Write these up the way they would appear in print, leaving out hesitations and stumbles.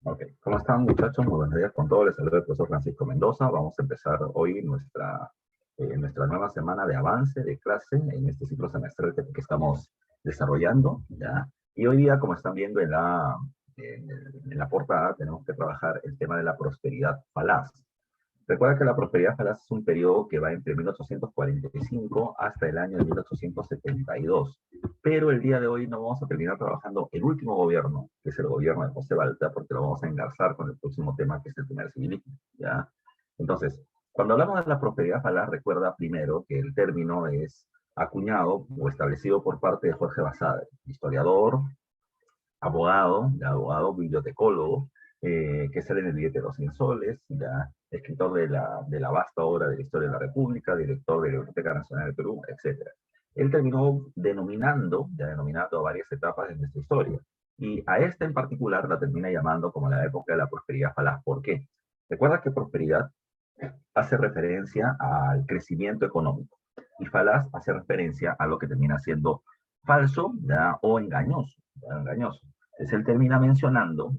Ok, ¿cómo están muchachos? Muy buenos días con todos. Les saluda el profesor Francisco Mendoza. Vamos a empezar hoy nuestra nueva semana de avance de clase en este ciclo semestral que estamos desarrollando, ¿ya? Y hoy día, como están viendo en la portada, tenemos que trabajar el tema de la prosperidad falaz. Recuerda que la prosperidad falaz es un periodo que va entre 1845 hasta el año de 1872. Pero el día de hoy no vamos a terminar trabajando el último gobierno, que es el gobierno de José Balta, porque lo vamos a engarzar con el próximo tema, que es el primer civilismo, ¿ya? Entonces, cuando hablamos de la prosperidad falaz, recuerda primero que el término es acuñado o establecido por parte de Jorge Basadre, historiador, abogado, bibliotecólogo, que sale en el billete de los 100 soles, ya escritor de la vasta obra de la historia de la República, director de la Biblioteca Nacional del Perú, etc. Él terminó denominando varias etapas de nuestra historia. Y a esta en particular la termina llamando como la época de la prosperidad falaz. ¿Por qué? Recuerda que prosperidad hace referencia al crecimiento económico y falaz hace referencia a lo que termina siendo falso, ¿ya? O engañoso, ¿ya? Engañoso. Entonces él termina mencionando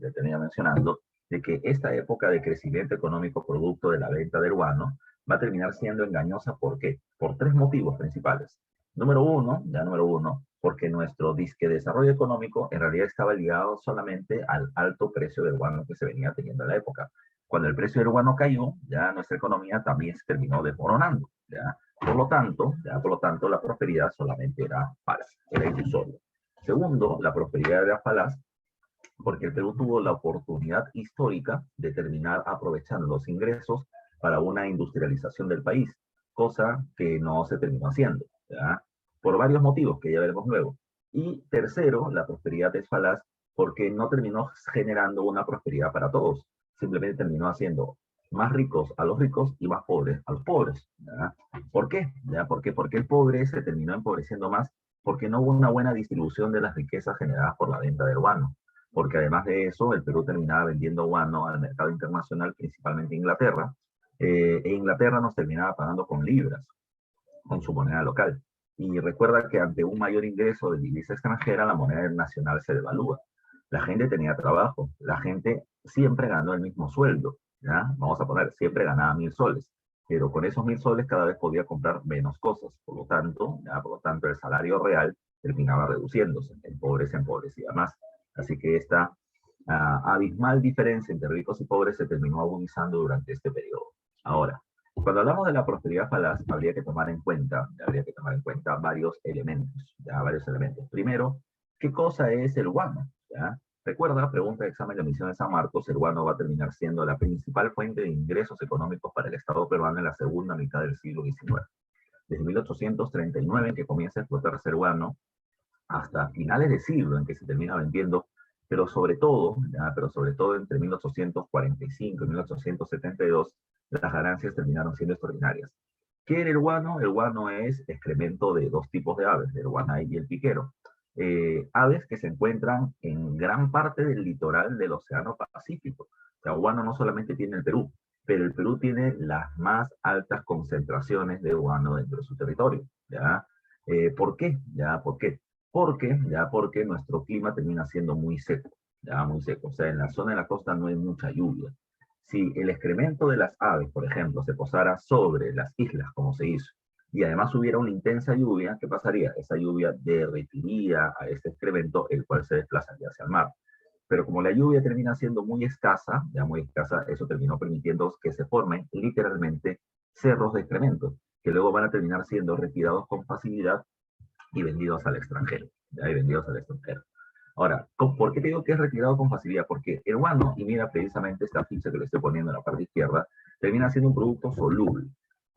de que esta época de crecimiento económico producto de la venta del guano va a terminar siendo engañosa. ¿Por qué? Por tres motivos principales. Número uno, porque nuestro disque desarrollo económico en realidad estaba ligado solamente al alto precio del guano que se venía teniendo en la época. Cuando el precio del guano cayó, ya nuestra economía también se terminó desmoronando, ¿ya? Por lo tanto, la prosperidad solamente era falsa, era ilusoria. Segundo, la prosperidad era falaz porque el Perú tuvo la oportunidad histórica de terminar aprovechando los ingresos para una industrialización del país, cosa que no se terminó haciendo, ¿ya? Por varios motivos que ya veremos luego. Y tercero, la prosperidad es falaz porque no terminó generando una prosperidad para todos, simplemente terminó haciendo más ricos a los ricos y más pobres a los pobres, ¿ya? ¿Por qué? ¿Ya? Porque el pobre se terminó empobreciendo más porque no hubo una buena distribución de las riquezas generadas por la venta del guano, porque además de eso, el Perú terminaba vendiendo guano al mercado internacional, principalmente Inglaterra, e Inglaterra nos terminaba pagando con libras, con su moneda local. Y recuerda que ante un mayor ingreso de divisa extranjera, la moneda nacional se devalúa. La gente tenía trabajo, la gente siempre ganó el mismo sueldo, ¿ya? Vamos a poner, siempre ganaba 1.000 soles, pero con esos 1.000 soles cada vez podía comprar menos cosas, por lo tanto el salario real terminaba reduciéndose, el pobre se empobrecía más. Así que esta abismal diferencia entre ricos y pobres se terminó agudizando durante este periodo. Ahora, cuando hablamos de la prosperidad falaz, habría que tomar en cuenta varios elementos, ¿ya? Varios elementos. Primero, ¿qué cosa es el guano? ¿Ya? Recuerda, pregunta de examen de admisión de San Marcos, el guano va a terminar siendo la principal fuente de ingresos económicos para el Estado peruano en la segunda mitad del siglo XIX. Desde 1839, en que comienza a explotarse el guano, hasta finales de siglo en que se termina vendiendo, pero sobre todo entre 1845 y 1872, las ganancias terminaron siendo extraordinarias. ¿Qué era el guano? El guano es excremento de dos tipos de aves, el guanay y el piquero. Aves que se encuentran en gran parte del litoral del Océano Pacífico. O sea, guano no solamente tiene el Perú, pero el Perú tiene las más altas concentraciones de guano dentro de su territorio, ¿ya? ¿Por qué? ¿Ya? ¿Por qué? Porque nuestro clima termina siendo muy seco, ya muy seco. O sea, en la zona de la costa no hay mucha lluvia. Si el excremento de las aves, por ejemplo, se posara sobre las islas, como se hizo, y además hubiera una intensa lluvia, ¿qué pasaría? Esa lluvia derretiría a este excremento, el cual se desplazaría hacia el mar. Pero como la lluvia termina siendo muy escasa, ya muy escasa, eso terminó permitiendo que se formen literalmente cerros de excremento, que luego van a terminar siendo retirados con facilidad y vendidos al extranjero. ¿Ya? Y vendidos al extranjero. Ahora, ¿por qué te digo que es retirado con facilidad? Porque el guano, y mira precisamente esta ficha que le estoy poniendo en la parte izquierda, termina siendo un producto soluble.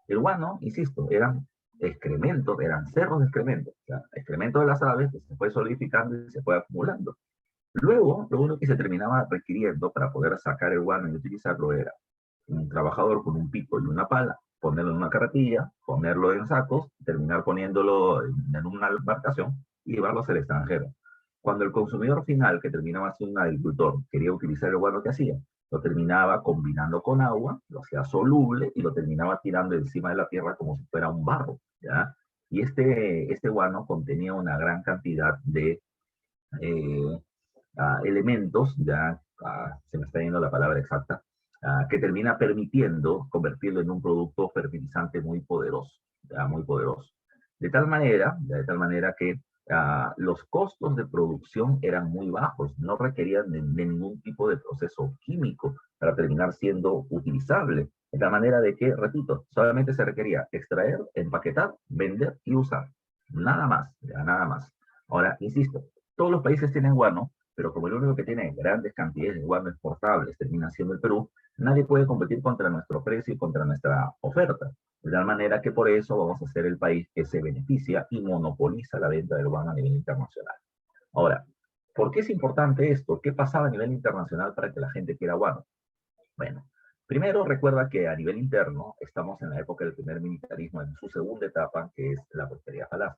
El guano, insisto, eran excrementos, eran cerros de excrementos, o sea, excremento de las aves que se fue solidificando y se fue acumulando. Luego, lo único que se terminaba requiriendo para poder sacar el guano y utilizarlo era un trabajador con un pico y una pala, ponerlo en una carretilla, ponerlo en sacos, terminar poniéndolo en una embarcación y llevarlo hacia el extranjero. Cuando el consumidor final, que terminaba siendo un agricultor, quería utilizar el guano, que hacía, lo terminaba combinando con agua, lo hacía soluble y lo terminaba tirando encima de la tierra como si fuera un barro, ¿ya? Y este guano contenía una gran cantidad de eh, elementos, ya se me está yendo la palabra exacta, que termina permitiendo convertirlo en un producto fertilizante muy poderoso, ¿ya? Muy poderoso. De tal manera que los costos de producción eran muy bajos, no requerían de ningún tipo de proceso químico para terminar siendo utilizable. De tal manera de que, repito, solamente se requería extraer, empaquetar, vender y usar. Nada más, ya nada más. Ahora, insisto, todos los países tienen guano, pero como el único que tiene grandes cantidades de guano exportables termina siendo el Perú, nadie puede competir contra nuestro precio y contra nuestra oferta. De tal manera que por eso vamos a ser el país que se beneficia y monopoliza la venta del guano a nivel internacional. Ahora, ¿por qué es importante esto? ¿Qué pasaba a nivel internacional para que la gente quiera guano? Bueno, primero recuerda que a nivel interno estamos en la época del primer militarismo en su segunda etapa, que es la prosperidad falaz.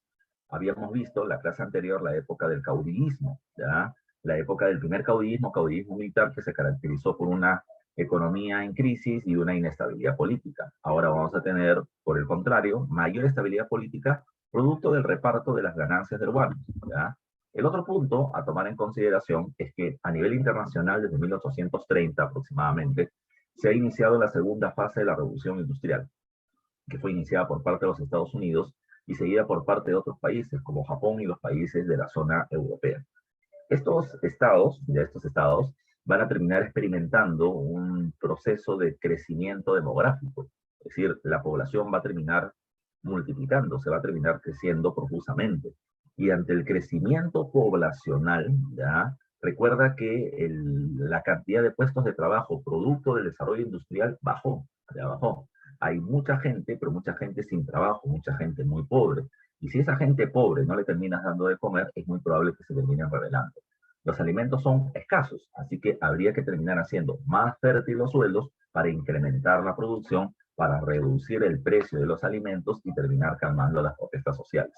Habíamos visto la clase anterior la época del caudillismo, ¿ya? La época del primer caudillismo, caudillismo militar, que se caracterizó por una economía en crisis y una inestabilidad política. Ahora vamos a tener, por el contrario, mayor estabilidad política producto del reparto de las ganancias del guano, ¿ya? El otro punto a tomar en consideración es que a nivel internacional, desde 1830 aproximadamente, se ha iniciado la segunda fase de la revolución industrial, que fue iniciada por parte de los Estados Unidos y seguida por parte de otros países, como Japón y los países de la zona europea. Estos estados van a terminar experimentando un proceso de crecimiento demográfico, es decir, la población va a terminar multiplicando, se va a terminar creciendo profusamente. Y ante el crecimiento poblacional, ¿ya? Recuerda que la cantidad de puestos de trabajo producto del desarrollo industrial bajó, ya bajó. Hay mucha gente, pero mucha gente sin trabajo, mucha gente muy pobre. Y si esa gente pobre no le terminas dando de comer, es muy probable que se terminen rebelando. Los alimentos son escasos, así que habría que terminar haciendo más fértiles los suelos para incrementar la producción, para reducir el precio de los alimentos y terminar calmando las protestas sociales.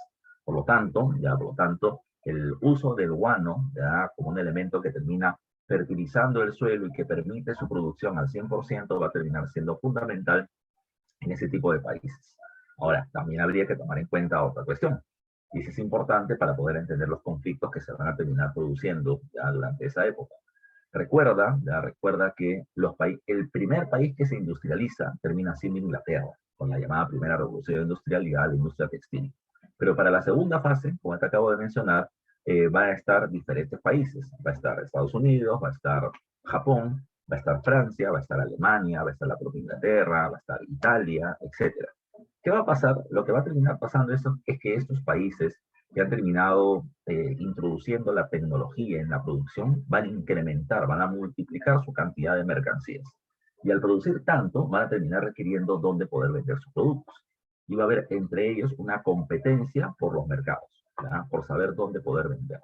Por lo tanto, el uso del guano, ya, como un elemento que termina fertilizando el suelo y que permite su producción al 100%, va a terminar siendo fundamental en ese tipo de países. Ahora, también habría que tomar en cuenta otra cuestión, y eso es importante para poder entender los conflictos que se van a terminar produciendo ya durante esa época. Recuerda que el primer país que se industrializa termina siendo Inglaterra, con la llamada primera revolución industrial ligada a la industria textil. Pero para la segunda fase, como te acabo de mencionar, van a estar diferentes países. Va a estar Estados Unidos, va a estar Japón, va a estar Francia, va a estar Alemania, va a estar la propia Inglaterra, va a estar Italia, etcétera. ¿Qué va a pasar? Lo que va a terminar pasando es que estos países que han terminado introduciendo la tecnología en la producción van a incrementar, van a multiplicar su cantidad de mercancías. Y al producir tanto, van a terminar requiriendo dónde poder vender sus productos. Y va a haber entre ellos una competencia por los mercados, ¿ya? Por saber dónde poder vender.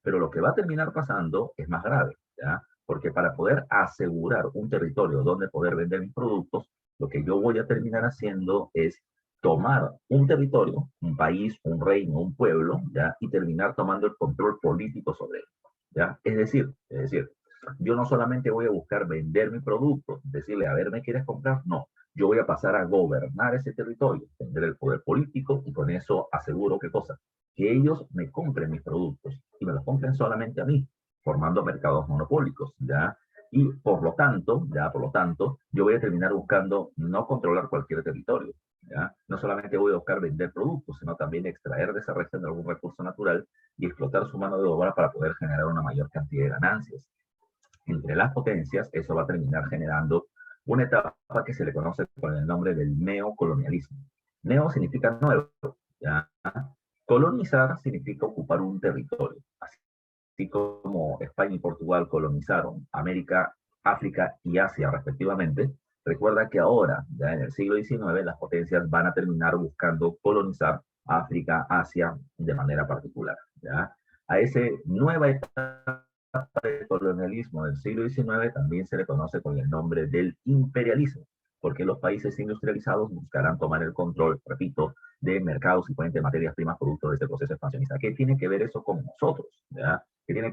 Pero lo que va a terminar pasando es más grave, ¿ya? Porque para poder asegurar un territorio donde poder vender mis productos, lo que yo voy a terminar haciendo es tomar un territorio, un país, un reino, un pueblo, ¿ya? Y terminar tomando el control político sobre él, ¿ya? Es decir, yo no solamente voy a buscar vender mi producto, decirle, a ver, ¿me quieres comprar? No, yo voy a pasar a gobernar ese territorio, tener el poder político y con eso aseguro, ¿qué cosa? Que ellos me compren mis productos y me los compren solamente a mí, formando mercados monopólicos, ¿ya? Y por lo tanto, yo voy a terminar buscando no controlar cualquier territorio, ¿ya? No solamente voy a buscar vender productos, sino también extraer de esa región algún recurso natural y explotar su mano de obra para poder generar una mayor cantidad de ganancias. Entre las potencias, eso va a terminar generando una etapa que se le conoce con el nombre del neocolonialismo. Neo significa nuevo, ¿ya? Colonizar significa ocupar un territorio. Así como España y Portugal colonizaron América, África y Asia respectivamente, recuerda que ahora, ya en el siglo XIX, las potencias van a terminar buscando colonizar África, Asia de manera particular, ¿ya? A esa nueva etapa de colonialismo del siglo XIX también se le conoce con el nombre del imperialismo, porque los países industrializados buscarán tomar el control, repito, de mercados y fuentes de materias primas producto de este proceso expansionista. ¿Qué tiene que ver eso con nosotros? ¿Ya? ¿Qué tiene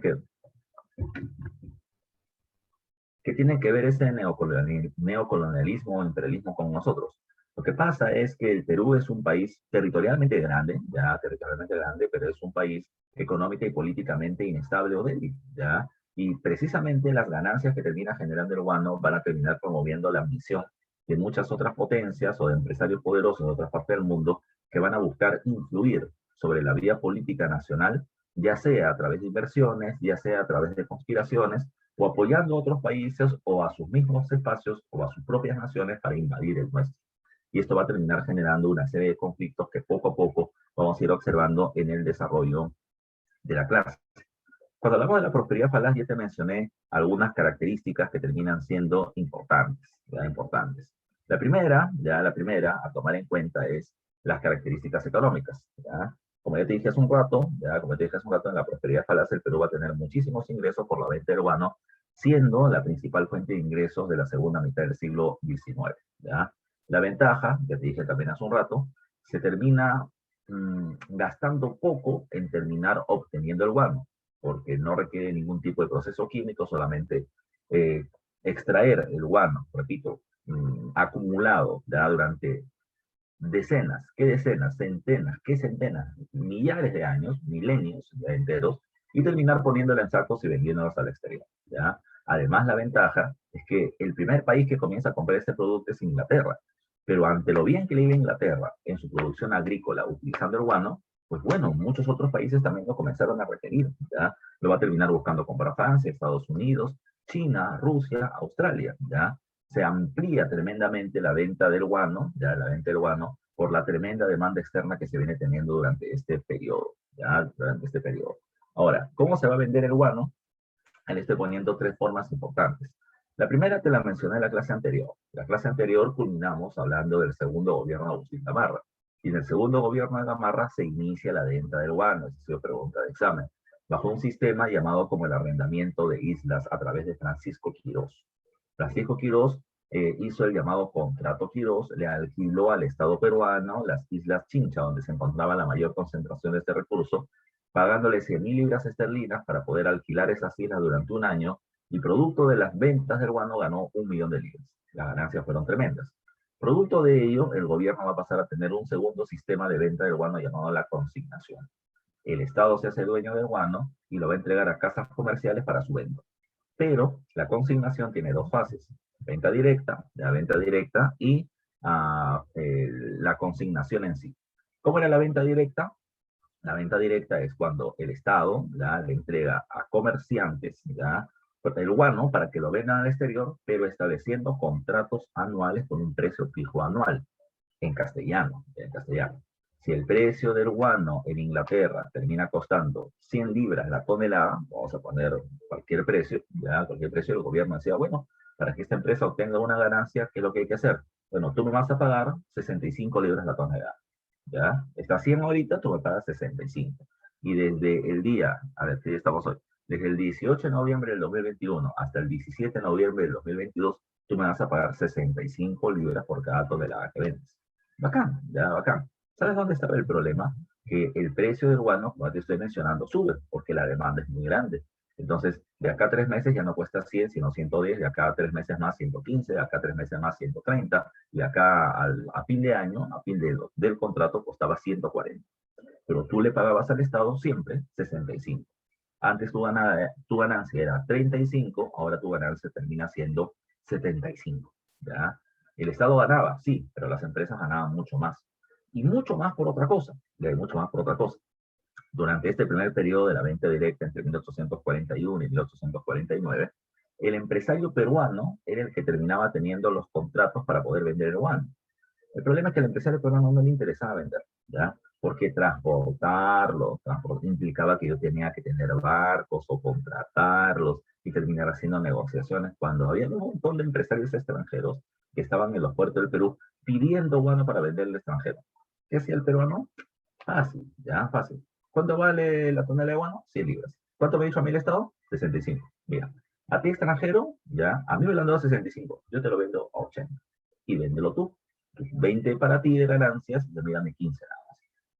que ver ese neocolonialismo o imperialismo con nosotros? Lo que pasa es que el Perú es un país territorialmente grande, ya territorialmente grande, pero es un país económica y políticamente inestable o débil, ¿ya? Y precisamente las ganancias que termina generando el guano van a terminar promoviendo la ambición de muchas otras potencias o de empresarios poderosos de otras partes del mundo que van a buscar influir sobre la vía política nacional, ya sea a través de inversiones, ya sea a través de conspiraciones, o apoyando a otros países o a sus mismos espacios o a sus propias naciones para invadir el nuestro. Y esto va a terminar generando una serie de conflictos que poco a poco vamos a ir observando en el desarrollo de la clase. Cuando hablamos de la prosperidad falaz, ya te mencioné algunas características que terminan siendo importantes, ¿ya? Importantes. La primera a tomar en cuenta es las características económicas, ¿ya? Como ya te dije hace un rato, en la prosperidad falaz el Perú va a tener muchísimos ingresos por la venta del guano, siendo la principal fuente de ingresos de la segunda mitad del siglo XIX, ¿ya? La ventaja, ya te dije también hace un rato, se termina gastando poco en terminar obteniendo el guano, porque no requiere ningún tipo de proceso químico, solamente eh, extraer el guano, repito, acumulado ya durante decenas, centenas, millares de años, milenios ya enteros, y terminar poniéndola en sacos y vendiéndolos al exterior, ¿ya? Además, la ventaja es que el primer país que comienza a comprar este producto es Inglaterra, pero ante lo bien que le iba a Inglaterra en su producción agrícola utilizando el guano, pues bueno, muchos otros países también lo comenzaron a requerir, ¿ya? Lo va a terminar buscando comprar Francia, Estados Unidos, China, Rusia, Australia, ¿ya? Se amplía tremendamente la venta del guano, ya la venta del guano, por la tremenda demanda externa que se viene teniendo durante este periodo, ya durante este periodo. Ahora, ¿cómo se va a vender el guano? Le estoy poniendo tres formas importantes. La primera te la mencioné en la clase anterior. La clase anterior culminamos hablando del segundo gobierno de Agustín Gamarra. Y en el segundo gobierno de Gamarra se inicia la venta del guano, esa ha sido pregunta de examen, bajo un sistema llamado como el arrendamiento de islas a través de Francisco Quirós. Francisco Quirós hizo el llamado contrato Quirós, le alquiló al Estado peruano las islas Chincha, donde se encontraba la mayor concentración de este recurso, pagándole 100.000 libras esterlinas para poder alquilar esas islas durante un año, y producto de las ventas del guano ganó 1.000.000 de libras. Las ganancias fueron tremendas. Producto de ello, el gobierno va a pasar a tener un segundo sistema de venta del guano llamado la consignación. El Estado se hace dueño del guano y lo va a entregar a casas comerciales para su venta. Pero la consignación tiene dos fases, la venta directa y la consignación en sí. ¿Cómo era la venta directa? La venta directa es cuando el Estado ¿ya? Le entrega a comerciantes ¿ya? El guano para que lo vendan al exterior, pero estableciendo contratos anuales con un precio fijo anual, en castellano, en castellano. Si el precio del guano en Inglaterra termina costando 100 libras la tonelada, vamos a poner cualquier precio, ¿ya? Cualquier precio, el gobierno decía, bueno, para que esta empresa obtenga una ganancia, ¿qué es lo que hay que hacer? Bueno, tú me vas a pagar 65 libras la tonelada, ¿ya? Está 100 ahorita, tú me pagas 65. Y desde el día, a ver, ¿qué estamos hoy? Desde el 18 de noviembre del 2021 hasta el 17 de noviembre del 2022, tú me vas a pagar 65 libras por cada tonelada que vendes. Bacán, ya bacán. ¿Sabes dónde estaba el problema? Que el precio del guano, como te estoy mencionando, sube porque la demanda es muy grande. Entonces, de acá a 3 meses ya no cuesta 100, sino 110, de acá a 3 meses más 115, de acá a 3 meses más 130, y acá a fin de año, a fin del contrato, costaba 140. Pero tú le pagabas al Estado siempre 65. Antes tu ganancia era 35, ahora tu ganancia termina siendo 75. ¿Ya? El Estado ganaba, sí, pero las empresas ganaban mucho más. Y mucho más por otra cosa, mucho más por otra cosa. Durante este primer periodo de la venta directa entre 1841 y 1849, el empresario peruano era el que terminaba teniendo los contratos para poder vender el guano. El problema es que al empresario peruano no le interesaba vender, ¿ya? Porque implicaba que yo tenía que tener barcos o contratarlos y terminar haciendo negociaciones cuando había un montón de empresarios extranjeros que estaban en los puertos del Perú pidiendo guano para vender al extranjero. ¿Qué hacía el peruano? Fácil, ya, fácil. ¿Cuánto vale la tonelada de guano? 100 libras. ¿Cuánto me ha dicho a mí el Estado? 65. Mira, a ti extranjero, ya, a mí me lo han dado 65. Yo te lo vendo a 80. Y véndelo tú. 20 para ti de ganancias, y a mí dame 15 nada más.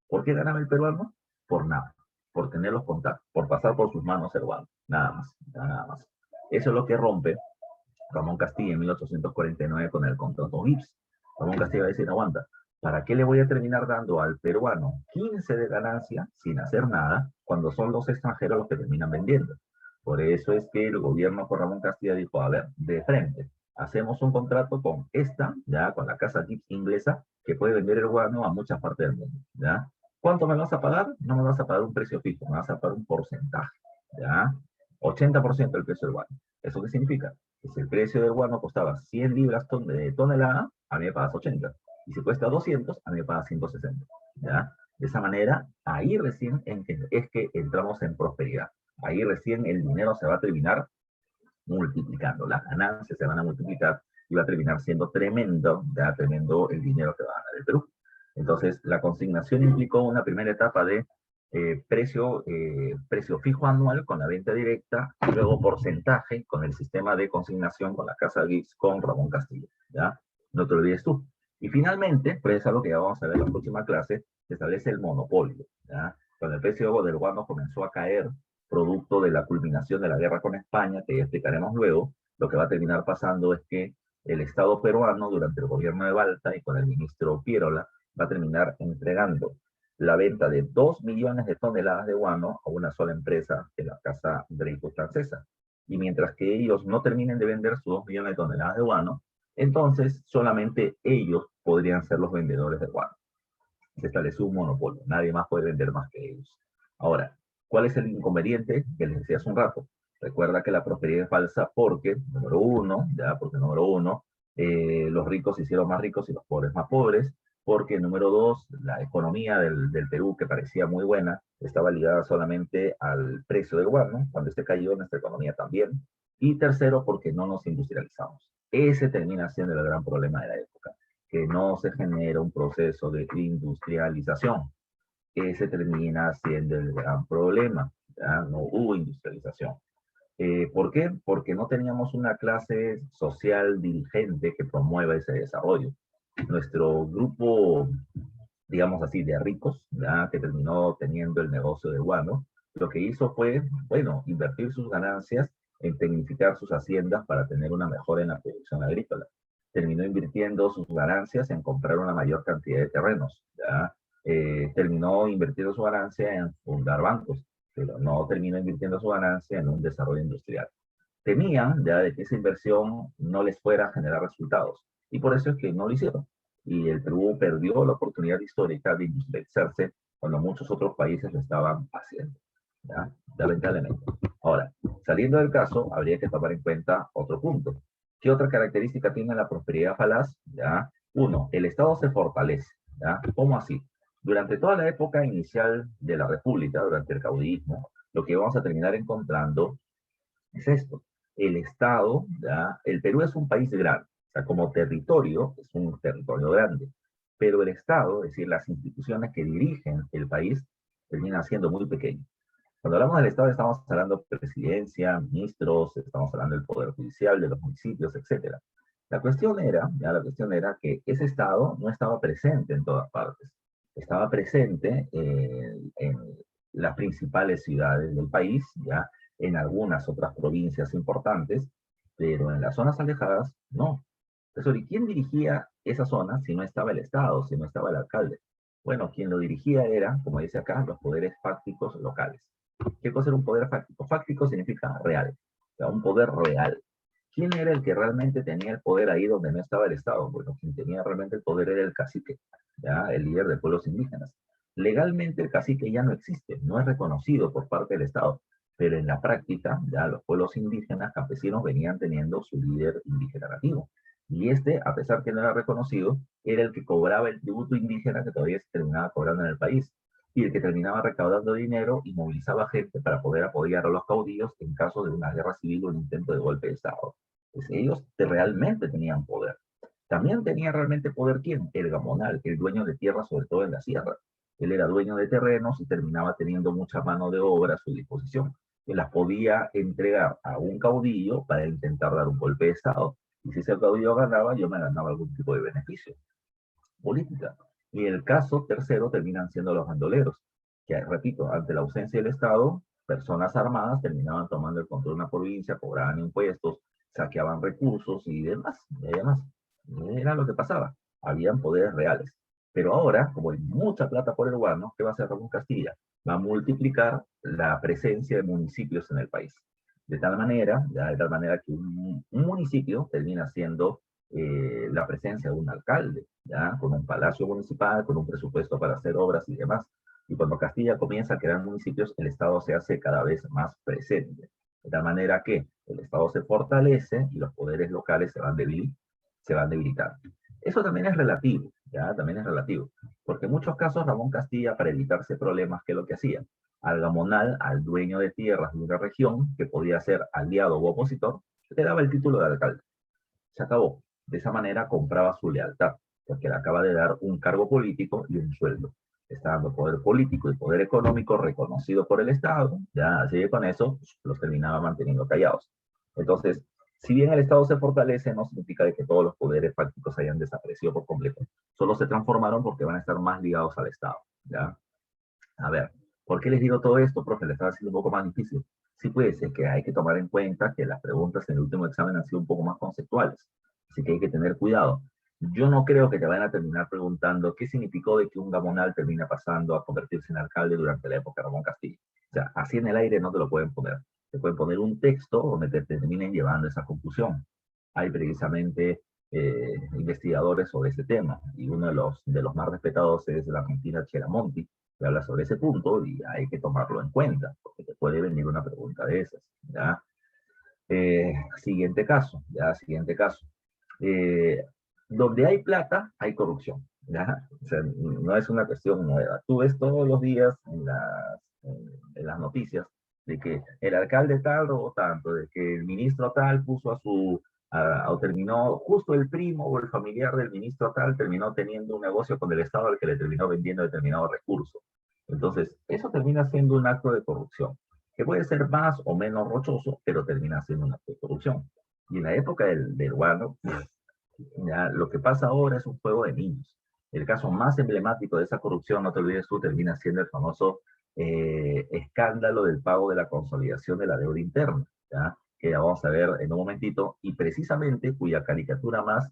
¿Por qué ganaba el peruano? Por nada. Por tener los contactos, por pasar por sus manos el guano. Nada más, nada más. Eso es lo que rompe Ramón Castilla en 1849 con el contrato Gibbs. Ramón Castilla va a decir, aguanta, ¿para qué le voy a terminar dando al peruano 15 de ganancia sin hacer nada cuando son los extranjeros los que terminan vendiendo? Por eso es que el gobierno con Ramón Castilla dijo, a ver, de frente, hacemos un contrato con esta, ya, con la casa Gibbs inglesa, que puede vender el guano a muchas partes del mundo, ¿ya? ¿Cuánto me vas a pagar? No me vas a pagar un precio fijo, me vas a pagar un porcentaje, ¿ya? 80% del precio del guano. ¿Eso qué significa? Que si el precio del guano costaba 100 libras de tonelada, a mí me pagas 80. Y si cuesta 200, a mí me pagas 160, ¿ya? De esa manera, ahí recién es que entramos en prosperidad. Ahí recién el dinero se va a terminar multiplicando, las ganancias se van a multiplicar y va a terminar siendo tremendo, ya tremendo el dinero que va a ganar el Perú. Entonces, la consignación implicó una primera etapa de precio fijo anual con la venta directa y luego porcentaje con el sistema de consignación con la Casa Gibbs con Ramón Castillo, ¿ya? No te olvides tú. Y finalmente, pues es algo que ya vamos a ver en la próxima clase, se establece el monopolio, ¿ya? Cuando el precio del guano comenzó a caer, producto de la culminación de la guerra con España, que ya explicaremos luego, lo que va a terminar pasando es que el Estado peruano, durante el gobierno de Balta y con el ministro Pierola, va a terminar entregando la venta de 2 millones de toneladas de guano a una sola empresa, de la Casa Dreyfus francesa. Y mientras que ellos no terminen de vender sus 2 millones de toneladas de guano, entonces solamente ellos podrían ser los vendedores de guano. Se estableció un monopolio, nadie más puede vender más que ellos. Ahora, ¿cuál es el inconveniente que les decía hace un rato? Recuerda que la prosperidad es falsa porque, número uno, los ricos se hicieron más ricos y los pobres más pobres, porque número dos, la economía del Perú, que parecía muy buena, estaba ligada solamente al precio del guano, cuando este cayó, nuestra economía también, y tercero, porque no nos industrializamos. Ese termina siendo el gran problema de la época, que no se genera un proceso de industrialización. Ese termina siendo el gran problema, ¿ya? No hubo industrialización. ¿Por qué? Porque no teníamos una clase social dirigente que promueva ese desarrollo. Nuestro grupo, digamos así, de ricos, ¿ya? Que terminó teniendo el negocio de guano, lo que hizo fue, bueno, invertir sus ganancias en tecnificar sus haciendas para tener una mejora en la producción agrícola. Terminó invirtiendo sus ganancias en comprar una mayor cantidad de terrenos, ¿ya? Terminó invirtiendo su ganancia en fundar bancos, pero no terminó invirtiendo su ganancia en un desarrollo industrial. Temían ya de que esa inversión no les fuera a generar resultados, y por eso es que no lo hicieron. Y el Perú perdió la oportunidad histórica de industrializarse cuando muchos otros países lo estaban haciendo, ¿ya? Lamentablemente. Ahora, saliendo del caso, habría que tomar en cuenta otro punto. ¿Qué otra característica tiene la prosperidad falaz? ¿Ya? Uno, el Estado se fortalece, ¿ya? ¿Cómo así? Durante toda la época inicial de la República, durante el caudillismo, lo que vamos a terminar encontrando es esto. El Estado, ¿ya? El Perú es un país grande, o sea, como territorio es un territorio grande, pero el Estado, es decir, las instituciones que dirigen el país, terminan siendo muy pequeños. Cuando hablamos del Estado estamos hablando de presidencia, ministros, estamos hablando del Poder Judicial, de los municipios, etc. La cuestión era que ese Estado no estaba presente en todas partes. Estaba presente en las principales ciudades del país, ya en algunas otras provincias importantes, pero en las zonas alejadas no. Entonces, ¿y quién dirigía esa zona si no estaba el Estado, si no estaba el alcalde? Bueno, quien lo dirigía era, como dice acá, los poderes fácticos locales. ¿Qué cosa era un poder fáctico? Fáctico significa real, o sea, un poder real. ¿Quién era el que realmente tenía el poder ahí donde no estaba el Estado? Bueno, quien tenía realmente el poder era el cacique, ¿ya? El líder de pueblos indígenas. Legalmente el cacique ya no existe, no es reconocido por parte del Estado, pero en la práctica ya los pueblos indígenas campesinos venían teniendo su líder indígena nativo. Y este, a pesar que no era reconocido, era el que cobraba el tributo indígena que todavía se terminaba cobrando en el país y el que terminaba recaudando dinero y movilizaba gente para poder apoyar a los caudillos en caso de una guerra civil o un intento de golpe de Estado. Pues ellos realmente tenían poder. También tenía realmente poder ¿quién? El gamonal, el dueño de tierras, sobre todo en la sierra. Él era dueño de terrenos y terminaba teniendo mucha mano de obra a su disposición, que las podía entregar a un caudillo para intentar dar un golpe de Estado. Y si ese caudillo ganaba, yo me ganaba algún tipo de beneficio. Política. Y el caso tercero terminan siendo los bandoleros, que, repito, ante la ausencia del Estado, personas armadas terminaban tomando el control de una provincia, cobraban impuestos, saqueaban recursos y demás, y demás. Era lo que pasaba. Habían poderes reales. Pero ahora, como hay mucha plata por el guano, ¿qué va a hacer Ramón Castilla? Va a multiplicar la presencia de municipios en el país. de tal manera que un municipio termina siendo la presencia de un alcalde, ¿ya? Con un palacio municipal, con un presupuesto para hacer obras y demás. Y cuando Castilla comienza a crear municipios, el Estado se hace cada vez más presente. De tal manera que el Estado se fortalece y los poderes locales se van debilitando. Eso también es relativo, ¿ya? También es relativo. Porque en muchos casos Ramón Castilla, para evitarse problemas, ¿qué es lo que hacía? Al gamonal, al dueño de tierras de una región, que podía ser aliado u opositor, le daba el título de alcalde. Se acabó. De esa manera compraba su lealtad, porque le acaba de dar un cargo político y un sueldo. Está dando poder político y poder económico reconocido por el Estado, ya así que con eso los terminaba manteniendo callados. Entonces, si bien el Estado se fortalece, no significa de que todos los poderes fácticos hayan desaparecido por completo. Solo se transformaron porque van a estar más ligados al Estado, ¿ya? A ver, ¿por qué les digo todo esto, profe? Le estaba haciendo un poco más difícil. Sí, puede ser que hay que tomar en cuenta que las preguntas en el último examen han sido un poco más conceptuales, así que hay que tener cuidado. Yo no creo que te vayan a terminar preguntando qué significó de que un gamonal termina pasando a convertirse en alcalde durante la época de Ramón Castillo. O sea, así en el aire no te lo pueden poner. Te pueden poner un texto donde te terminen llevando esa conclusión. Hay precisamente investigadores sobre ese tema, y uno de los más respetados es la argentina Cheramonti, que habla sobre ese punto y hay que tomarlo en cuenta, porque te puede venir una pregunta de esas, ¿ya? Siguiente caso, ¿ya? Siguiente caso. Eh, Donde hay plata, hay corrupción, ¿ya? O sea, no es una cuestión nueva. Tú ves todos los días en las noticias de que el alcalde tal robó tanto, de que el ministro tal puso o terminó, justo el primo o el familiar del ministro tal terminó teniendo un negocio con el Estado al que le terminó vendiendo determinado recurso. Entonces, eso termina siendo un acto de corrupción, que puede ser más o menos rochoso, pero termina siendo un acto de corrupción. Y en la época del guano, ya, lo que pasa ahora es un juego de niños. El caso más emblemático de esa corrupción, no te olvides tú, termina siendo el famoso escándalo del pago de la consolidación de la deuda interna, ¿ya? Que ya vamos a ver en un momentito, y precisamente cuya caricatura más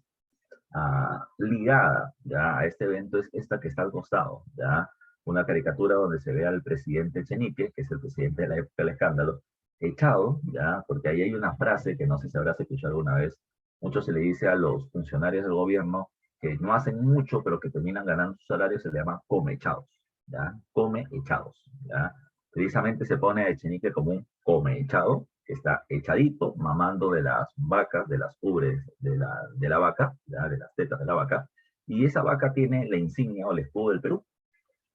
ligada, ¿ya? A este evento es esta que está al costado, ¿ya? Una caricatura donde se ve al presidente Chenique, que es el presidente de la época del escándalo, echado, ¿ya? Porque ahí hay una frase que no sé si habrás escuchado alguna vez. Mucho se le dice a los funcionarios del gobierno que no hacen mucho, pero que terminan ganando su salario, se le llama come echados, ¿ya? Come echados, ¿ya? Precisamente se pone a Echenique como un come echado, que está echadito, mamando de las vacas, de las ubres de la vaca, ¿ya? De las tetas de la vaca, y esa vaca tiene la insignia o el escudo del Perú.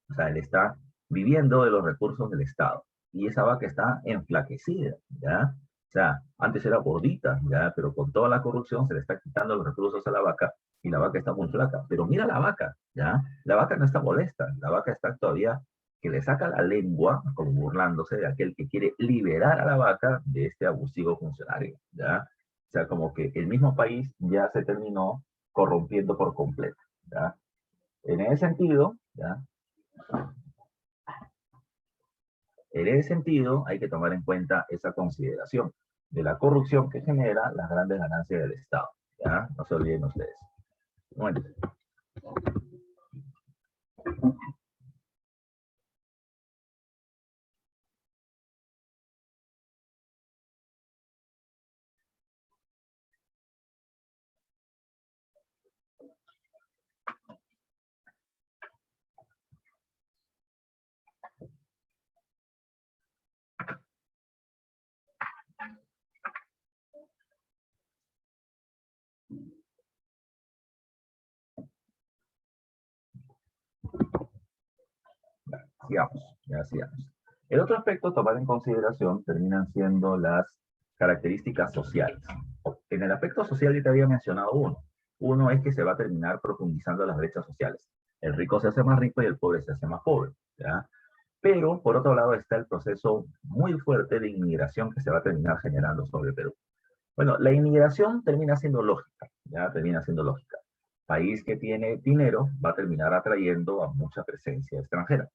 O sea, él está viviendo de los recursos del Estado. Y esa vaca está enflaquecida, ¿ya? O sea, antes era gordita, ¿ya? Pero con toda la corrupción se le está quitando los recursos a la vaca y la vaca está muy flaca. Pero mira la vaca, ¿ya? La vaca no está molesta, la vaca está todavía que le saca la lengua, como burlándose de aquel que quiere liberar a la vaca de este abusivo funcionario, ¿ya? O sea, como que el mismo país ya se terminó corrompiendo por completo, ¿ya? En ese sentido, ¿ya? En ese sentido, hay que tomar en cuenta esa consideración de la corrupción que genera las grandes ganancias del Estado. ¿Ya? No se olviden ustedes. Bueno, sigamos, ya sigamos. El otro aspecto a tomar en consideración terminan siendo las características sociales. En el aspecto social ya te había mencionado uno. Uno es que se va a terminar profundizando las brechas sociales. El rico se hace más rico y el pobre se hace más pobre, ¿ya? Pero, por otro lado, está el proceso muy fuerte de inmigración que se va a terminar generando sobre Perú. Bueno, la inmigración termina siendo lógica, ya termina siendo lógica. País que tiene dinero va a terminar atrayendo a mucha presencia extranjera.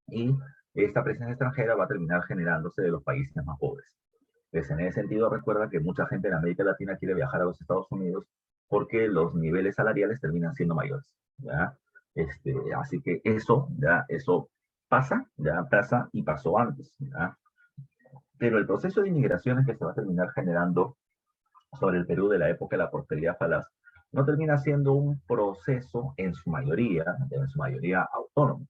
Y esta presencia extranjera va a terminar generándose de los países más pobres. Pues en ese sentido, recuerda que mucha gente en América Latina quiere viajar a los Estados Unidos porque los niveles salariales terminan siendo mayores, ¿ya? Así que eso, ya, eso pasa, ya pasa y pasó antes, ¿ya? Pero el proceso de inmigraciones que se va a terminar generando sobre el Perú de la época de la prosperidad falaz no termina siendo un proceso en su mayoría autónomo.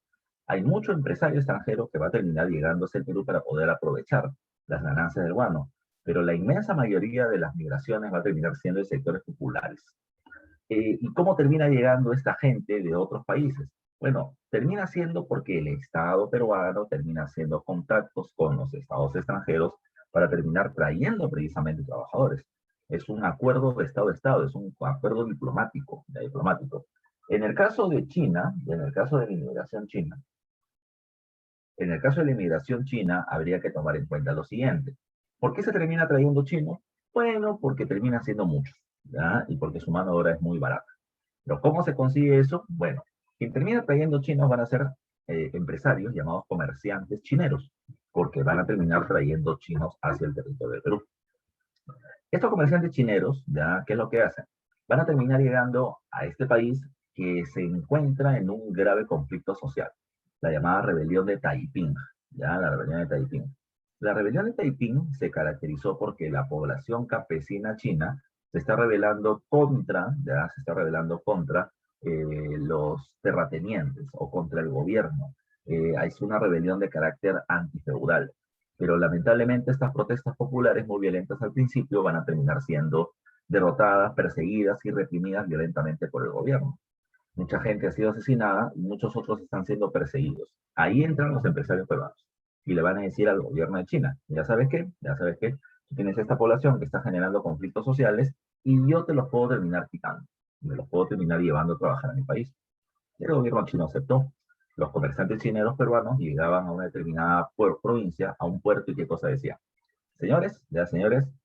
Hay mucho empresario extranjero que va a terminar llegando hacia el Perú para poder aprovechar las ganancias del guano, pero la inmensa mayoría de las migraciones va a terminar siendo de sectores populares. ¿Y cómo termina llegando esta gente de otros países? Bueno, termina siendo porque el Estado peruano termina haciendo contactos con los estados extranjeros para terminar trayendo precisamente trabajadores. Es un acuerdo de Estado a Estado, es un acuerdo diplomático, diplomático. En el caso de China, en el caso de la inmigración china, en el caso de la inmigración china, habría que tomar en cuenta lo siguiente. ¿Por qué se termina trayendo chinos? Bueno, porque termina siendo muchos, ¿ya? Y porque su mano de obra es muy barata. Pero ¿cómo se consigue eso? Bueno, quien termina trayendo chinos van a ser empresarios llamados comerciantes chineros, porque van a terminar trayendo chinos hacia el territorio del Perú. Estos comerciantes chineros, ¿ya? ¿Qué es lo que hacen? Van a terminar llegando a este país que se encuentra en un grave conflicto social, la llamada rebelión de Taiping, ¿ya? La rebelión de Taiping. La rebelión de Taiping se caracterizó porque la población campesina china se está rebelando contra, ya se está rebelando contra los terratenientes o contra el gobierno. Es una rebelión de carácter antifeudal, pero lamentablemente estas protestas populares muy violentas al principio van a terminar siendo derrotadas, perseguidas y reprimidas violentamente por el gobierno. Mucha gente ha sido asesinada y muchos otros están siendo perseguidos. Ahí entran los empresarios peruanos y le van a decir al gobierno de China, ya sabes qué, tú tienes esta población que está generando conflictos sociales y yo te los puedo terminar quitando, me los puedo terminar llevando a trabajar a mi país. El gobierno chino aceptó. Los comerciantes chineros peruanos llegaban a una determinada provincia, a un puerto, y qué cosa decían. Señores,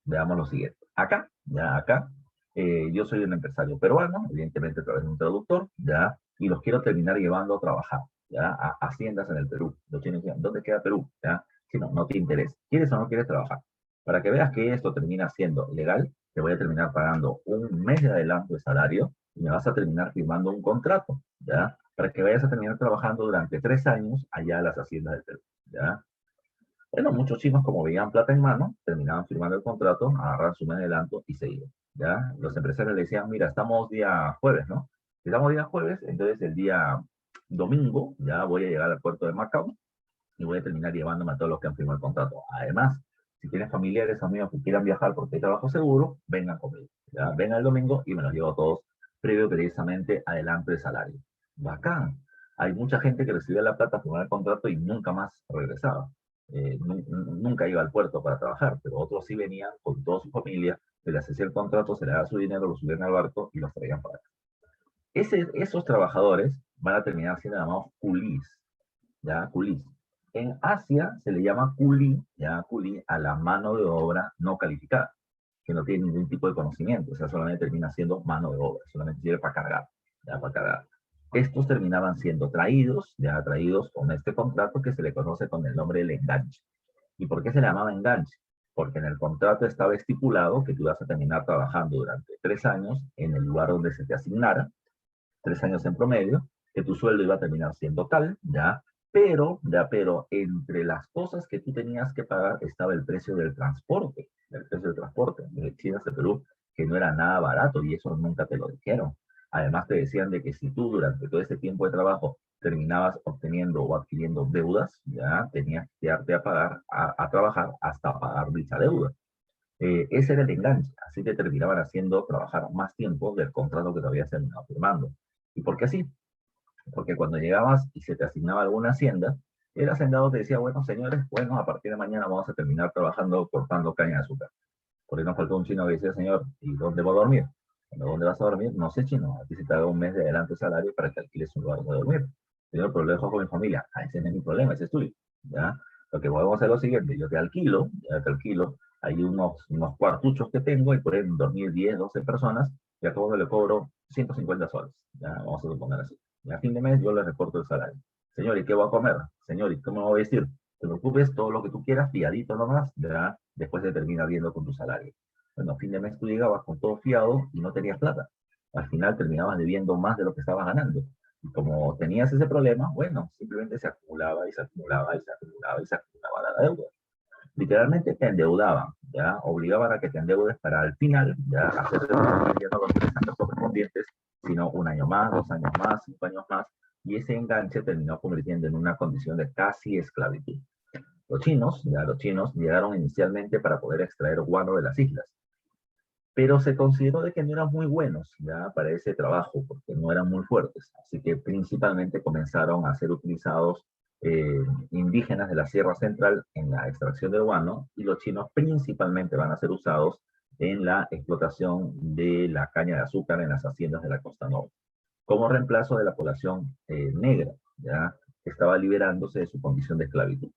veamos lo siguiente. Acá, yo soy un empresario peruano, evidentemente a través de un traductor, ya, y los quiero terminar llevando a trabajar, ya, a haciendas en el Perú. Los chinos decían, ¿dónde queda Perú? Ya, si no, no te interesa. ¿Quieres o no quieres trabajar? Para que veas que esto termina siendo legal, te voy a terminar pagando un mes de adelanto de salario y me vas a terminar firmando un contrato, ¿ya? Para que vayas a terminar trabajando durante 3 años allá a las haciendas del Perú, ¿ya? Bueno, muchos chinos, como veían plata en mano, terminaban firmando el contrato, agarraban su mes de adelanto y se iban, ¿ya? Los empresarios le decían, mira, estamos día jueves, ¿no? Si estamos día jueves, entonces el día domingo ya voy a llegar al puerto de Macao y voy a terminar llevándome a todos los que han firmado el contrato. Además, si tienes familiares, amigos que quieran viajar porque hay trabajo seguro, vengan conmigo, ¿ya? Vengan el domingo y me los llevo a todos previo precisamente adelanto de salario. Bacán. Hay mucha gente que recibía la plata, firmaba el contrato y nunca más regresaba. Nunca iba al puerto para trabajar, pero otros sí venían con toda su familia, se les hacía el contrato, se les daba su dinero, los subían al barco y los traían para acá. Esos trabajadores van a terminar siendo llamados culís, ¿ya? Culís. En Asia se le llama culí, ya culí, a la mano de obra no calificada, que no tiene ningún tipo de conocimiento, o sea, solamente termina siendo mano de obra, solamente sirve para cargar, ya para cargar. Estos terminaban siendo traídos, ya traídos con este contrato que se le conoce con el nombre del enganche. ¿Y por qué se le llamaba enganche? Porque en el contrato estaba estipulado que tú ibas a terminar trabajando durante 3 años en el lugar donde se te asignara, 3 años en promedio, que tu sueldo iba a terminar siendo tal, pero entre las cosas que tú tenías que pagar estaba el precio del transporte de China a Perú, que no era nada barato y eso nunca te lo dijeron. Además te decían de que si tú durante todo ese tiempo de trabajo terminabas obteniendo o adquiriendo deudas, ya tenías que quedarte a pagar, a trabajar hasta pagar dicha deuda. Ese era el enganche, así te terminaban haciendo trabajar más tiempo del contrato que te habías terminado firmando. ¿Y por qué así? Porque cuando llegabas y se te asignaba alguna hacienda, el hacendado te decía, bueno, señores, bueno, a partir de mañana vamos a terminar trabajando cortando caña de azúcar. Por ahí nos faltó un chino que decía, señor, ¿y dónde voy a dormir? Bueno, ¿dónde vas a dormir? No sé, chino, aquí se te da un mes de adelanto de salario para que alquiles un lugar donde dormir. Señor, pero lo dejo con mi familia. Ah, ese no es mi problema, ese es tuyo. ¿Ya? Lo que podemos hacer es lo siguiente, yo ya te alquilo, hay unos cuartuchos que tengo y pueden dormir 10, 12 personas, y a todo le cobro 150 soles. Ya, vamos a suponer así. Y a fin de mes yo le reporto el salario. Señor, ¿y qué voy a comer? Señor, ¿y cómo me voy a vestir? Te preocupes, todo lo que tú quieras, fiadito nomás, ¿verdad? Después se termina viendo con tu salario. Bueno, a fin de mes tú llegabas con todo fiado y no tenías plata. Al final terminabas debiendo más de lo que estabas ganando. Y como tenías ese problema, bueno, simplemente se acumulaba y se acumulaba y se acumulaba y se acumulaba la deuda. Literalmente te endeudaban, ¿ya? Obligaban a que te endeudes para al final, ¿ya? Hacer ya no los 3 años correspondientes, sino un año más, 2 años más, 5 años más, y ese enganche terminó convirtiendo en una condición de casi esclavitud. Los chinos llegaron inicialmente para poder extraer guano de las islas, pero se consideró de que no eran muy buenos ya para ese trabajo, porque no eran muy fuertes. Así que principalmente comenzaron a ser utilizados indígenas de la Sierra Central en la extracción de guano, y los chinos principalmente van a ser usados en la explotación de la caña de azúcar en las haciendas de la costa norte, como reemplazo de la población negra, ya que estaba liberándose de su condición de esclavitud.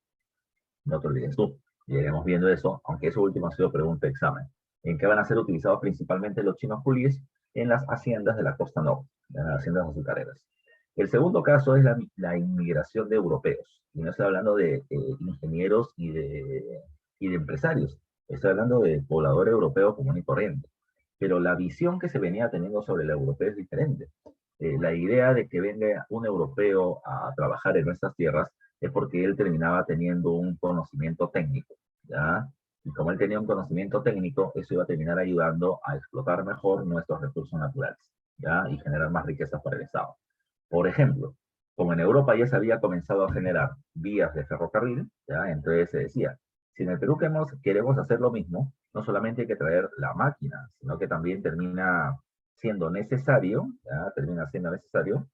No te olvides tú. Y iremos viendo eso, aunque eso último ha sido pregunta de examen. ¿En qué van a ser utilizados principalmente los chinos coolíes? En las haciendas de la costa norte, en las haciendas azucareras. El segundo caso es la inmigración de europeos. Y no estoy hablando de ingenieros y de empresarios. Estoy hablando de pobladores europeos común y corriente. Pero la visión que se venía teniendo sobre el europeo es diferente. La idea de que venga un europeo a trabajar en nuestras tierras es porque él terminaba teniendo un conocimiento técnico, ¿ya? Y como él tenía un conocimiento técnico, eso iba a terminar ayudando a explotar mejor nuestros recursos naturales, ¿ya? Y generar más riquezas para el Estado. Por ejemplo, como en Europa ya se había comenzado a generar vías de ferrocarril, ¿ya? Entonces se decía, si en el Perú queremos hacer lo mismo, no solamente hay que traer la máquina, sino que también termina siendo necesario, ¿ya? Termina siendo necesario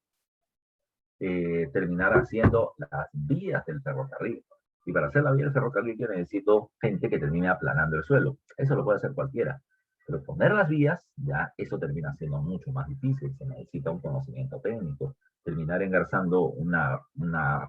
terminar haciendo las vías del ferrocarril. Y para hacer la vía del ferrocarril yo necesito gente que termine aplanando el suelo. Eso lo puede hacer cualquiera. Pero poner las vías, ya eso termina siendo mucho más difícil. Se necesita un conocimiento técnico. Terminar engarzando una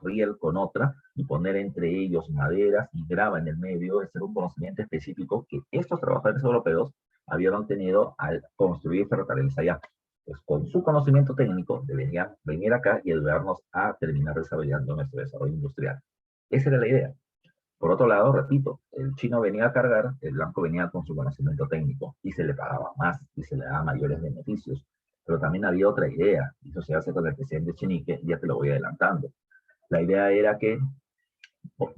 riel con otra y poner entre ellos maderas y grava en el medio es un conocimiento específico que estos trabajadores europeos habían obtenido al construir ferrocarriles allá. Pues con su conocimiento técnico deberían venir acá y ayudarnos a terminar desarrollando nuestro desarrollo industrial. Esa era la idea. Por otro lado, repito, el chino venía a cargar, el blanco venía con su conocimiento técnico y se le pagaba más y se le daba mayores beneficios. Pero también había otra idea, y eso se hace con el presidente Chenique, ya te lo voy adelantando. La idea era que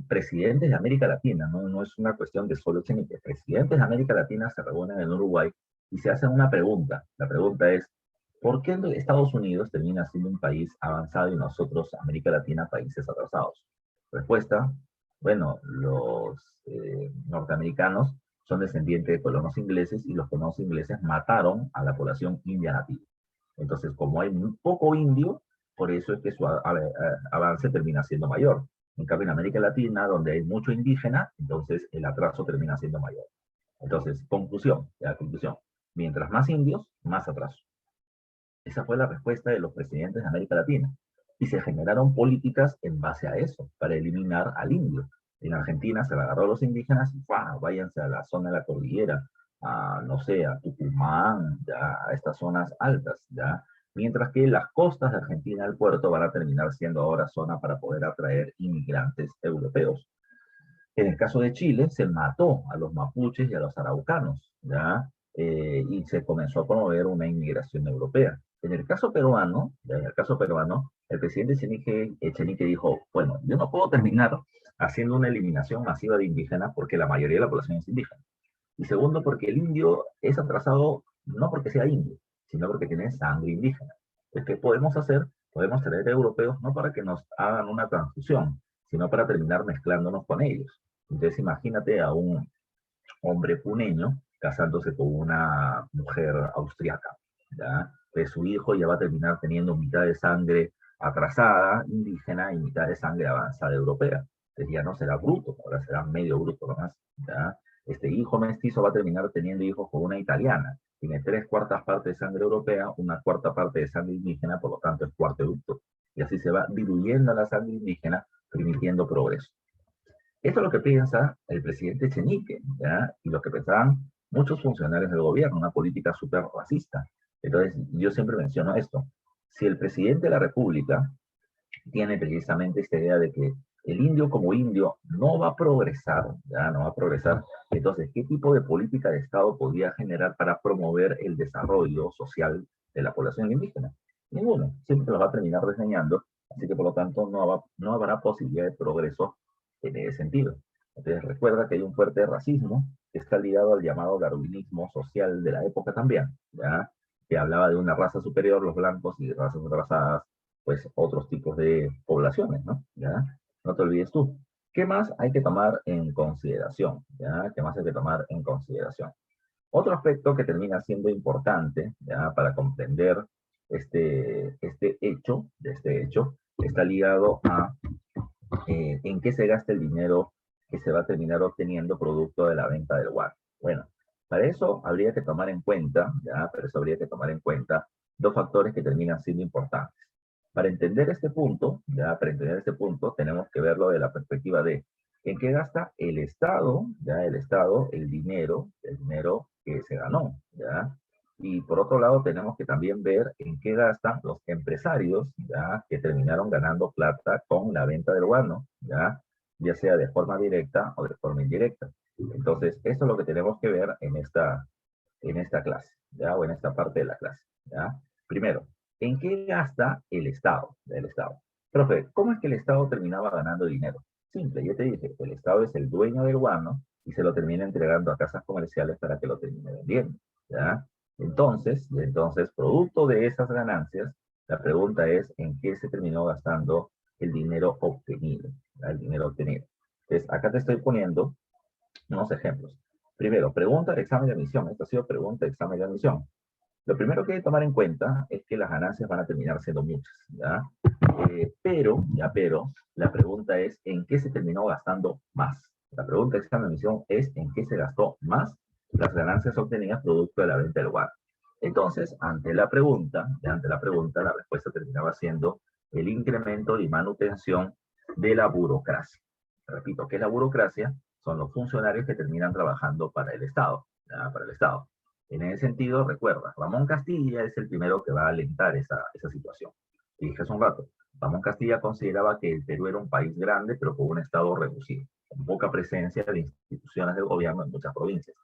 presidentes de América Latina, no es una cuestión de solo Chenique, presidentes de América Latina se reúnen en Uruguay y se hacen una pregunta. La pregunta es, ¿por qué Estados Unidos termina siendo un país avanzado y nosotros, América Latina, países atrasados? Respuesta, bueno, los norteamericanos son descendientes de colonos ingleses y los colonos ingleses mataron a la población india nativa. Entonces, como hay muy poco indio, por eso es que su avance termina siendo mayor. En cambio, en América Latina, donde hay mucho indígena, entonces el atraso termina siendo mayor. Entonces, conclusión, ya conclusión. Mientras más indios, más atraso. Esa fue la respuesta de los presidentes de América Latina. Y se generaron políticas en base a eso, para eliminar al indio. En Argentina se le agarró a los indígenas y váyanse a la zona de la cordillera, a, no sé, a Tucumán, ya, a estas zonas altas, ya. Mientras que las costas de Argentina, el puerto, van a terminar siendo ahora zona para poder atraer inmigrantes europeos. En el caso de Chile, se mató a los mapuches y a los araucanos, ¿ya? Y se comenzó a promover una inmigración europea. En el caso peruano, el presidente Echenique dijo, bueno, yo no puedo terminar haciendo una eliminación masiva de indígenas porque la mayoría de la población es indígena. Y segundo, porque el indio es atrasado no porque sea indio, sino porque tiene sangre indígena. ¿Qué podemos hacer? Podemos traer europeos no para que nos hagan una transfusión, sino para terminar mezclándonos con ellos. Entonces imagínate a un hombre puneño casándose con una mujer austriaca, ¿ya? Pues su hijo ya va a terminar teniendo mitad de sangre atrasada, indígena, y mitad de sangre avanzada europea. Entonces ya no será bruto, ahora será medio bruto nomás, ¿ya? Este hijo mestizo va a terminar teniendo hijos con una italiana. Tiene 3/4 partes de sangre europea, 1/4 parte de sangre indígena, por lo tanto es cuarto bruto. Y así se va diluyendo la sangre indígena, permitiendo progreso. Esto es lo que piensa el presidente Echenique, ¿ya? Y lo que pensaban muchos funcionarios del gobierno, una política súper racista. Entonces, yo siempre menciono esto. Si el presidente de la República tiene precisamente esta idea de que el indio como indio no va a progresar, ya no va a progresar, entonces, ¿qué tipo de política de Estado podría generar para promover el desarrollo social de la población indígena? Ninguno, siempre lo va a terminar desdeñando, así que por lo tanto no habrá posibilidad de progreso en ese sentido. Entonces recuerda que hay un fuerte racismo que está ligado al llamado darwinismo social de la época también, ¿ya? Que hablaba de una raza superior, los blancos, y de razas atrasadas, pues otros tipos de poblaciones, ¿no? ¿Ya? No te olvides tú. ¿Qué más hay que tomar en consideración? ¿Ya? ¿Qué más hay que tomar en consideración? Otro aspecto que termina siendo importante, ¿ya? Para comprender este hecho, está ligado a en qué se gasta el dinero que se va a terminar obteniendo producto de la venta del WAR. Bueno, para eso habría que tomar en cuenta, ¿ya? Para eso habría que tomar en cuenta dos factores que terminan siendo importantes. Para entender este punto, ya, para entender este punto, tenemos que verlo de la perspectiva de en qué gasta el Estado, ya, el dinero que se ganó, ya. Y por otro lado, tenemos que también ver en qué gastan los empresarios, ya, que terminaron ganando plata con la venta del guano, ya sea de forma directa o de forma indirecta. Entonces, eso es lo que tenemos que ver en esta clase, ya, o en esta parte de la clase, ya. Primero, ¿en qué gasta el Estado? El Estado. Profe, ¿cómo es que el Estado terminaba ganando dinero? Simple, yo te dije, el Estado es el dueño del guano y se lo termina entregando a casas comerciales para que lo termine vendiendo, ¿ya? Entonces, producto de esas ganancias, la pregunta es, ¿en qué se terminó gastando el dinero obtenido? ¿Ya? El dinero obtenido. Entonces, acá te estoy poniendo unos ejemplos. Primero, pregunta de examen de admisión. Esto ha sido pregunta de examen de admisión. Lo primero que hay que tomar en cuenta es que las ganancias van a terminar siendo muchas, ¿ya? Pero, la pregunta es, ¿en qué se terminó gastando más? La pregunta de examen de admisión es, ¿en qué se gastó más las ganancias obtenidas producto de la venta del lugar? Entonces, ante la pregunta, la respuesta terminaba siendo el incremento y manutención de la burocracia. Repito, ¿qué es la burocracia? Son los funcionarios que terminan trabajando para el Estado, ¿ya? Para el Estado. En ese sentido, recuerda, Ramón Castilla es el primero que va a alentar esa situación. Y dije hace un rato, Ramón Castilla consideraba que el Perú era un país grande, pero con un Estado reducido, con poca presencia de instituciones de gobierno en muchas provincias.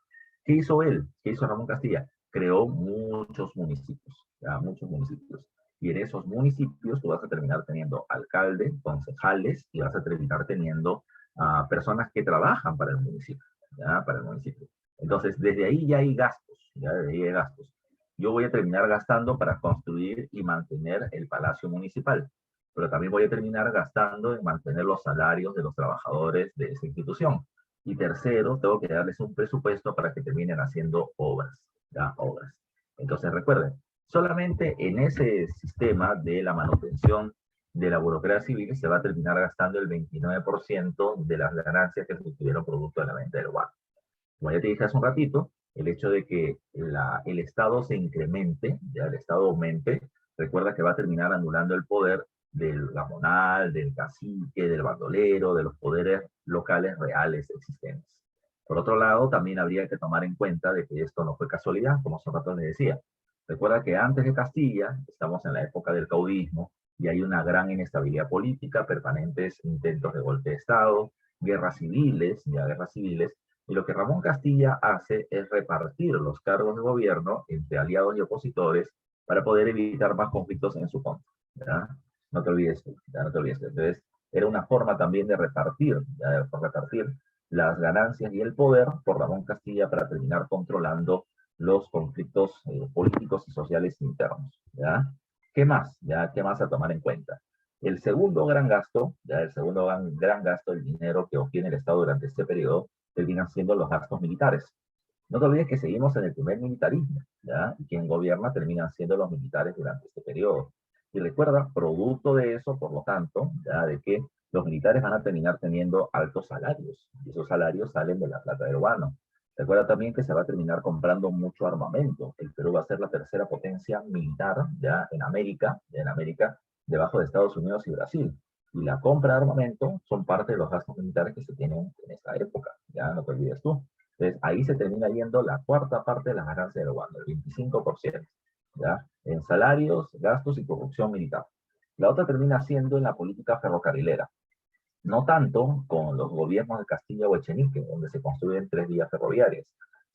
¿Qué hizo él? ¿Qué hizo Ramón Castilla? Creó muchos municipios, ¿ya? Muchos municipios. Y en esos municipios tú vas a terminar teniendo alcaldes, concejales, y vas a terminar teniendo personas que trabajan para el municipio, ¿ya? Para el municipio. Entonces, desde ahí ya hay gastos, ya desde ahí hay gastos. Yo voy a terminar gastando para construir y mantener el palacio municipal, pero también voy a terminar gastando en mantener los salarios de los trabajadores de esa institución. Y tercero, tengo que darles un presupuesto para que terminen haciendo obras, ¿ya? Obras. Entonces, recuerden, solamente en ese sistema de la manutención de la burocracia civil se va a terminar gastando el 29% de las ganancias que se obtuvieron producto de la venta del guano. Como ya te dije hace un ratito, el hecho de que el Estado se incremente, ya el Estado aumente, recuerda que va a terminar anulando el poder del gamonal, del cacique, del bandolero, de los poderes locales reales existentes. Por otro lado, también habría que tomar en cuenta de que esto no fue casualidad, como hace un rato les decía. Recuerda que antes de Castilla, estamos en la época del caudillismo, y hay una gran inestabilidad política, permanentes intentos de golpe de Estado, guerras civiles, y lo que Ramón Castilla hace es repartir los cargos de gobierno entre aliados y opositores para poder evitar más conflictos en su contra, ¿ya? No te olvides, ya no te olvides. Entonces, era una forma también de repartir, ¿ya? De repartir las ganancias y el poder por Ramón Castilla para terminar controlando los conflictos políticos y sociales internos, ¿ya? ¿Qué más? ¿Ya? ¿Qué más a tomar en cuenta? El segundo gran gasto, ya el segundo gran gasto, el dinero que obtiene el Estado durante este periodo, terminan siendo los gastos militares. No te olvides que seguimos en el primer militarismo, ¿ya? Y quien gobierna terminan siendo los militares durante este periodo. Y recuerda, producto de eso, por lo tanto, ya de que los militares van a terminar teniendo altos salarios, y esos salarios salen de la plata del guano. Recuerda también que se va a terminar comprando mucho armamento. El Perú va a ser la tercera potencia militar ya en América, debajo de Estados Unidos y Brasil. Y la compra de armamento son parte de los gastos militares que se tienen en esta época, ya no te olvides tú. Entonces, ahí se termina yendo la cuarta parte de las ganancias del gobierno, el 25%, ¿ya? En salarios, gastos y corrupción militar. La otra termina siendo en la política ferrocarrilera. No tanto con los gobiernos de Castilla o Echenique, donde se construyen 3 vías ferroviarias,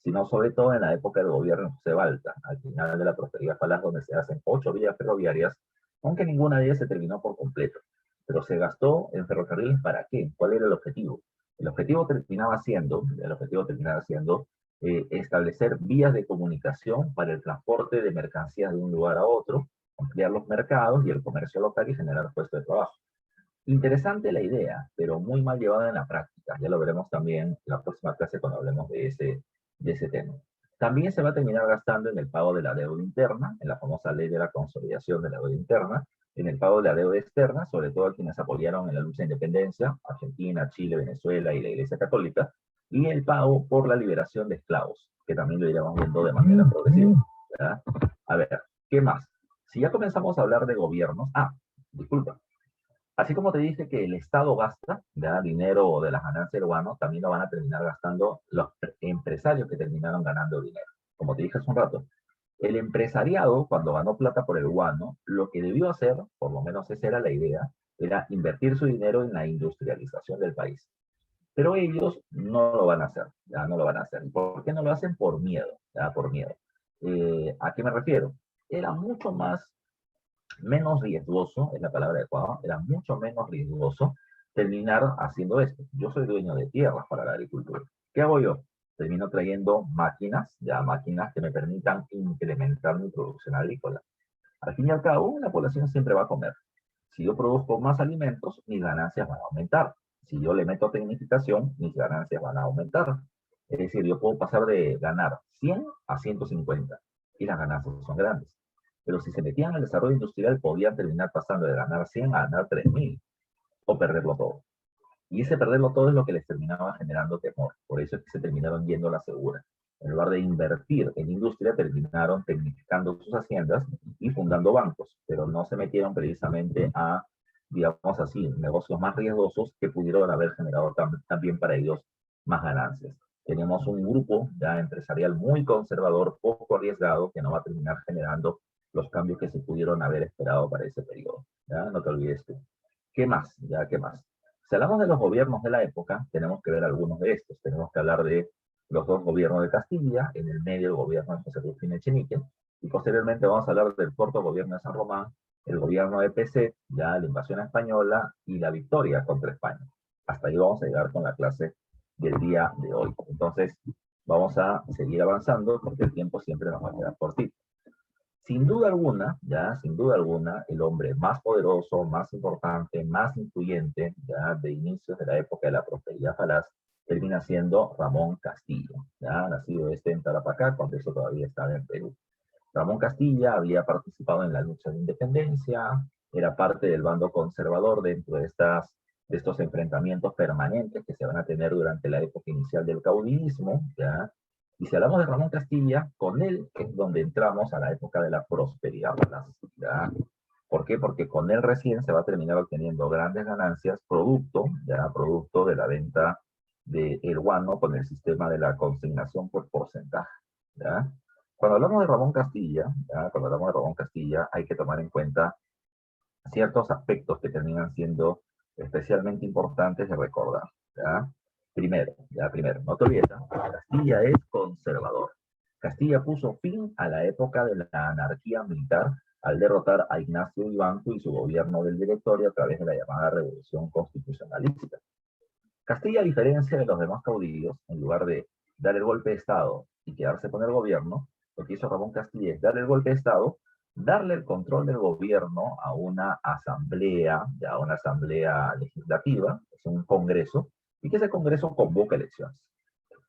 sino sobre todo en la época del gobierno de José Balta, al final de la Prosperidad Falaz, donde se hacen 8 vías ferroviarias, aunque ninguna de ellas se terminó por completo. Pero se gastó en ferrocarriles ¿para qué? ¿Cuál era el objetivo? El objetivo terminaba siendo establecer vías de comunicación para el transporte de mercancías de un lugar a otro, ampliar los mercados y el comercio local y generar puestos de trabajo. Interesante la idea, pero muy mal llevada en la práctica. Ya lo veremos también en la próxima clase cuando hablemos de ese tema. También se va a terminar gastando en el pago de la deuda interna, en la famosa ley de la consolidación de la deuda interna, en el pago de la deuda externa, sobre todo a quienes apoyaron en la lucha de independencia, Argentina, Chile, Venezuela y la Iglesia Católica, y el pago por la liberación de esclavos, que también lo iremos viendo de manera progresiva. ¿Verdad? A ver, ¿qué más? Si ya comenzamos a hablar de gobiernos, disculpa, así como te dije que el Estado gasta, ¿ya?, dinero de las ganancias del guano, también lo van a terminar gastando los empresarios que terminaron ganando dinero. Como te dije hace un rato, el empresariado, cuando ganó plata por el guano, lo que debió hacer, por lo menos esa era la idea, era invertir su dinero en la industrialización del país. Pero ellos no lo van a hacer, ya no lo van a hacer. ¿Por qué no lo hacen? Por miedo, ya por miedo. ¿A qué me refiero? Era mucho menos riesgoso, es la palabra adecuada, era mucho menos riesgoso terminar haciendo esto. Yo soy dueño de tierras para la agricultura. ¿Qué hago yo? Termino trayendo máquinas, ya máquinas que me permitan incrementar mi producción agrícola. Al fin y al cabo, la población siempre va a comer. Si yo produzco más alimentos, mis ganancias van a aumentar. Si yo le meto tecnificación, mis ganancias van a aumentar. Es decir, yo puedo pasar de ganar 100 a 150 y las ganancias son grandes. Pero si se metían al desarrollo industrial, podían terminar pasando de ganar 100 a ganar 3000 o perderlo todo. Y ese perderlo todo es lo que les terminaba generando temor. Por eso es que se terminaron yendo a la segura. En lugar de invertir en industria, terminaron tecnificando sus haciendas y fundando bancos, pero no se metieron precisamente a, digamos así, negocios más riesgosos que pudieron haber generado también para ellos más ganancias. Tenemos un grupo ya empresarial muy conservador, poco arriesgado, que no va a terminar generando los cambios que se pudieron haber esperado para ese periodo. ¿Ya? No te olvides tú. ¿Qué más? ¿Ya? ¿Qué más? Si hablamos de los gobiernos de la época, tenemos que ver algunos de estos. Tenemos que hablar de los dos gobiernos de Castilla, en el medio el gobierno de José Agustín Echenique, y posteriormente vamos a hablar del corto gobierno de San Román, el gobierno de PC, ya la invasión española y la victoria contra España. Hasta ahí vamos a llegar con la clase del día de hoy. Entonces, vamos a seguir avanzando porque el tiempo siempre nos va a quedar cortito. Sin duda alguna, ya, sin duda alguna, el hombre más poderoso, más importante, más influyente, ya, de inicios de la época de la prosperidad falaz, termina siendo Ramón Castilla, ya, nacido en Tarapacá, cuando eso todavía estaba en Perú. Ramón Castilla había participado en la lucha de independencia, era parte del bando conservador dentro de estos enfrentamientos permanentes que se van a tener durante la época inicial del caudillismo, ¿ya? Y si hablamos de Ramón Castilla, con él es donde entramos a la época de la prosperidad, ¿ya? ¿Por qué? Porque con él recién se va a terminar obteniendo grandes ganancias, producto de la venta del guano con el sistema de la consignación por porcentaje, ¿ya? Cuando hablamos de Ramón Castilla, hay que tomar en cuenta ciertos aspectos que terminan siendo especialmente importantes de recordar. ¿Ya? Primero, no te olvides, Castilla es conservador. Castilla puso fin a la época de la anarquía militar al derrotar a Ignacio Vivanco y su gobierno del directorio a través de la llamada Revolución Constitucionalista. Castilla, a diferencia de los demás caudillos, en lugar de dar el golpe de Estado y quedarse con el gobierno, lo que hizo Ramón Castilla es darle el golpe de Estado, darle el control del gobierno a una asamblea, ya una asamblea legislativa, es un congreso, y que ese congreso convoca elecciones.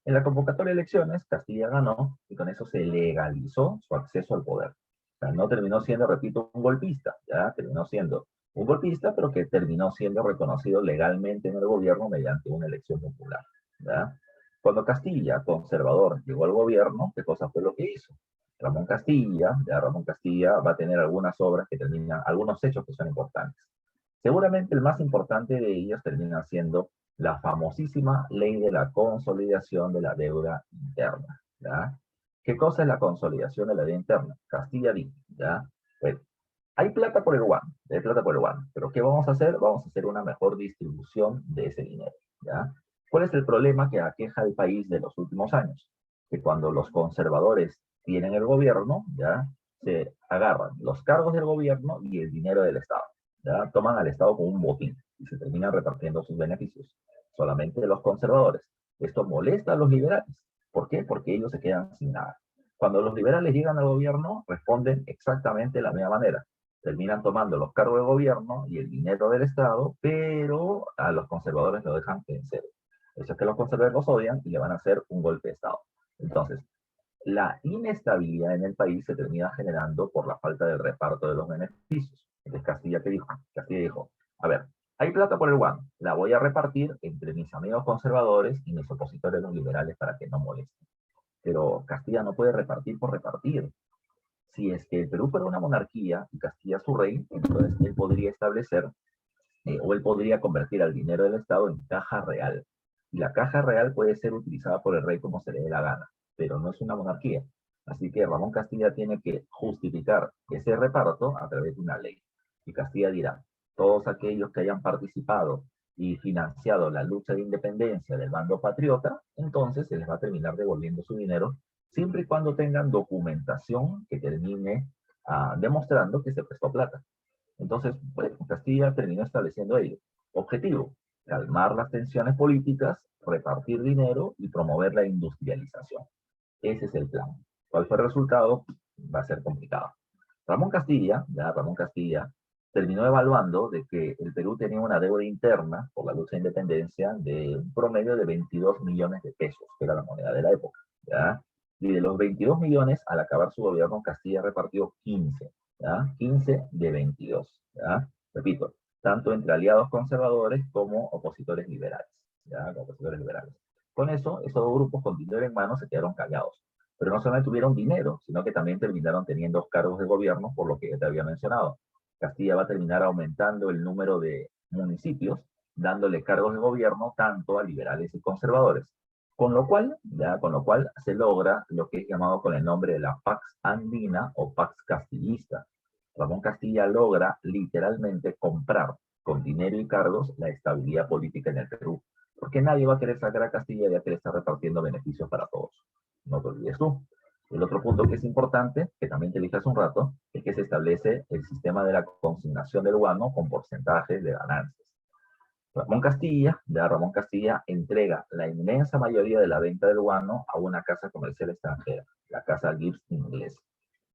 En la convocatoria de elecciones, Castilla ganó y con eso se legalizó su acceso al poder. O sea, no terminó siendo, repito, un golpista, ya terminó siendo un golpista, pero que terminó siendo reconocido legalmente en el gobierno mediante una elección popular. ¿Ya? Cuando Castilla, conservador, llegó al gobierno, ¿qué cosa fue lo que hizo? Ramón Castilla va a tener algunas obras que terminan, algunos hechos que son importantes. Seguramente el más importante de ellos termina siendo la famosísima ley de la consolidación de la deuda interna. ¿Ya? ¿Qué cosa es la consolidación de la deuda interna? Castilla dice, ¿ya? Bueno, hay plata por el guano, pero ¿qué vamos a hacer? Vamos a hacer una mejor distribución de ese dinero, ¿ya? ¿Cuál es el problema que aqueja al país de los últimos años? Que cuando los conservadores tienen el gobierno, ¿ya? Se agarran los cargos del gobierno y el dinero del Estado, ¿ya? Toman al Estado como un botín y se terminan repartiendo sus beneficios. solamente los conservadores. Esto molesta a los liberales. ¿Por qué? Porque ellos se quedan sin nada. Cuando los liberales llegan al gobierno, responden exactamente de la misma manera. Terminan tomando los cargos de gobierno y el dinero del Estado, pero a los conservadores lo dejan en cero. Eso es que los conservadores los odian y le van a hacer un golpe de Estado. Entonces, la inestabilidad en el país se termina generando por la falta del reparto de los beneficios. Entonces, Castilla, ¿qué dijo? Castilla dijo, a ver, hay plata por el guano, la voy a repartir entre mis amigos conservadores y mis opositores los liberales para que no molesten. Pero Castilla no puede repartir por repartir. Si es que el Perú fuera una monarquía y Castilla su rey, entonces él podría establecer o él podría convertir al dinero del Estado en caja real. Y la caja real puede ser utilizada por el rey como se le dé la gana, pero no es una monarquía. Así que Ramón Castilla tiene que justificar ese reparto a través de una ley. Y Castilla dirá, todos aquellos que hayan participado y financiado la lucha de independencia del bando patriota, entonces se les va a terminar devolviendo su dinero, siempre y cuando tengan documentación que termine demostrando que se prestó plata. Entonces, bueno, Castilla terminó estableciendo ello. Objetivo, calmar las tensiones políticas, repartir dinero y promover la industrialización. Ese es el plan. ¿Cuál fue el resultado? Va a ser complicado. Ramón Castilla, terminó evaluando de que el Perú tenía una deuda interna por la lucha de independencia de un promedio de 22 millones de pesos, que era la moneda de la época. ¿Ya? Y de los 22 millones, al acabar su gobierno, Castilla repartió 15. ¿Ya? 15 de 22. ¿Ya? Repito, tanto entre aliados conservadores como opositores liberales. ¿Ya? Opositores liberales. Con eso, esos dos grupos con dinero en mano se quedaron callados. Pero no solamente tuvieron dinero, sino que también terminaron teniendo cargos de gobierno, por lo que ya te había mencionado. Castilla va a terminar aumentando el número de municipios, dándole cargos de gobierno tanto a liberales y conservadores. Con lo cual se logra lo que es llamado con el nombre de la Pax Andina o Pax Castillista. Ramón Castilla logra literalmente comprar con dinero y cargos la estabilidad política en el Perú, porque nadie va a querer sacar a Castilla ya que le está repartiendo beneficios para todos. No te olvides tú. El otro punto que es importante, que también te dije hace un rato, es que se establece el sistema de la consignación del guano con porcentajes de ganancias. Ramón Castilla entrega la inmensa mayoría de la venta del guano a una casa comercial extranjera, la Casa Gibbs inglesa.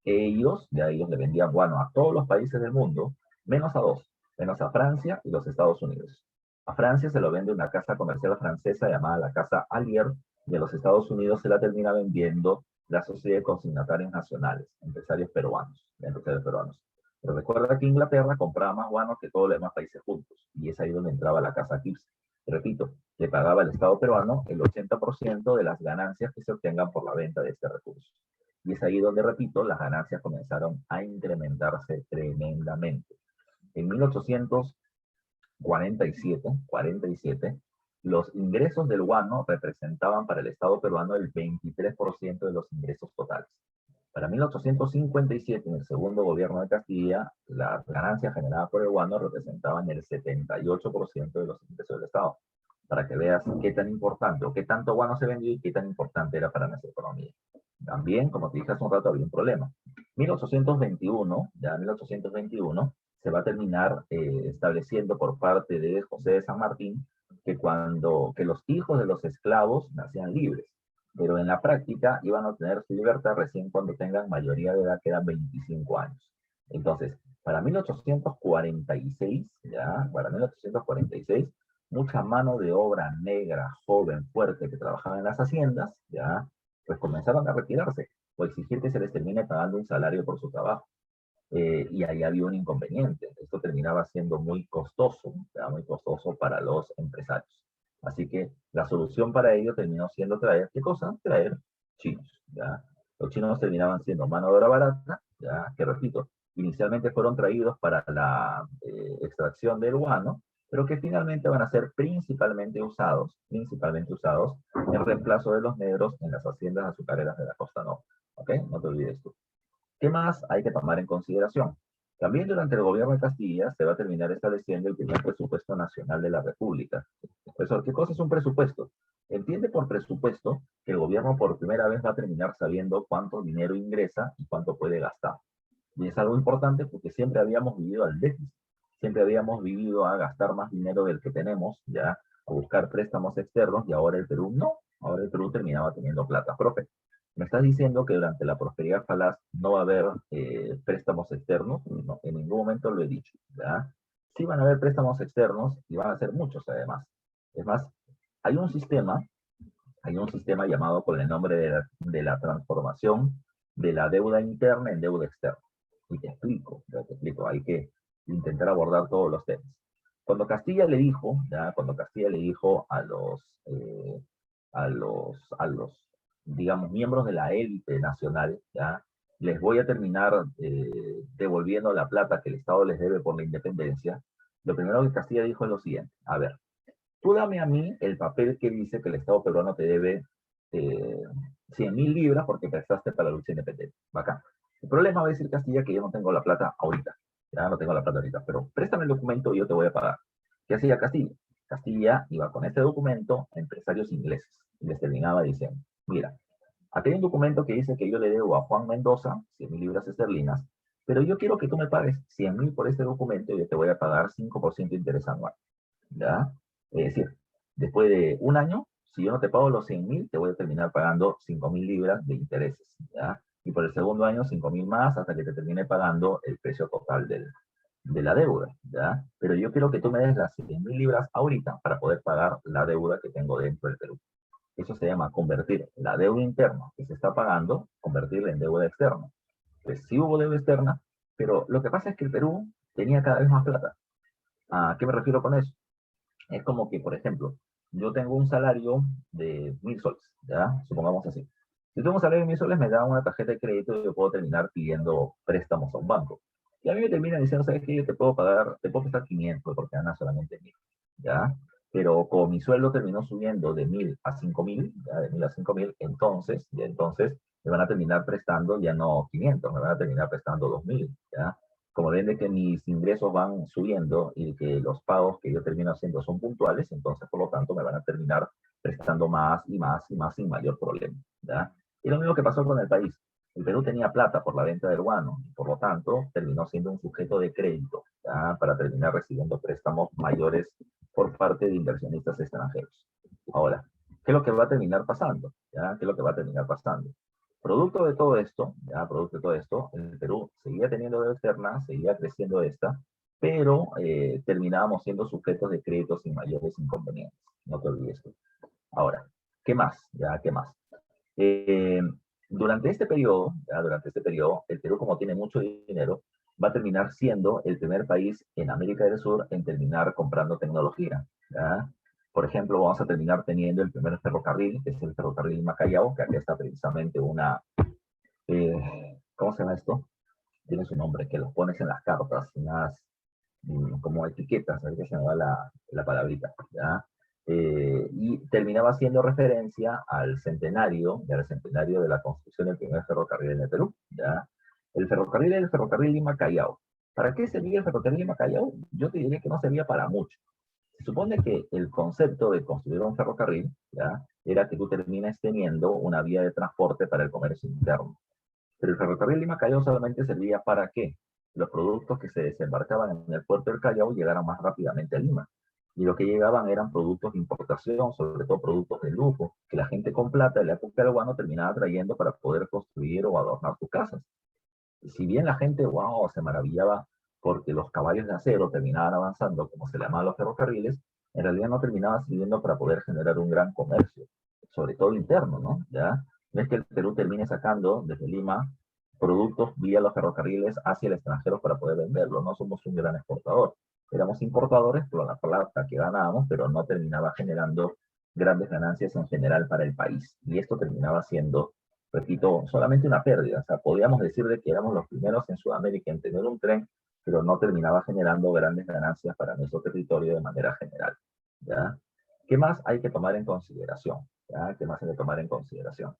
Ellos le vendían guano a todos los países del mundo, menos a dos, menos a Francia y los Estados Unidos. A Francia se lo vende una casa comercial francesa llamada la Casa Allier, y a los Estados Unidos se la termina vendiendo la Sociedad de Consignatarios Nacionales, empresarios peruanos. Pero recuerda que Inglaterra compraba más guano que todos los demás países juntos, y es ahí donde entraba la Casa Gibbs. Repito, le pagaba al Estado peruano el 80% de las ganancias que se obtengan por la venta de este recurso. Y es ahí donde, repito, las ganancias comenzaron a incrementarse tremendamente. En 1847, los ingresos del guano representaban para el Estado peruano el 23% de los ingresos totales. Para 1857, en el segundo gobierno de Castilla, las ganancias generadas por el guano representaban el 78% de los ingresos del Estado. Para que veas qué tan importante o qué tanto guano se vendió y qué tan importante era para nuestra economía. También, como te dije hace un rato, había un problema. 1821, se va a terminar estableciendo por parte de José de San Martín que los hijos de los esclavos nacían libres, pero en la práctica iban a obtener su libertad recién cuando tengan mayoría de edad, que eran 25 años. Entonces, para 1846, mucha mano de obra negra, joven, fuerte, que trabajaba en las haciendas, pues comenzaron a retirarse o exigir que se les termine pagando un salario por su trabajo. Y ahí había un inconveniente. Esto terminaba siendo muy costoso para los empresarios. Así que la solución para ello terminó siendo traer, ¿qué cosa? Traer chinos. ¿Ya? Los chinos terminaban siendo mano de obra barata, ¿ya? Que repito, inicialmente fueron traídos para la extracción del guano, pero que finalmente van a ser principalmente usados en reemplazo de los negros en las haciendas azucareras de la costa norte. ¿Ok? No te olvides tú. ¿Qué más hay que tomar en consideración? También durante el gobierno de Castilla se va a terminar estableciendo el primer presupuesto nacional de la República. Profesor, ¿qué cosa es un presupuesto? Entiende por presupuesto que el gobierno por primera vez va a terminar sabiendo cuánto dinero ingresa y cuánto puede gastar. Y es algo importante porque siempre habíamos vivido al déficit, siempre habíamos vivido a gastar más dinero del que tenemos, ¿ya? a buscar préstamos externos y ahora el Perú no. Ahora el Perú terminaba teniendo plata. Profe, ¿me estás diciendo que durante la prosperidad falaz no va a haber préstamos externos? No, en ningún momento lo he dicho, ¿ya? Sí van a haber préstamos externos y van a ser muchos además. Es más, hay un sistema, hay un sistema llamado con el nombre de la transformación de la deuda interna en deuda externa. Y te explico, hay que intentar abordar todos los temas. Cuando Castilla le dijo, ¿ya? Cuando Castilla le dijo a los, digamos, miembros de la élite nacional, ¿ya? Les voy a terminar devolviendo la plata que el Estado les debe por la independencia, lo primero que Castilla dijo es lo siguiente: a ver, tú dame a mí el papel que dice que el Estado peruano te debe eh, 100.000 libras porque prestaste para la lucha independiente. Bacán. El problema va a decir Castilla que yo no tengo la plata ahorita. Ya no tengo la plata ahorita, pero préstame el documento y yo te voy a pagar. ¿Qué hacía Castilla? Castilla iba con este documento a empresarios ingleses y les terminaba diciendo: mira, aquí hay un documento que dice que yo le debo a Juan Mendoza 100.000 libras esterlinas, pero yo quiero que tú me pagues 100.000 por este documento y yo te voy a pagar 5% de interés anual. ¿Ya? Es decir, después de un año, si yo no te pago los 100.000, te voy a terminar pagando 5.000 libras de intereses, ¿ya? Y por el segundo año, 5.000 más, hasta que te termine pagando el precio total de la deuda, ¿ya? Pero yo quiero que tú me des las 100.000 libras ahorita para poder pagar la deuda que tengo dentro del Perú. Eso se llama convertir la deuda interna que se está pagando, convertirla en deuda externa. Pues sí hubo deuda externa, pero lo que pasa es que el Perú tenía cada vez más plata. ¿A qué me refiero con eso? Es como que, por ejemplo, yo tengo un salario de 1.000 soles, ¿ya? Supongamos así. Si tengo un salario de 1.000 soles, me dan una tarjeta de crédito y yo puedo terminar pidiendo préstamos a un banco. Y a mí me terminan diciendo: ¿sabes qué? Yo te puedo pagar, te puedo prestar 500 porque ganas solamente 1.000, ¿ya? Pero como mi sueldo terminó subiendo de 1.000 a 5.000, ¿ya? De 1.000 a 5.000, entonces me van a terminar prestando ya no 500, me van a terminar prestando 2.000, ¿ya? Como ven de que mis ingresos van subiendo y que los pagos que yo termino haciendo son puntuales, entonces por lo tanto me van a terminar prestando más y más y más sin mayor problema, ¿ya? Y lo mismo que pasó con el país. El Perú tenía plata por la venta del guano, y por lo tanto terminó siendo un sujeto de crédito, ¿ya? Para terminar recibiendo préstamos mayores por parte de inversionistas extranjeros. Ahora, ¿qué es lo que va a terminar pasando? ¿Ya? ¿Qué es lo que va a terminar pasando? Producto de todo esto, ya, producto de todo esto, el Perú seguía teniendo deuda externa, seguía creciendo esta, pero terminábamos siendo sujetos de créditos sin mayores inconvenientes. No te olvides esto. Ahora, ¿qué más? Ya, ¿qué más? Eh, durante este periodo, el Perú, como tiene mucho dinero, va a terminar siendo el primer país en América del Sur en terminar comprando tecnología, ¿ya? Por ejemplo, vamos a terminar teniendo el primer ferrocarril, que es el ferrocarril Lima-Callao, que aquí está precisamente ¿cómo se llama esto? Tiene su nombre, que los pones en las cartas, unas como etiquetas, a ver que se me va la palabrita, ¿ya? Y terminaba haciendo referencia al centenario de la construcción del primer ferrocarril en el Perú, ¿ya? El ferrocarril era el ferrocarril Lima-Callao. ¿Para qué servía el ferrocarril Lima-Callao? Yo te diría que no servía para mucho. Se supone que el concepto de construir un ferrocarril, ¿ya? Era que tú termines teniendo una vía de transporte para el comercio interno. Pero el ferrocarril Lima-Callao solamente servía para que los productos que se desembarcaban en el puerto del Callao llegaran más rápidamente a Lima. Y lo que llegaban eran productos de importación, sobre todo productos de lujo, que la gente con plata de la época del guano terminaba trayendo para poder construir o adornar sus casas. Y si bien la gente, wow, se maravillaba porque los caballos de acero terminaban avanzando, como se le llamaban los ferrocarriles, en realidad no terminaba sirviendo para poder generar un gran comercio, sobre todo interno, ¿no? ¿Ya? No es que el Perú termine sacando desde Lima productos vía los ferrocarriles hacia el extranjero para poder venderlo, no somos un gran exportador. Éramos importadores por la plata que ganábamos, pero no terminaba generando grandes ganancias en general para el país. Y esto terminaba siendo, repito, solamente una pérdida. O sea, podíamos decir de que éramos los primeros en Sudamérica en tener un tren, pero no terminaba generando grandes ganancias para nuestro territorio de manera general, ¿ya? ¿Qué más hay que tomar en consideración? ¿Ya? ¿Qué más hay que tomar en consideración?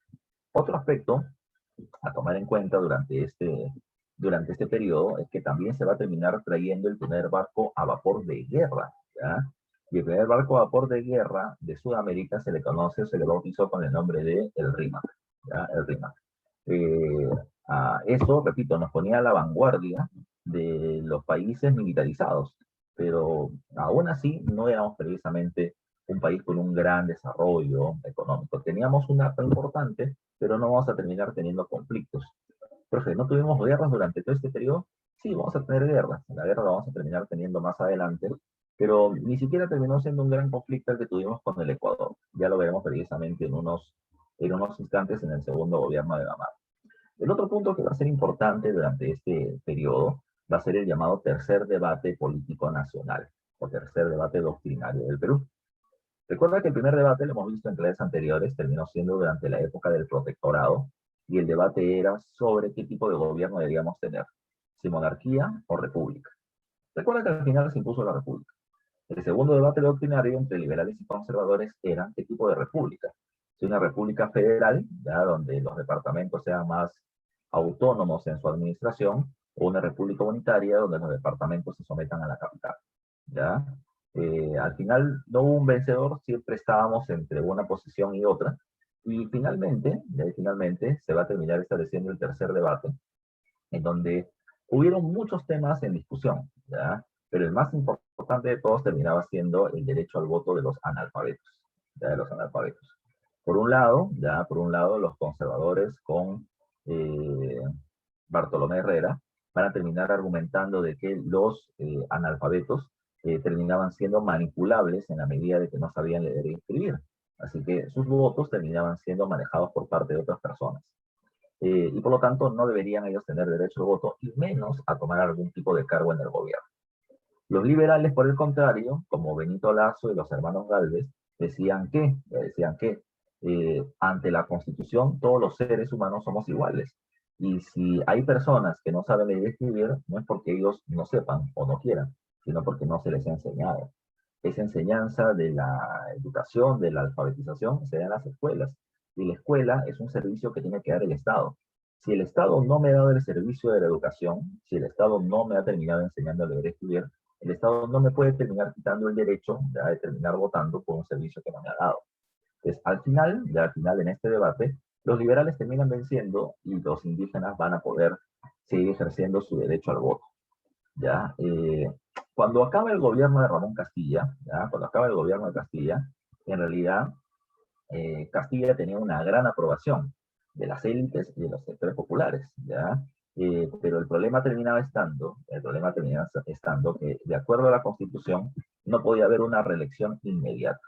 Otro aspecto a tomar en cuenta durante este periodo es que también se va a terminar trayendo el primer barco a vapor de guerra, ¿ya? Y el primer barco a vapor de guerra de Sudamérica se le conoce, se le bautizó con el nombre de el Rímac, ¿ya? El Rímac. Eh, Eso, repito, nos ponía a la vanguardia de los países militarizados, pero aún así no éramos precisamente un país con un gran desarrollo económico. Teníamos un arco importante, pero no vamos a terminar teniendo conflictos. Profe, ¿no tuvimos guerras durante todo este periodo? Sí, vamos a tener guerras. La guerra la vamos a terminar teniendo más adelante, pero ni siquiera terminó siendo un gran conflicto el que tuvimos con el Ecuador. Ya lo veremos precisamente en unos instantes en el segundo gobierno de Gamarra. El otro punto que va a ser importante durante este periodo va a ser el llamado tercer debate político nacional, o tercer debate doctrinario del Perú. Recuerda que el primer debate, lo hemos visto en clases anteriores, terminó siendo durante la época del protectorado, y el debate era sobre qué tipo de gobierno deberíamos tener, si monarquía o república. Recuerda que al final se impuso la república. El segundo debate doctrinario entre liberales y conservadores era qué tipo de república. Si una república federal, ya donde los departamentos sean más autónomos en su administración, o una república unitaria donde los departamentos se sometan a la capital. ¿Ya? Al final no hubo un vencedor, siempre estábamos entre una posición y otra, y finalmente se va a terminar estableciendo el tercer debate, en donde hubieron muchos temas en discusión, ¿ya? Pero el más importante de todos terminaba siendo el derecho al voto de los analfabetos, ¿ya? De los analfabetos. Por un lado, los conservadores con eh, Bartolomé Herrera van a terminar argumentando de que los analfabetos terminaban siendo manipulables en la medida de que no sabían leer y escribir. Así que sus votos terminaban siendo manejados por parte de otras personas. Y por lo tanto no deberían ellos tener derecho al voto y menos a tomar algún tipo de cargo en el gobierno. Los liberales, por el contrario, como Benito Lazo y los hermanos Gálvez, decían que ante la Constitución todos los seres humanos somos iguales. Y si hay personas que no saben leer y escribir, no es porque ellos no sepan o no quieran, sino porque no se les ha enseñado. Esa enseñanza de la educación, de la alfabetización, se da en las escuelas. Y la escuela es un servicio que tiene que dar el Estado. Si el Estado no me ha dado el servicio de la educación, si el Estado no me ha terminado enseñando a leer y escribir, el Estado no me puede terminar quitando el derecho de terminar votando por un servicio que no me ha dado. Entonces, al final en este debate, los liberales terminan venciendo y los indígenas van a poder seguir ejerciendo su derecho al voto. ¿Ya? Cuando acaba el gobierno de Ramón Castilla, ¿ya? Cuando acaba el gobierno de Castilla, en realidad Castilla tenía una gran aprobación de las élites y de los sectores populares, ¿ya? Pero el problema terminaba estando que, de acuerdo a la Constitución, no podía haber una reelección inmediata.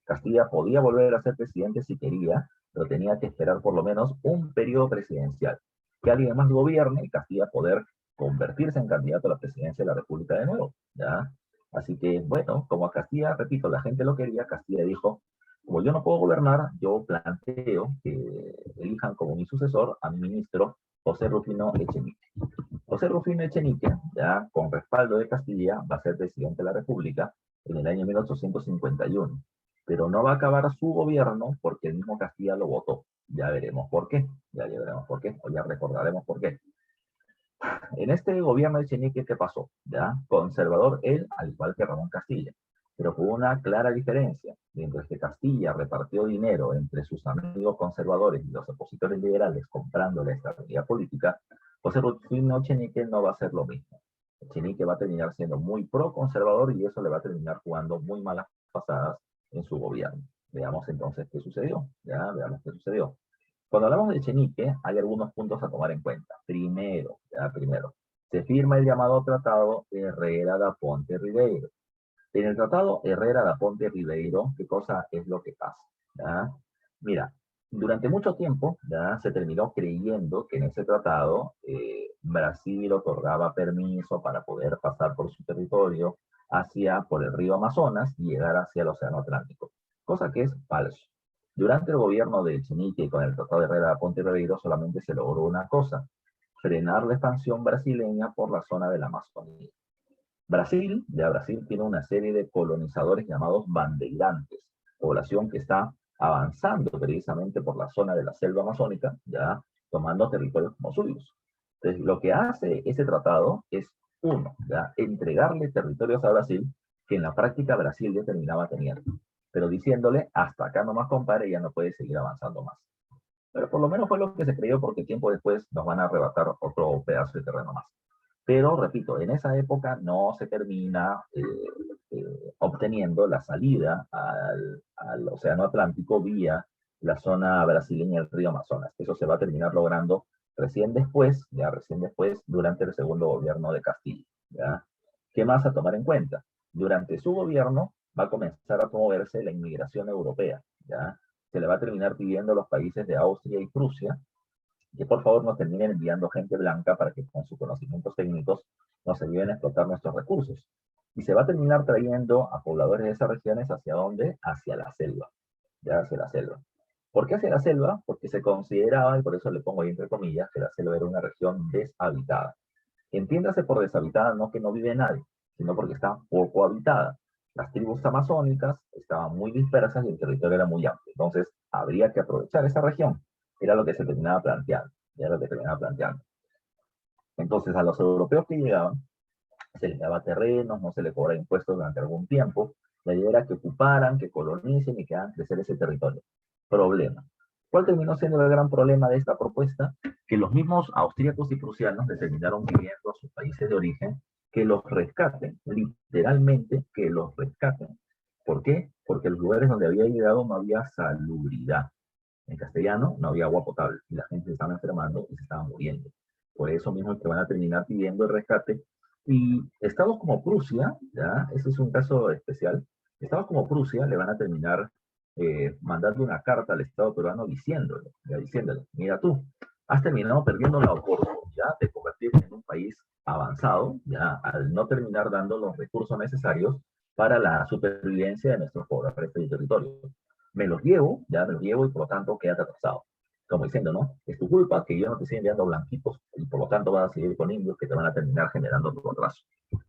Castilla podía volver a ser presidente si quería, pero tenía que esperar por lo menos un periodo presidencial. Que alguien más gobierne y Castilla poder convertirse en candidato a la presidencia de la República de nuevo, ¿ya? Así que, bueno, como a Castilla, repito, la gente lo quería, Castilla dijo, como yo no puedo gobernar, yo planteo que elijan como mi sucesor a mi ministro José Rufino Echenique. José Rufino Echenique, ya con respaldo de Castilla, va a ser presidente de la República en el año 1851. Pero no va a acabar su gobierno porque el mismo Castilla lo votó. Ya veremos por qué, o ya recordaremos por qué. En este gobierno de Echenique, ¿qué pasó? ¿Ya? Conservador él, al igual que Ramón Castilla, pero con una clara diferencia. Mientras que Castilla repartió dinero entre sus amigos conservadores y los opositores liberales comprando la estabilidad política, José Rufino Echenique no va a hacer lo mismo. Echenique va a terminar siendo muy pro-conservador y eso le va a terminar jugando muy malas pasadas en su gobierno. Veamos entonces qué sucedió. ¿Ya? Veamos qué sucedió. Cuando hablamos de Echenique, hay algunos puntos a tomar en cuenta. Primero, se firma el llamado Tratado Herrera da Ponte Ribeiro. En el Tratado Herrera da Ponte Ribeiro, ¿qué cosa es lo que pasa? ¿Ya? Mira, durante mucho tiempo ya se terminó creyendo que en ese tratado Brasil otorgaba permiso para poder pasar por su territorio por el río Amazonas y llegar hacia el Océano Atlántico, cosa que es falso. Durante el gobierno de Echenique y con el Tratado de Herrera da Ponte Ribeiro solamente se logró una cosa, frenar la expansión brasileña por la zona de la Amazonía. Brasil tiene una serie de colonizadores llamados bandeirantes, población que está avanzando precisamente por la zona de la selva amazónica, ya tomando territorios como suyos. Entonces, lo que hace ese tratado es, uno, ya, entregarle territorios a Brasil, que en la práctica Brasil ya terminaba teniendo, pero diciéndole, hasta acá nomás, compadre, ya no puede seguir avanzando más. Pero por lo menos fue lo que se creyó, porque tiempo después nos van a arrebatar otro pedazo de terreno más. Pero, repito, en esa época no se termina obteniendo la salida al Océano Atlántico vía la zona brasileña del río Amazonas. Eso se va a terminar logrando recién después, durante el segundo gobierno de Castillo. ¿Ya? ¿Qué más a tomar en cuenta? Durante su gobierno va a comenzar a promoverse la inmigración europea. ¿Ya? Se le va a terminar pidiendo a los países de Austria y Prusia que por favor nos terminen enviando gente blanca para que con sus conocimientos técnicos nos ayuden a explotar nuestros recursos. Y se va a terminar trayendo a pobladores de esas regiones hacia dónde? Hacia la selva, ya hacia la selva. ¿Por qué hacia la selva? Porque se consideraba, y por eso le pongo ahí entre comillas, que la selva era una región deshabitada. Entiéndase por deshabitada no que no vive nadie, sino porque está poco habitada. Las tribus amazónicas estaban muy dispersas y el territorio era muy amplio. Entonces, habría que aprovechar esa región. Era lo que se terminaba planteando. Era lo que terminaba planteando. Entonces, a los europeos que llegaban, se les daba terrenos, no se les cobraba impuestos durante algún tiempo. La idea era que ocuparan, que colonicen y que hagan crecer ese territorio. Problema. ¿Cuál terminó siendo el gran problema de esta propuesta? Que los mismos austríacos y prusianos les terminaron pidiendo a sus países de origen que los rescaten, literalmente que los rescaten. ¿Por qué? Porque en los lugares donde había llegado no había salubridad. En castellano no había agua potable y la gente se estaba enfermando y se estaba muriendo. Por eso mismo es que van a terminar pidiendo el rescate. Y estados como Prusia, ¿ya? Ese es un caso especial, estados como Prusia le van a terminar mandando una carta al Estado peruano diciéndole, mira tú, has terminado perdiendo la oportunidad de convertirte en un país avanzado, ya al no terminar dando los recursos necesarios para la supervivencia de nuestros pobladores y territorios. Ya me los llevo y por lo tanto quédate atrasado. Como diciendo, ¿no? Es tu culpa que yo no te estoy enviando blanquitos y por lo tanto vas a seguir con indios que te van a terminar generando tu atraso.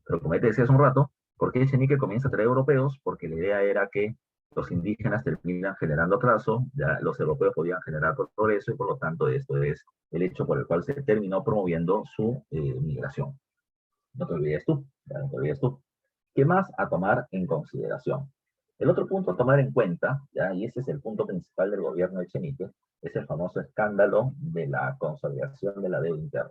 Pero como te decía hace un rato, ¿por qué Echenique comienza a traer europeos? Porque la idea era que los indígenas terminan generando atraso, ya los europeos podían generar progreso y por lo tanto esto es el hecho por el cual se terminó promoviendo su migración. No te olvides tú, ya no te olvides tú. ¿Qué más a tomar en consideración? El otro punto a tomar en cuenta, ¿ya? Y ese es el punto principal del gobierno de Echenique, es el famoso escándalo de la consolidación de la deuda interna.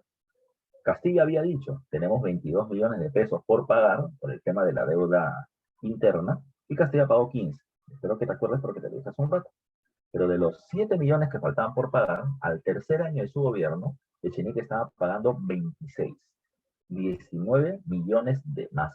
Castilla había dicho, tenemos 22 millones de pesos por pagar por el tema de la deuda interna, y Castilla pagó 15. Espero que te acuerdes porque te lo dije hace un rato. Pero de los 7 millones que faltaban por pagar, al tercer año de su gobierno, Echenique estaba pagando 26. 19 millones de más,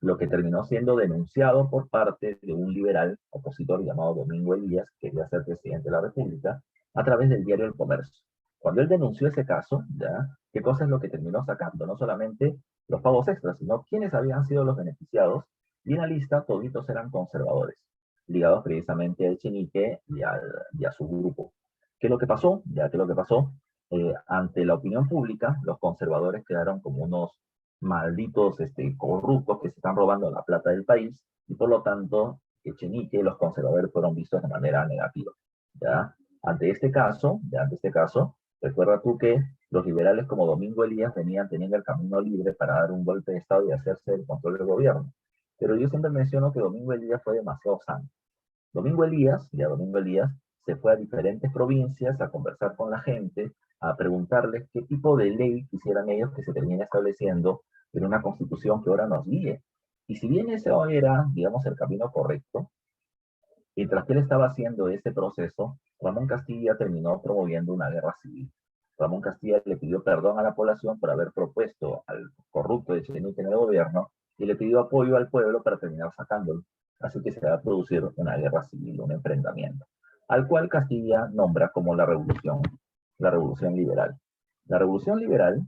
lo que terminó siendo denunciado por parte de un liberal opositor llamado Domingo Elías, que quería ser presidente de la República, a través del diario El Comercio. Cuando él denunció ese caso, ¿ya? ¿Qué cosa es lo que terminó sacando? No solamente los pagos extras, sino quiénes habían sido los beneficiados, y en la lista toditos eran conservadores, ligados precisamente a Echenique y a su grupo. ¿Qué es lo que pasó? Ya que lo que pasó, ante la opinión pública, los conservadores quedaron como unos malditos corruptos que se están robando la plata del país, y por lo tanto, Echenique y los conservadores fueron vistos de manera negativa. ¿Ya? Ante este caso, recuerda tú que los liberales como Domingo Elías venían teniendo el camino libre para dar un golpe de Estado y hacerse el control del gobierno. Pero yo siempre menciono que Domingo Elías fue demasiado santo. Domingo Elías se fue a diferentes provincias a conversar con la gente, a preguntarles qué tipo de ley quisieran ellos que se termine estableciendo en una constitución que ahora nos guíe. Y si bien ese era, digamos, el camino correcto, mientras que él estaba haciendo ese proceso, Ramón Castilla terminó promoviendo una guerra civil. Ramón Castilla le pidió perdón a la población por haber propuesto al corrupto de Echenique en el gobierno y le pidió apoyo al pueblo para terminar sacándolo. Así que se va a producir una guerra civil, un enfrentamiento, al cual Castilla nombra como la revolución liberal. La revolución liberal,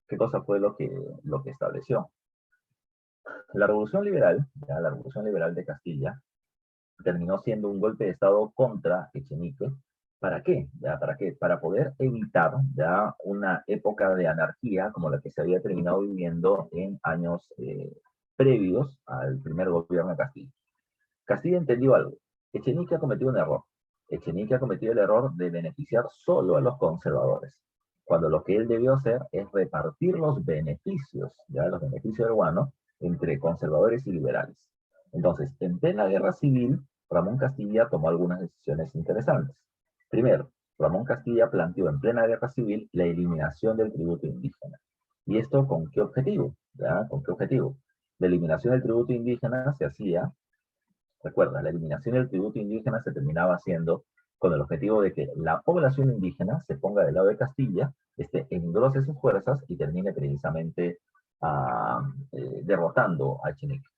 ¿qué cosa fue lo que estableció? La revolución liberal de Castilla terminó siendo un golpe de Estado contra Echenique. ¿Para qué? ¿Ya? ¿Para qué? Para poder evitar ya una época de anarquía como la que se había terminado viviendo en años previos al primer gobierno de Castilla. Castilla entendió algo. Echenique ha cometido un error. Echenique ha cometido el error de beneficiar solo a los conservadores, cuando lo que él debió hacer es repartir los beneficios, ya los beneficios urbanos, entre conservadores y liberales. Entonces, en plena guerra civil, Ramón Castilla tomó algunas decisiones interesantes. Primero, Ramón Castilla planteó en plena guerra civil la eliminación del tributo indígena. ¿Y esto con qué objetivo? ¿Ya? ¿Con qué objetivo? La eliminación del tributo indígena se hacía, recuerda, la eliminación del tributo indígena se terminaba haciendo con el objetivo de que la población indígena se ponga del lado de Castilla, engrose sus fuerzas y termine precisamente derrotando a Echenique.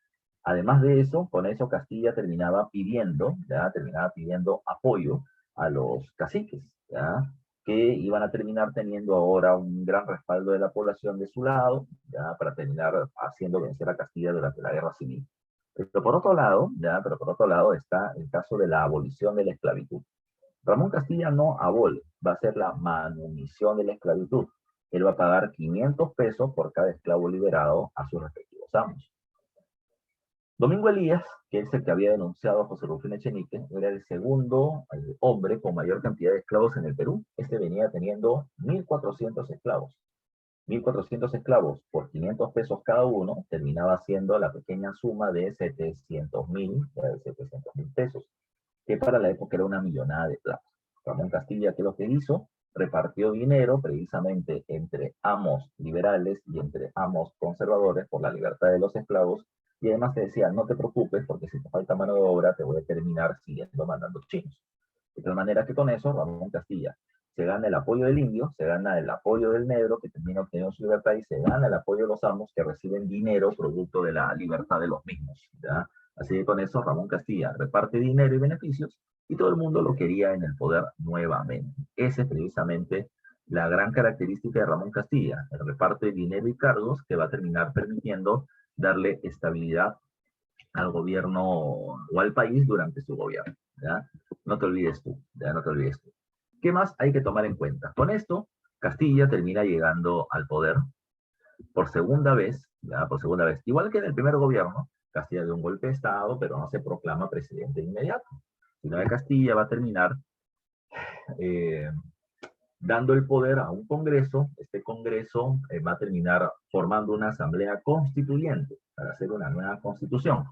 Además de eso, con eso Castilla terminaba pidiendo apoyo a los caciques, ¿ya? Que iban a terminar teniendo ahora un gran respaldo de la población de su lado, ¿ya? Para terminar haciendo vencer a Castilla durante la Guerra Civil. Pero por otro lado está el caso de la abolición de la esclavitud. Ramón Castilla no abole, va a ser la manumisión de la esclavitud. Él va a pagar 500 pesos por cada esclavo liberado a sus respectivos amos. Domingo Elías, que es el que había denunciado a José Rufino Echenique, era el segundo hombre con mayor cantidad de esclavos en el Perú. Este venía teniendo 1.400 esclavos. 1.400 esclavos por 500 pesos cada uno terminaba siendo la pequeña suma de 700.000 pesos, que para la época era una millonada de plata. Ramón Castilla, ¿qué es lo que hizo? Repartió dinero precisamente entre amos liberales y entre amos conservadores por la libertad de los esclavos, y además te decía, no te preocupes porque si te falta mano de obra te voy a terminar siguiendo mandando chinos. De tal manera que con eso Ramón Castilla se gana el apoyo del indio, se gana el apoyo del negro que termina obteniendo su libertad y se gana el apoyo de los amos que reciben dinero producto de la libertad de los mismos, ¿ya? Así que con eso Ramón Castilla reparte dinero y beneficios y todo el mundo lo quería en el poder nuevamente. Esa es precisamente la gran característica de Ramón Castilla, el reparto de dinero y cargos que va a terminar permitiendo darle estabilidad al gobierno o al país durante su gobierno, ¿ya? No te olvides tú, ya no te olvides tú. ¿Qué más hay que tomar en cuenta? Con esto, Castilla termina llegando al poder por segunda vez, ¿ya? Por segunda vez. Igual que en el primer gobierno, Castilla dio un golpe de Estado, pero no se proclama presidente inmediato. Sino que Castilla va a terminar eh, dando el poder a un congreso. Este congreso va a terminar formando una asamblea constituyente para hacer una nueva constitución.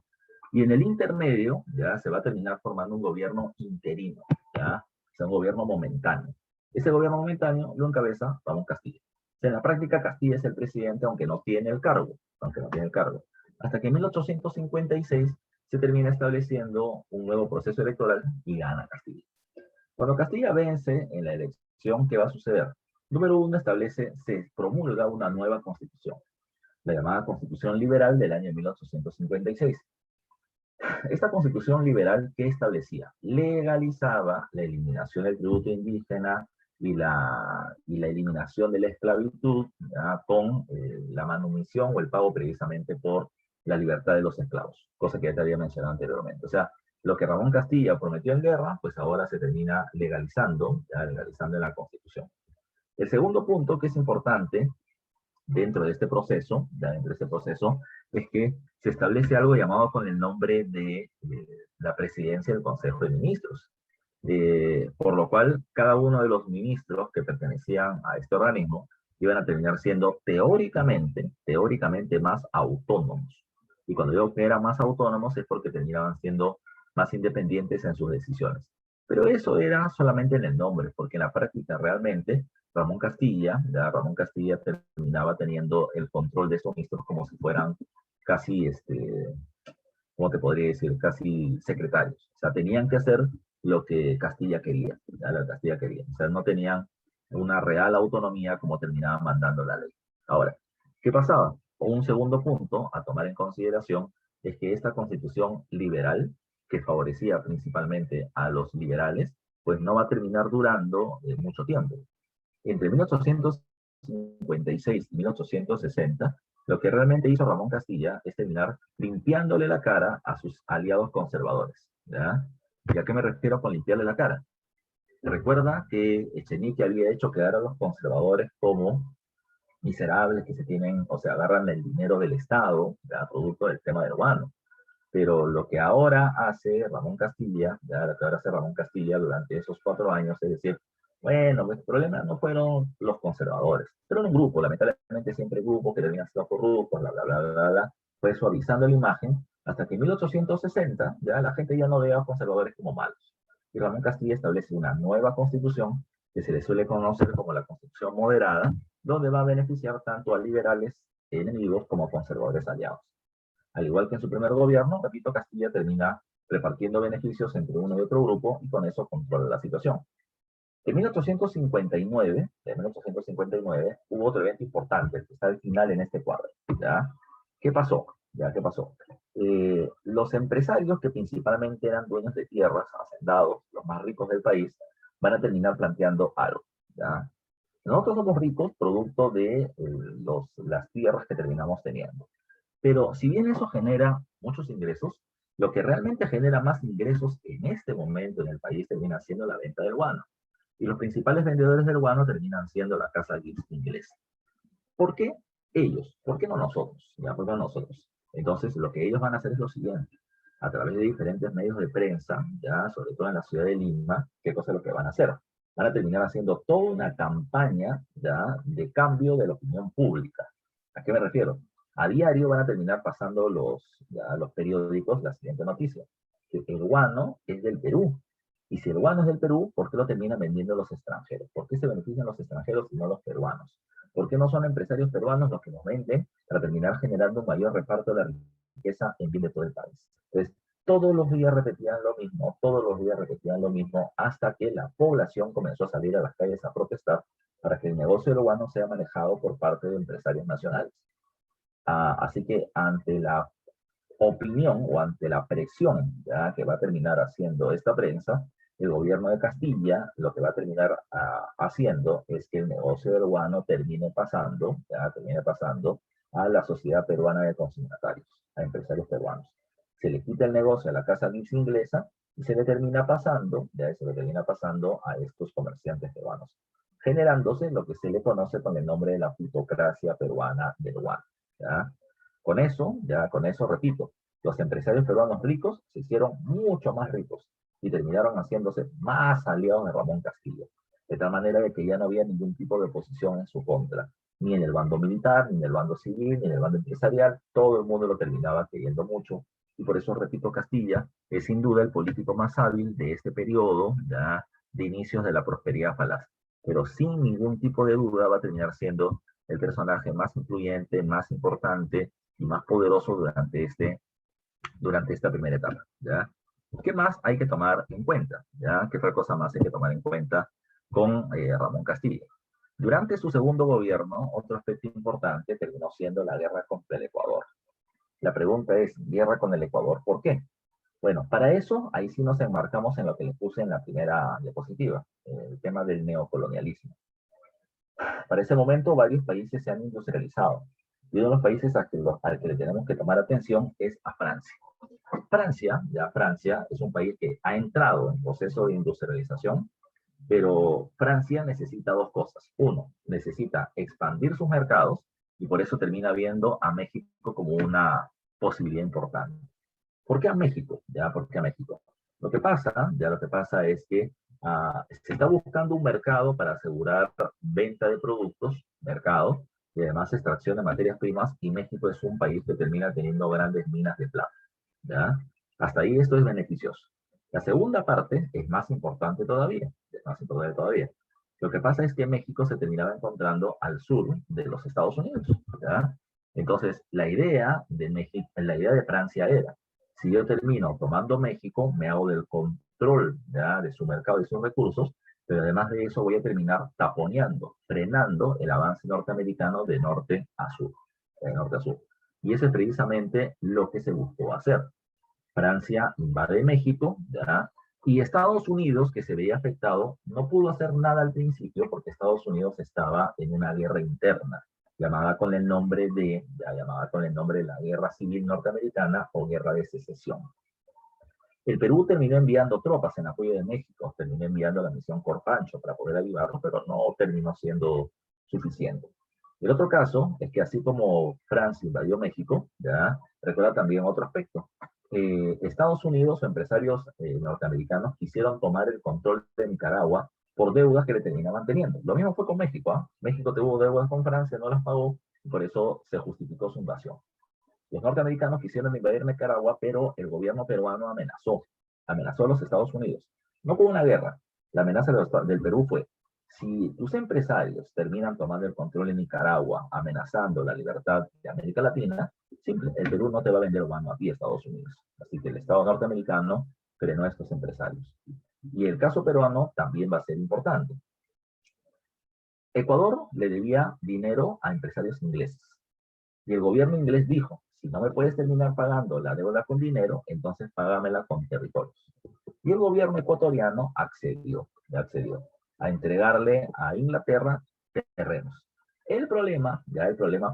Y en el intermedio, ya se va a terminar formando un gobierno interino, ya, o sea, un gobierno momentáneo. Ese gobierno momentáneo lo encabeza Ramón Castilla. O sea, en la práctica, Castilla es el presidente, aunque no tiene el cargo, Hasta que en 1856 se termina estableciendo un nuevo proceso electoral y gana Castilla. Cuando Castilla vence en la elección, ¿qué va a suceder? Número uno, se promulga una nueva constitución, la llamada Constitución Liberal del año 1856. Esta constitución liberal, ¿qué establecía? Legalizaba la eliminación del tributo indígena y la eliminación de la esclavitud, ¿ya? Con la manumisión o el pago precisamente por la libertad de los esclavos, cosa que ya te había mencionado anteriormente. O sea, lo que Ramón Castilla prometió en guerra, pues ahora se termina legalizando, ya legalizando en la Constitución. El segundo punto que es importante dentro de este proceso, es que se establece algo llamado con el nombre de la presidencia del Consejo de Ministros, por lo cual cada uno de los ministros que pertenecían a este organismo iban a terminar siendo teóricamente más autónomos. Y cuando digo que eran más autónomos es porque terminaban siendo más independientes en sus decisiones. Pero eso era solamente en el nombre, porque en la práctica realmente Ramón Castilla terminaba teniendo el control de estos ministros como si fueran casi, ¿cómo te podría decir? Casi secretarios. O sea, tenían que hacer lo que Castilla quería, ¿ya? Lo que Castilla quería. O sea, no tenían una real autonomía como terminaban mandando la ley. Ahora, ¿qué pasaba? Un segundo punto a tomar en consideración es que esta constitución liberal, que favorecía principalmente a los liberales, pues no va a terminar durando mucho tiempo. Entre 1856 y 1860, lo que realmente hizo Ramón Castilla es terminar limpiándole la cara a sus aliados conservadores, ¿ya? ¿Y a qué me refiero con limpiarle la cara? Recuerda que Echenique había hecho quedar a los conservadores como miserables que se tienen, o sea, agarran el dinero del Estado, ¿ya? Producto del tema del urbano. Pero lo que ahora hace Ramón Castilla, ya lo que ahora hace Ramón Castilla durante esos 4 años, es decir, bueno, el problema no fueron los conservadores, pero un grupo, lamentablemente siempre grupos que terminan siendo corruptos, bla, bla, bla, bla, bla, fue suavizando la imagen hasta que en 1860 ya la gente ya no ve a los conservadores como malos. Y Ramón Castilla establece una nueva constitución que se le suele conocer como la constitución moderada, donde va a beneficiar tanto a liberales enemigos como conservadores aliados. Al igual que en su primer gobierno, repito, Castilla termina repartiendo beneficios entre uno y otro grupo y con eso controla la situación. En 1859 hubo otro evento importante, que está al final en este cuadro. ¿Ya? ¿Qué pasó? ¿Qué pasó? Los empresarios que principalmente eran dueños de tierras, hacendados, los más ricos del país, van a terminar planteando algo. ¿Ya? Nosotros somos ricos producto de las tierras que terminamos teniendo. Pero si bien eso genera muchos ingresos, lo que realmente genera más ingresos en este momento en el país termina siendo la venta del guano. Y los principales vendedores del guano terminan siendo la casa Gibbs inglesa. ¿Por qué ellos? ¿Por qué no nosotros? ¿Ya? ¿Por qué no nosotros? Entonces, lo que ellos van a hacer es lo siguiente. A través de diferentes medios de prensa, ya, sobre todo en la ciudad de Lima, ¿qué cosa es lo que van a hacer? Van a terminar haciendo toda una campaña, ya, de cambio de la opinión pública. ¿A qué me refiero? A diario van a terminar pasando los periódicos la siguiente noticia, que el guano es del Perú. Y si el guano es del Perú, ¿por qué lo terminan vendiendo los extranjeros? ¿Por qué se benefician los extranjeros y no los peruanos? ¿Por qué no son empresarios peruanos los que nos venden para terminar generando un mayor reparto de la riqueza en bien de todo el país? Entonces, todos los días repetían lo mismo, todos los días repetían lo mismo, hasta que la población comenzó a salir a las calles a protestar para que el negocio del guano sea manejado por parte de empresarios nacionales. Así que ante la opinión o ante la presión, ¿ya?, que va a terminar haciendo esta prensa, el gobierno de Castilla lo que va a terminar haciendo es que el negocio del guano termine pasando a la Sociedad Peruana de Consignatarios, a empresarios peruanos. Se le quita el negocio a la casa Gibbs inglesa y se le termina pasando a estos comerciantes peruanos, generándose lo que se le conoce con el nombre de la plutocracia peruana del guano. ¿Ya? Con eso, repito, los empresarios peruanos ricos se hicieron mucho más ricos y terminaron haciéndose más aliados de Ramón Castillo, de tal manera de que ya no había ningún tipo de oposición en su contra, ni en el bando militar, ni en el bando civil, ni en el bando empresarial, todo el mundo lo terminaba queriendo mucho, y por eso, repito, Castilla es sin duda el político más hábil de este periodo, ya, de inicios de la prosperidad falaz, pero sin ningún tipo de duda va a terminar siendo el personaje más influyente, más importante y más poderoso durante esta primera etapa, ¿ya? ¿Qué más hay que tomar en cuenta? ¿Ya? ¿Qué otra cosa más hay que tomar en cuenta con Ramón Castillo? Durante su segundo gobierno, otro aspecto importante terminó siendo la guerra contra el Ecuador. La pregunta es, ¿guerra con el Ecuador? ¿Por qué? Bueno, para eso, ahí sí nos enmarcamos en lo que les puse en la primera diapositiva, el tema del neocolonialismo. Para ese momento, varios países se han industrializado. Y uno de los países al que le tenemos que tomar atención es a Francia. Francia es un país que ha entrado en proceso de industrialización, pero Francia necesita dos cosas. Uno, necesita expandir sus mercados y por eso termina viendo a México como una posibilidad importante. ¿Por qué a México? ¿Por qué a México? Lo que pasa es que se está buscando un mercado para asegurar venta de productos, mercado, y además extracción de materias primas, y México es un país que termina teniendo grandes minas de plata. ¿Ya? Hasta ahí esto es beneficioso. La segunda parte es más importante todavía, Lo que pasa es que México se terminaba encontrando al sur de los Estados Unidos. ¿Ya? Entonces, la idea de Francia era, si yo termino tomando México, me hago del control, ¿ya?, de su mercado y sus recursos, pero además de eso voy a terminar taponeando, frenando el avance norteamericano de norte a sur. De norte a sur. Y eso es precisamente lo que se buscó hacer. Francia invade México, ¿ya? Y Estados Unidos, que se veía afectado, no pudo hacer nada al principio porque Estados Unidos estaba en una guerra interna, llamada con el nombre de la Guerra Civil Norteamericana o Guerra de Secesión. El Perú terminó enviando tropas en apoyo de México, terminó enviando la misión Corpancho para poder ayudarlo, pero no terminó siendo suficiente. El otro caso es que así como Francia invadió México, ¿ya?, recuerda también otro aspecto. Estados Unidos o empresarios norteamericanos quisieron tomar el control de Nicaragua por deudas que le terminaban teniendo. Lo mismo fue con México. México tuvo deudas con Francia, no las pagó, y por eso se justificó su invasión. Los norteamericanos quisieron invadir Nicaragua, pero el gobierno peruano amenazó a los Estados Unidos. No con una guerra. La amenaza del Perú fue, Si tus empresarios terminan tomando el control en Nicaragua, amenazando la libertad de América Latina, simple, el Perú no te va a vender humano a ti, Estados Unidos. Así que el Estado norteamericano frenó a estos empresarios. Y el caso peruano también va a ser importante. Ecuador le debía dinero a empresarios ingleses. Y el gobierno inglés dijo, si no me puedes terminar pagando la deuda con dinero, entonces págamela con territorios. Y el gobierno ecuatoriano accedió a entregarle a Inglaterra terrenos. El problema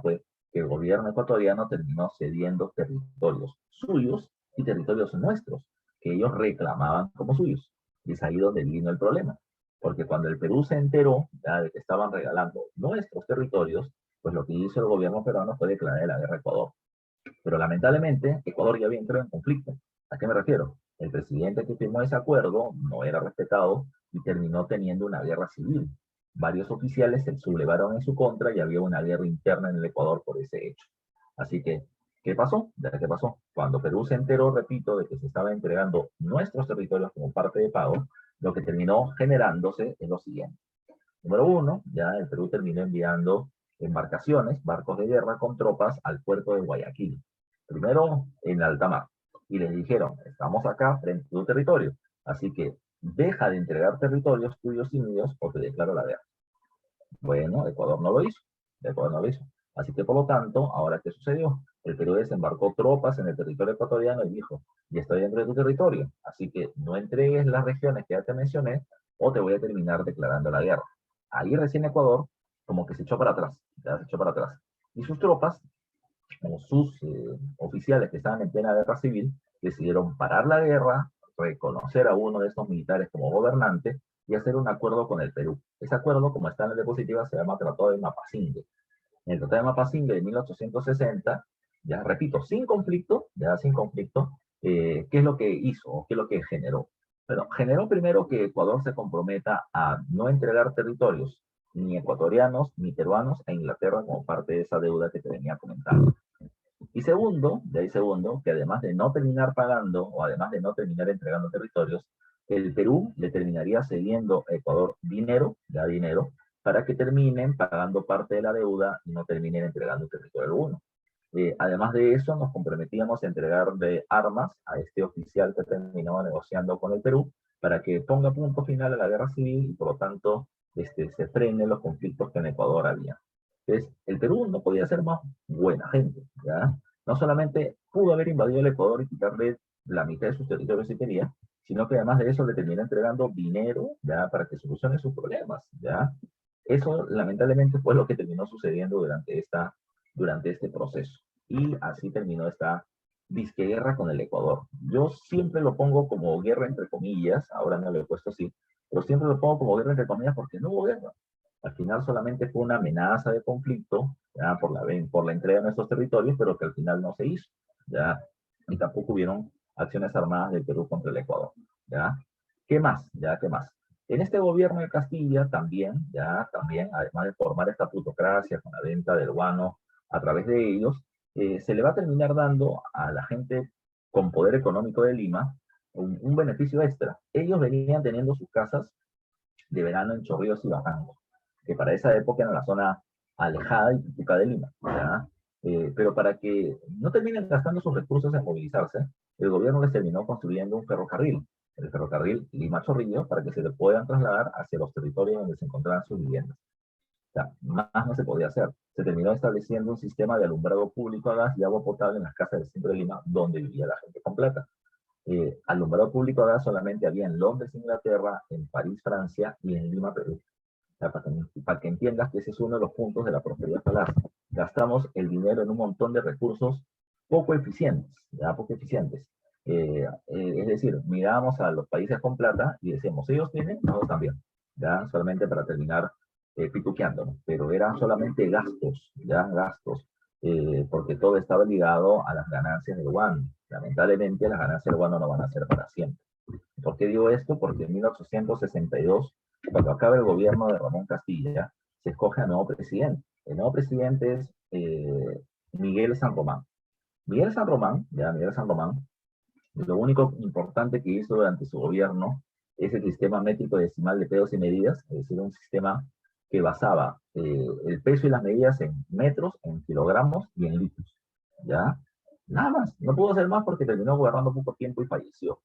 fue que el gobierno ecuatoriano terminó cediendo territorios suyos y territorios nuestros, que ellos reclamaban como suyos. Y es ahí donde vino el problema. Porque cuando el Perú se enteró ya, de que estaban regalando nuestros territorios, pues lo que hizo el gobierno peruano fue declarar la guerra a Ecuador. Pero lamentablemente, Ecuador ya había entrado en conflicto. ¿A qué me refiero? El presidente que firmó ese acuerdo no era respetado y terminó teniendo una guerra civil. Varios oficiales se sublevaron en su contra y había una guerra interna en el Ecuador por ese hecho. Así que, ¿qué pasó? ¿Qué pasó? Cuando Perú se enteró, repito, de que se estaba entregando nuestros territorios como parte de pago, lo que terminó generándose es lo siguiente. Número uno, ya el Perú terminó enviando embarcaciones, barcos de guerra con tropas al puerto de Guayaquil. Primero en alta mar. Y les dijeron, estamos acá frente a tu territorio, así que deja de entregar territorios tuyos y míos o te declaro la guerra. Bueno, Ecuador no lo hizo. Ecuador no lo hizo. Así que por lo tanto, ahora ¿qué sucedió? El Perú desembarcó tropas en el territorio ecuatoriano y dijo, ya estoy dentro de tu territorio, así que no entregues las regiones que ya te mencioné o te voy a terminar declarando la guerra. Ahí recién Ecuador como que se echó para atrás, ya se echó para atrás. Y sus tropas, como sus oficiales que estaban en plena guerra civil, decidieron parar la guerra, reconocer a uno de estos militares como gobernante y hacer un acuerdo con el Perú. Ese acuerdo, como está en la diapositiva, se llama Tratado de Mapasingue. En el Tratado de Mapasingue de 1860, ya repito, sin conflicto, ¿qué es lo que hizo o qué es lo que generó? Bueno, generó primero que Ecuador se comprometa a no entregar territorios, ni ecuatorianos, ni peruanos, a Inglaterra como parte de esa deuda que te venía comentando. Y segundo, que además de no terminar pagando o además de no terminar entregando territorios, el Perú le terminaría cediendo a Ecuador dinero, para que terminen pagando parte de la deuda y no terminen entregando territorio alguno. Además de eso, nos comprometíamos a entregar de armas a este oficial que terminaba negociando con el Perú para que ponga punto final a la guerra civil y por lo tanto se frenen los conflictos que en Ecuador había. Entonces, el Perú no podía ser más buena gente, ¿ya? No solamente pudo haber invadido el Ecuador y quitarle la mitad de sus territorios si quería, sino que además de eso le terminó entregando dinero, ¿ya? Para que solucione sus problemas, ¿ya? Eso lamentablemente fue lo que terminó sucediendo durante este proceso. Y así terminó esta disque guerra con el Ecuador. Yo siempre lo pongo como guerra entre comillas, ahora no lo he puesto así, pero siempre lo pongo como guerra entre comillas porque no hubo guerra. Al final solamente fue una amenaza de conflicto, ¿ya? Por la entrega de nuestros territorios, pero que al final no se hizo, ¿ya? Y tampoco hubieron acciones armadas del Perú contra el Ecuador, ¿ya? ¿Qué más? ¿Ya? ¿Qué más? En este gobierno de Castilla también, además de formar esta plutocracia con la venta del guano a través de ellos, se le va a terminar dando a la gente con poder económico de Lima un beneficio extra. Ellos venían teniendo sus casas de verano en Chorrillos y Barrancos, que para esa época era la zona alejada y típica de Lima, ¿ya? Pero para que no terminen gastando sus recursos en movilizarse, el gobierno les terminó construyendo un ferrocarril, el ferrocarril Lima-Chorrillos, para que se le puedan trasladar hacia los territorios donde se encontraban sus viviendas. O sea, más no se podía hacer. Se terminó estableciendo un sistema de alumbrado público a gas y agua potable en las casas del centro de Lima, donde vivía la gente con plata. Alumbrado público a gas solamente había en Londres, Inglaterra, en París, Francia y en Lima, Perú. O sea, para que entiendas que ese es uno de los puntos de la prosperidad falaz. Gastamos el dinero en un montón de recursos poco eficientes, ¿ya? Poco eficientes. Es decir, miramos a los países con plata y decíamos, ellos tienen, nosotros también, ¿ya? Solamente para terminar pituqueándonos, pero eran solamente gastos, ¿ya? Gastos, porque todo estaba ligado a las ganancias del guano. Lamentablemente, las ganancias del guano no van a ser para siempre. ¿Por qué digo esto? Porque en 1862, cuando acaba el gobierno de Ramón Castilla, se escoge a nuevo presidente. El nuevo presidente es Miguel San Román. Miguel San Román, lo único importante que hizo durante su gobierno ese sistema métrico decimal de pesos y medidas, es decir, un sistema que basaba el peso y las medidas en metros, en kilogramos y en litros, ¿ya? Nada más, no pudo hacer más porque terminó gobernando poco tiempo y falleció.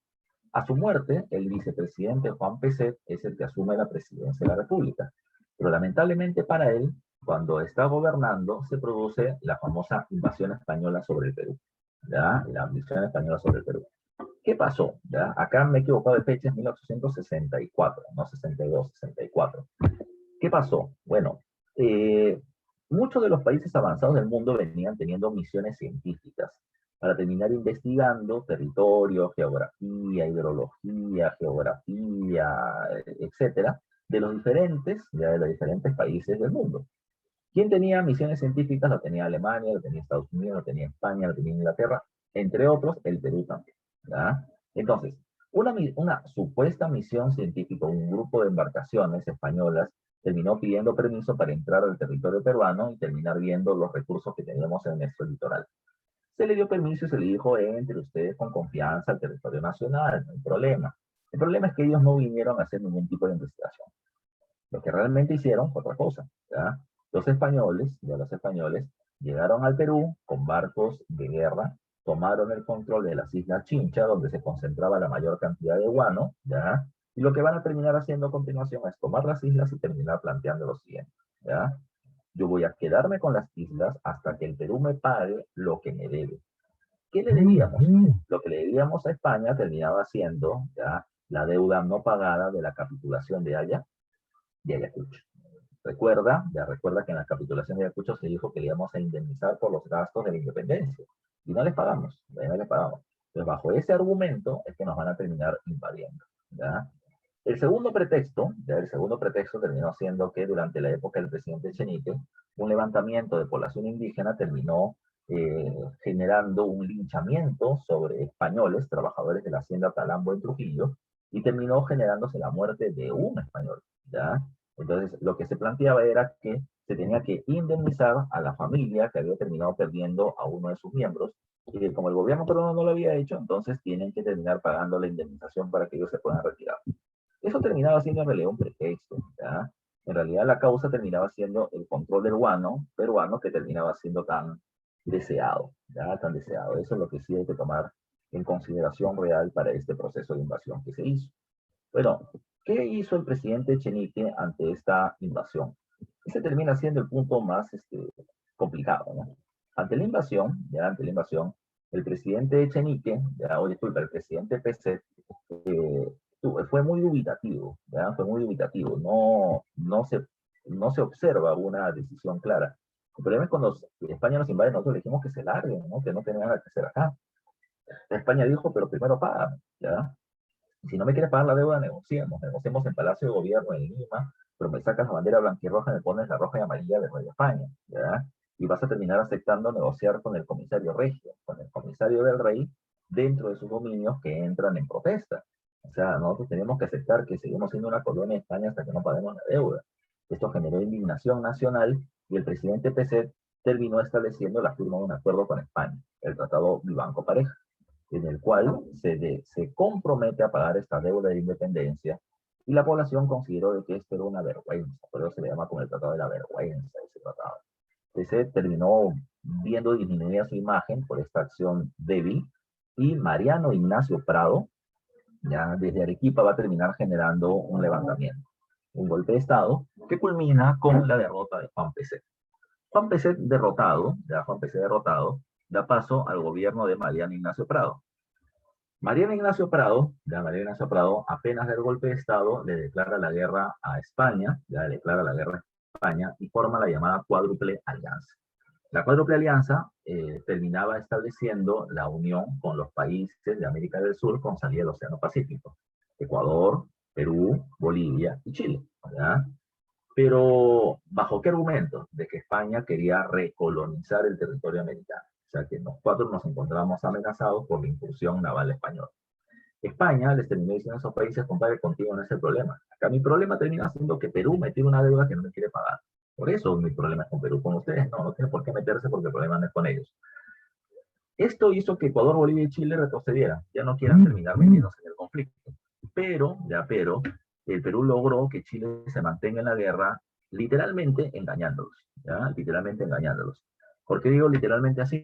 A su muerte, el vicepresidente Juan Peset es el que asume la presidencia de la República. Pero lamentablemente para él, cuando está gobernando, se produce la famosa invasión española sobre el Perú. ¿Ya? La invasión española sobre el Perú. ¿Qué pasó? ¿Ya? Acá me he equivocado de fecha, es 1864, no 62, 64. ¿Qué pasó? Bueno, muchos de los países avanzados del mundo venían teniendo misiones científicas para terminar investigando territorio, geografía, hidrología, geografía, etcétera, de los diferentes países del mundo. ¿Quién tenía misiones científicas? Lo tenía Alemania, lo tenía Estados Unidos, lo tenía España, lo tenía Inglaterra, entre otros, el Perú también. ¿Ya? Entonces, una supuesta misión científica, un grupo de embarcaciones españolas, terminó pidiendo permiso para entrar al territorio peruano y terminar viendo los recursos que teníamos en nuestro litoral. Se le dio permiso y se le dijo, entre ustedes con confianza al territorio nacional, no hay problema. El problema es que ellos no vinieron a hacer ningún tipo de investigación. Lo que realmente hicieron fue otra cosa, ¿ya? Los españoles, llegaron al Perú con barcos de guerra, tomaron el control de las Islas Chincha, donde se concentraba la mayor cantidad de guano, ¿ya? Y lo que van a terminar haciendo a continuación es tomar las islas y terminar planteando lo siguiente, ¿ya? Yo voy a quedarme con las islas hasta que el Perú me pague lo que me debe. ¿Qué le debíamos? Lo que le debíamos a España terminaba siendo, ¿ya?, la deuda no pagada de la capitulación de Ayacucho. Recuerda que en la capitulación de Ayacucho se dijo que le íbamos a indemnizar por los gastos de la independencia. Y no les pagamos, no les pagamos. Entonces, bajo ese argumento es que nos van a terminar invadiendo, ¿ya? El segundo pretexto terminó siendo que durante la época del presidente Echenique, un levantamiento de población indígena terminó generando un linchamiento sobre españoles, trabajadores de la hacienda Talambo en Trujillo, y terminó generándose la muerte de un español, ¿ya? Entonces, lo que se planteaba era que se tenía que indemnizar a la familia que había terminado perdiendo a uno de sus miembros, y como el gobierno peruano no lo había hecho, entonces tienen que terminar pagando la indemnización para que ellos se puedan retirar. Eso terminaba siendo en realidad un pretexto, ¿ya? En realidad la causa terminaba siendo el control del guano peruano que terminaba siendo tan deseado, ¿ya? Tan deseado. Eso es lo que sí hay que tomar en consideración real para este proceso de invasión que se hizo. Bueno, ¿qué hizo el presidente Echenique ante esta invasión? Ese termina siendo el punto más complicado, ¿no? Ante la invasión, el presidente Echenique, el presidente Peset, fue muy dubitativo, ¿ya? Fue muy dubitativo, no se observa una decisión clara. El problema es cuando España nos invade, nosotros le dijimos que se larguen, ¿no? Que no tenía nada que hacer acá. España dijo, pero primero paga, ¿ya? Si no me quieres pagar la deuda, negociemos en Palacio de Gobierno en Lima, pero me sacas la bandera blanquirroja y me pones la roja y amarilla de Rey de España, ¿ya? Y vas a terminar aceptando negociar con el comisario regio, con el comisario del rey, dentro de sus dominios que entran en protesta. O sea, nosotros tenemos que aceptar que seguimos siendo una colonia de España hasta que no paguemos la deuda. Esto generó indignación nacional y el presidente Peset terminó estableciendo la firma de un acuerdo con España, el Tratado Vivanco-Pareja, en el cual se compromete a pagar esta deuda de independencia, y la población consideró de que esto era una vergüenza, por eso se le llama como el Tratado de la Vergüenza, ese tratado. Ese terminó viendo disminuida su imagen por esta acción débil, y Mariano Ignacio Prado, ya desde Arequipa, va a terminar generando un levantamiento, un golpe de Estado, que culmina con la derrota de Juan Peset. Juan Peset derrotado, da paso al gobierno de Mariano Ignacio Prado. Mariano Ignacio Prado, apenas del golpe de Estado, le declara la guerra a España, y forma la llamada Cuádruple Alianza. La Cuádruple Alianza terminaba estableciendo la unión con los países de América del Sur con salida del Océano Pacífico: Ecuador, Perú, Bolivia y Chile, ¿ya? Pero, ¿bajo qué argumento? De que España quería recolonizar el territorio americano. O sea, que nosotros nos encontrábamos amenazados por la incursión naval española. España les terminó diciendo a esos países: compadre, contigo no es el problema. Acá mi problema termina siendo que Perú me tiene una deuda que no me quiere pagar. Por eso mi problema es con Perú. Con ustedes no tiene por qué meterse, porque el problema no es con ellos. Esto hizo que Ecuador, Bolivia y Chile retrocedieran, ya no quieran terminar metiéndose en el conflicto. pero, el Perú logró que Chile se mantenga en la guerra literalmente engañándolos, ¿ya? Literalmente engañándolos. ¿Por qué digo literalmente así?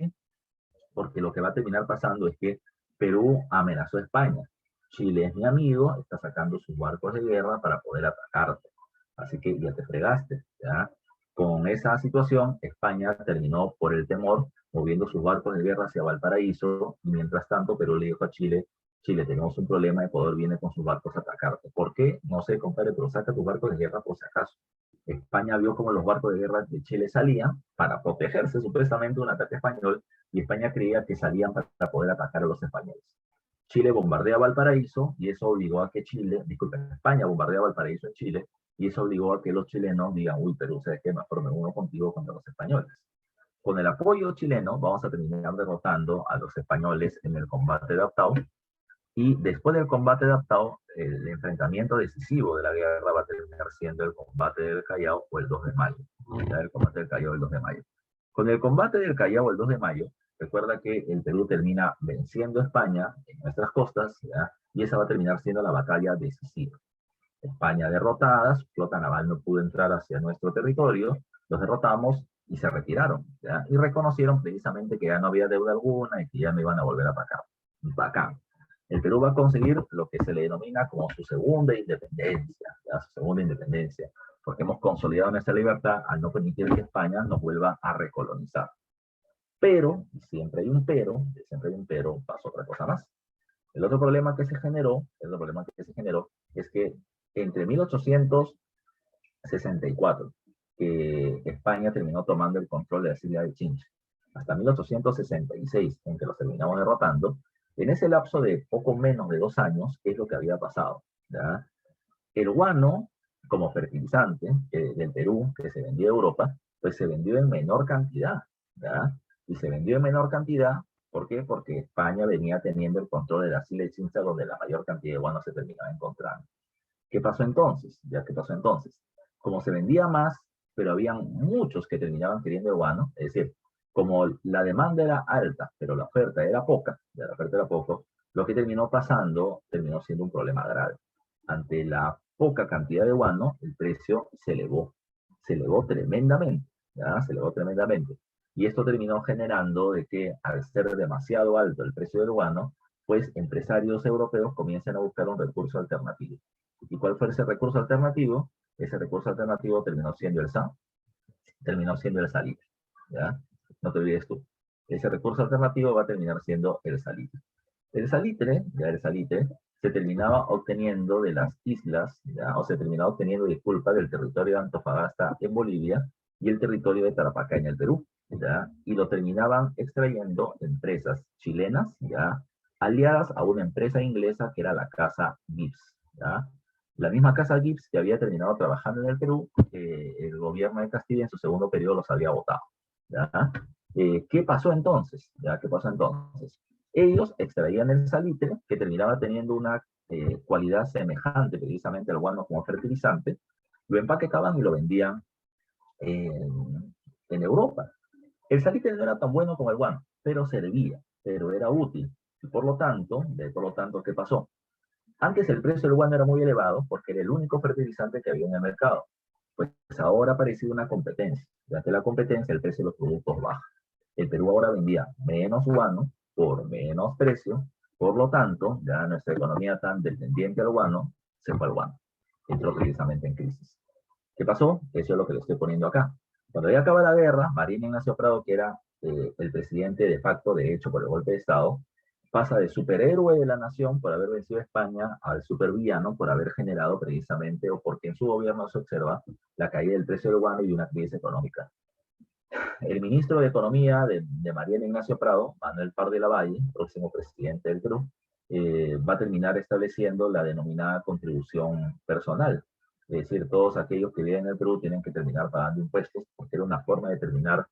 Porque lo que va a terminar pasando es que Perú amenazó a España. Chile es mi amigo, está sacando sus barcos de guerra para poder atacarte. Así que ya te fregaste, ¿ya? Con esa situación, España terminó por el temor moviendo sus barcos de guerra hacia Valparaíso, y mientras tanto Perú le dijo a Chile, Chile, tenemos un problema, Ecuador viene con sus barcos a atacarte. ¿Por qué? No sé, compadre, pero saca tus barcos de guerra por si acaso. España vio como los barcos de guerra de Chile salían para protegerse supuestamente de un ataque español, y España creía que salían para poder atacar a los españoles. Chile bombardea Valparaíso y eso obligó a que España bombardea Valparaíso en Chile, y eso obligó a que los chilenos digan, uy, Perú, ¿sabes qué? Mejor me uno contigo contra los españoles. Con el apoyo chileno vamos a terminar derrotando a los españoles en el combate de Aptao, y después del combate de Aptao, el enfrentamiento decisivo de la guerra va a terminar siendo el combate del Callao o el 2 de mayo. ¿Ya? El combate del Callao el 2 de mayo. Con el combate del Callao el 2 de mayo, recuerda que el Perú termina venciendo a España en nuestras costas, ¿ya? Y esa va a terminar siendo la batalla decisiva. España derrotada, su flota naval no pudo entrar hacia nuestro territorio, los derrotamos y se retiraron, ¿ya? Y reconocieron precisamente que ya no había deuda alguna y que ya no iban a volver a atacar. Bacán. El Perú va a conseguir lo que se le denomina como su segunda independencia, ¿ya? Su segunda independencia, porque hemos consolidado nuestra libertad al no permitir que España nos vuelva a recolonizar. Pero, siempre hay un pero, pasó otra cosa más. El otro problema que se generó, es que entre 1864, que España terminó tomando el control de la isla de Chincha, hasta 1866, en que los terminamos derrotando, en ese lapso de poco menos de 2 años, ¿qué es lo que había pasado? ¿Ya? El guano, como fertilizante del Perú, que se vendía a Europa, pues se vendió en menor cantidad, ¿ya? Y se vendió en menor cantidad, ¿por qué? Porque España venía teniendo el control de la isla de Chincha, donde la mayor cantidad de guano se terminaba encontrando. ¿Qué pasó entonces? ¿Ya qué pasó entonces? Como se vendía más, pero habían muchos que terminaban queriendo el guano, es decir, como la demanda era alta, pero la oferta era poca, ya la oferta era poco, lo que terminó pasando terminó siendo un problema grave. Ante la poca cantidad de guano, el precio se elevó tremendamente, ¿ya? Se elevó tremendamente. Y esto terminó generando de que al ser demasiado alto el precio del guano, pues empresarios europeos comienzan a buscar un recurso alternativo. ¿Y cuál fue ese recurso alternativo? Ese recurso alternativo terminó siendo el salitre, ¿ya? No te olvides tú. Ese recurso alternativo va a terminar siendo el salitre. El salitre, se terminaba obteniendo de las islas, ¿ya? O se terminaba obteniendo, disculpa, del territorio de Antofagasta en Bolivia y el territorio de Tarapacá en el Perú, ¿ya? Y lo terminaban extrayendo empresas chilenas, ¿ya? Aliadas a una empresa inglesa que era la Casa Gibbs, ¿ya? La misma Casa Gibbs que había terminado trabajando en el Perú, el gobierno de Castilla en su segundo periodo los había votado, ¿ya? ¿Qué pasó entonces? ¿Ya? ¿Qué pasó entonces? Ellos extraían el salitre, que terminaba teniendo una cualidad semejante precisamente al guano como fertilizante, lo empaquetaban y lo vendían en Europa. El salitre no era tan bueno como el guano, pero servía, pero era útil. Y por lo tanto, ¿qué pasó? Antes el precio del guano era muy elevado porque era el único fertilizante que había en el mercado. Pues ahora ha aparecido una competencia. Durante la competencia el precio de los productos baja. El Perú ahora vendía menos guano por menos precio, por lo tanto, ya nuestra economía tan dependiente al guano se fue al guano. Entró precisamente en crisis. ¿Qué pasó? Eso es lo que le estoy poniendo acá. Cuando ya acaba la guerra, María Ignacio Prado, que era el presidente de facto, de hecho, por el golpe de Estado, pasa de superhéroe de la nación por haber vencido a España al supervillano por haber generado precisamente, o porque en su gobierno se observa, la caída del precio del guano y una crisis económica. El ministro de Economía de Mariano Ignacio Prado, Manuel Par de la Valle, próximo presidente del Perú, va a terminar estableciendo la denominada contribución personal. Es decir, todos aquellos que viven en el Perú tienen que terminar pagando impuestos, porque era una forma de terminar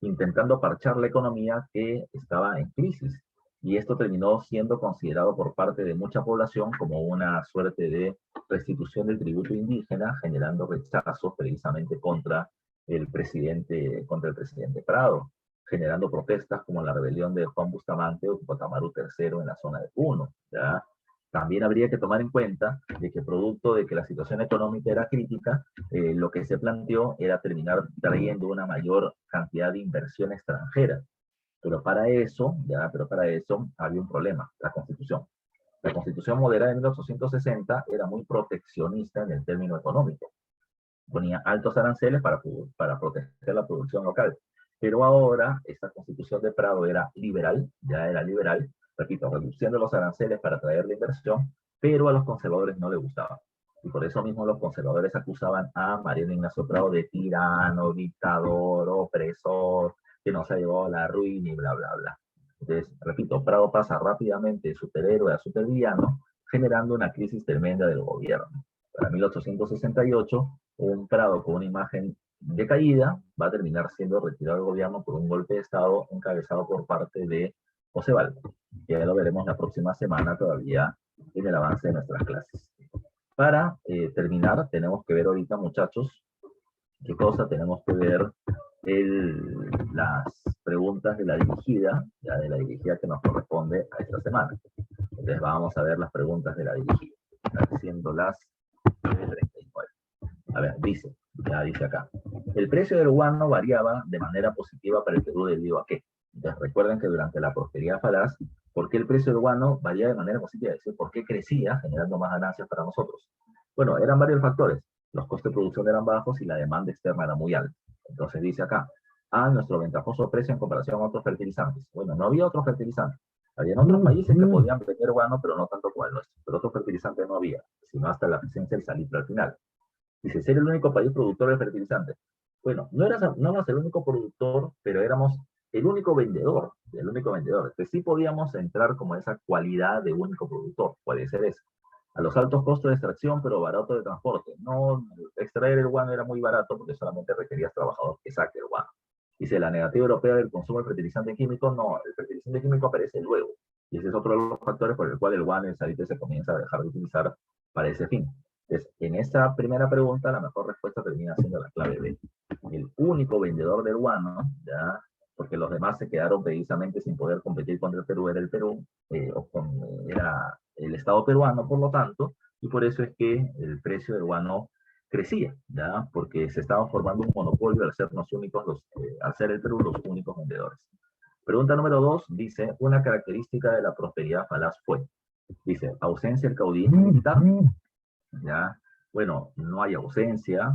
intentando parchar la economía que estaba en crisis. Y esto terminó siendo considerado por parte de mucha población como una suerte de restitución del tributo indígena, generando rechazos precisamente contra el presidente Prado, generando protestas como la rebelión de Juan Bustamante o Tupac Amaru III en la zona de Puno, ¿ya? También habría que tomar en cuenta de que producto de que la situación económica era crítica, lo que se planteó era terminar trayendo una mayor cantidad de inversión extranjera. Pero para eso había un problema, la Constitución. La Constitución moderada de 1860 era muy proteccionista en el término económico. Ponía altos aranceles para proteger la producción local. Pero ahora, esta Constitución de Prado era liberal, ya era liberal, repito, reduciendo los aranceles para atraer la inversión, pero a los conservadores no les gustaba. Y por eso mismo los conservadores acusaban a Mariano Ignacio Prado de tirano, dictador, opresor, que nos ha llevado a la ruina y bla, bla, bla. Entonces, repito, Prado pasa rápidamente de superhéroe a supervillano, generando una crisis tremenda del gobierno. Para 1868, un Prado con una imagen decaída va a terminar siendo retirado del gobierno por un golpe de Estado encabezado por parte de José Valls. Ya lo veremos la próxima semana todavía en el avance de nuestras clases. Para terminar, tenemos que ver ahorita, muchachos, qué cosa tenemos que ver las preguntas de la dirigida, ya de la dirigida que nos corresponde a esta semana. Entonces vamos a ver las preguntas de la dirigida, haciendo las 39. A ver, dice acá. El precio del guano variaba de manera positiva para el Perú debido a qué. Entonces recuerden que durante la prosperidad falaz, ¿por qué el precio del guano variaba de manera positiva? Es decir, ¿por qué crecía generando más ganancias para nosotros? Bueno, eran varios factores. Los costes de producción eran bajos y la demanda externa era muy alta. Entonces dice acá, nuestro ventajoso precio en comparación a otros fertilizantes. Bueno, no había otros fertilizantes. Había otros países que podían vender guano, pero no tanto como el nuestro. Pero otros fertilizantes no había, sino hasta la presencia del salitre al final. Dice, ser el único país productor de fertilizantes. Bueno, no éramos el único productor, pero éramos el único vendedor. Entonces sí podíamos entrar como esa cualidad de único productor, puede ser eso. A los altos costos de extracción, pero barato de transporte. No, extraer el guano era muy barato porque solamente requerías trabajador que saque el guano. Dice, la negativa europea del consumo de fertilizante químico, no, el fertilizante químico aparece luego. Y ese es otro de los factores por el cual el guano y el salitre se comienza a dejar de utilizar para ese fin. Entonces, en esta primera pregunta, la mejor respuesta termina siendo la clave B. El único vendedor del guano, ¿ya? Porque los demás se quedaron precisamente sin poder competir contra el Perú, era el Perú, era el Estado peruano, por lo tanto, y por eso es que el precio del guano crecía, ¿ya? Porque se estaba formando un monopolio al ser al ser el Perú los únicos vendedores. Pregunta número 2 dice, una característica de la prosperidad falaz fue, dice, ausencia del caudillismo militar, ¿ya? Bueno, no hay ausencia,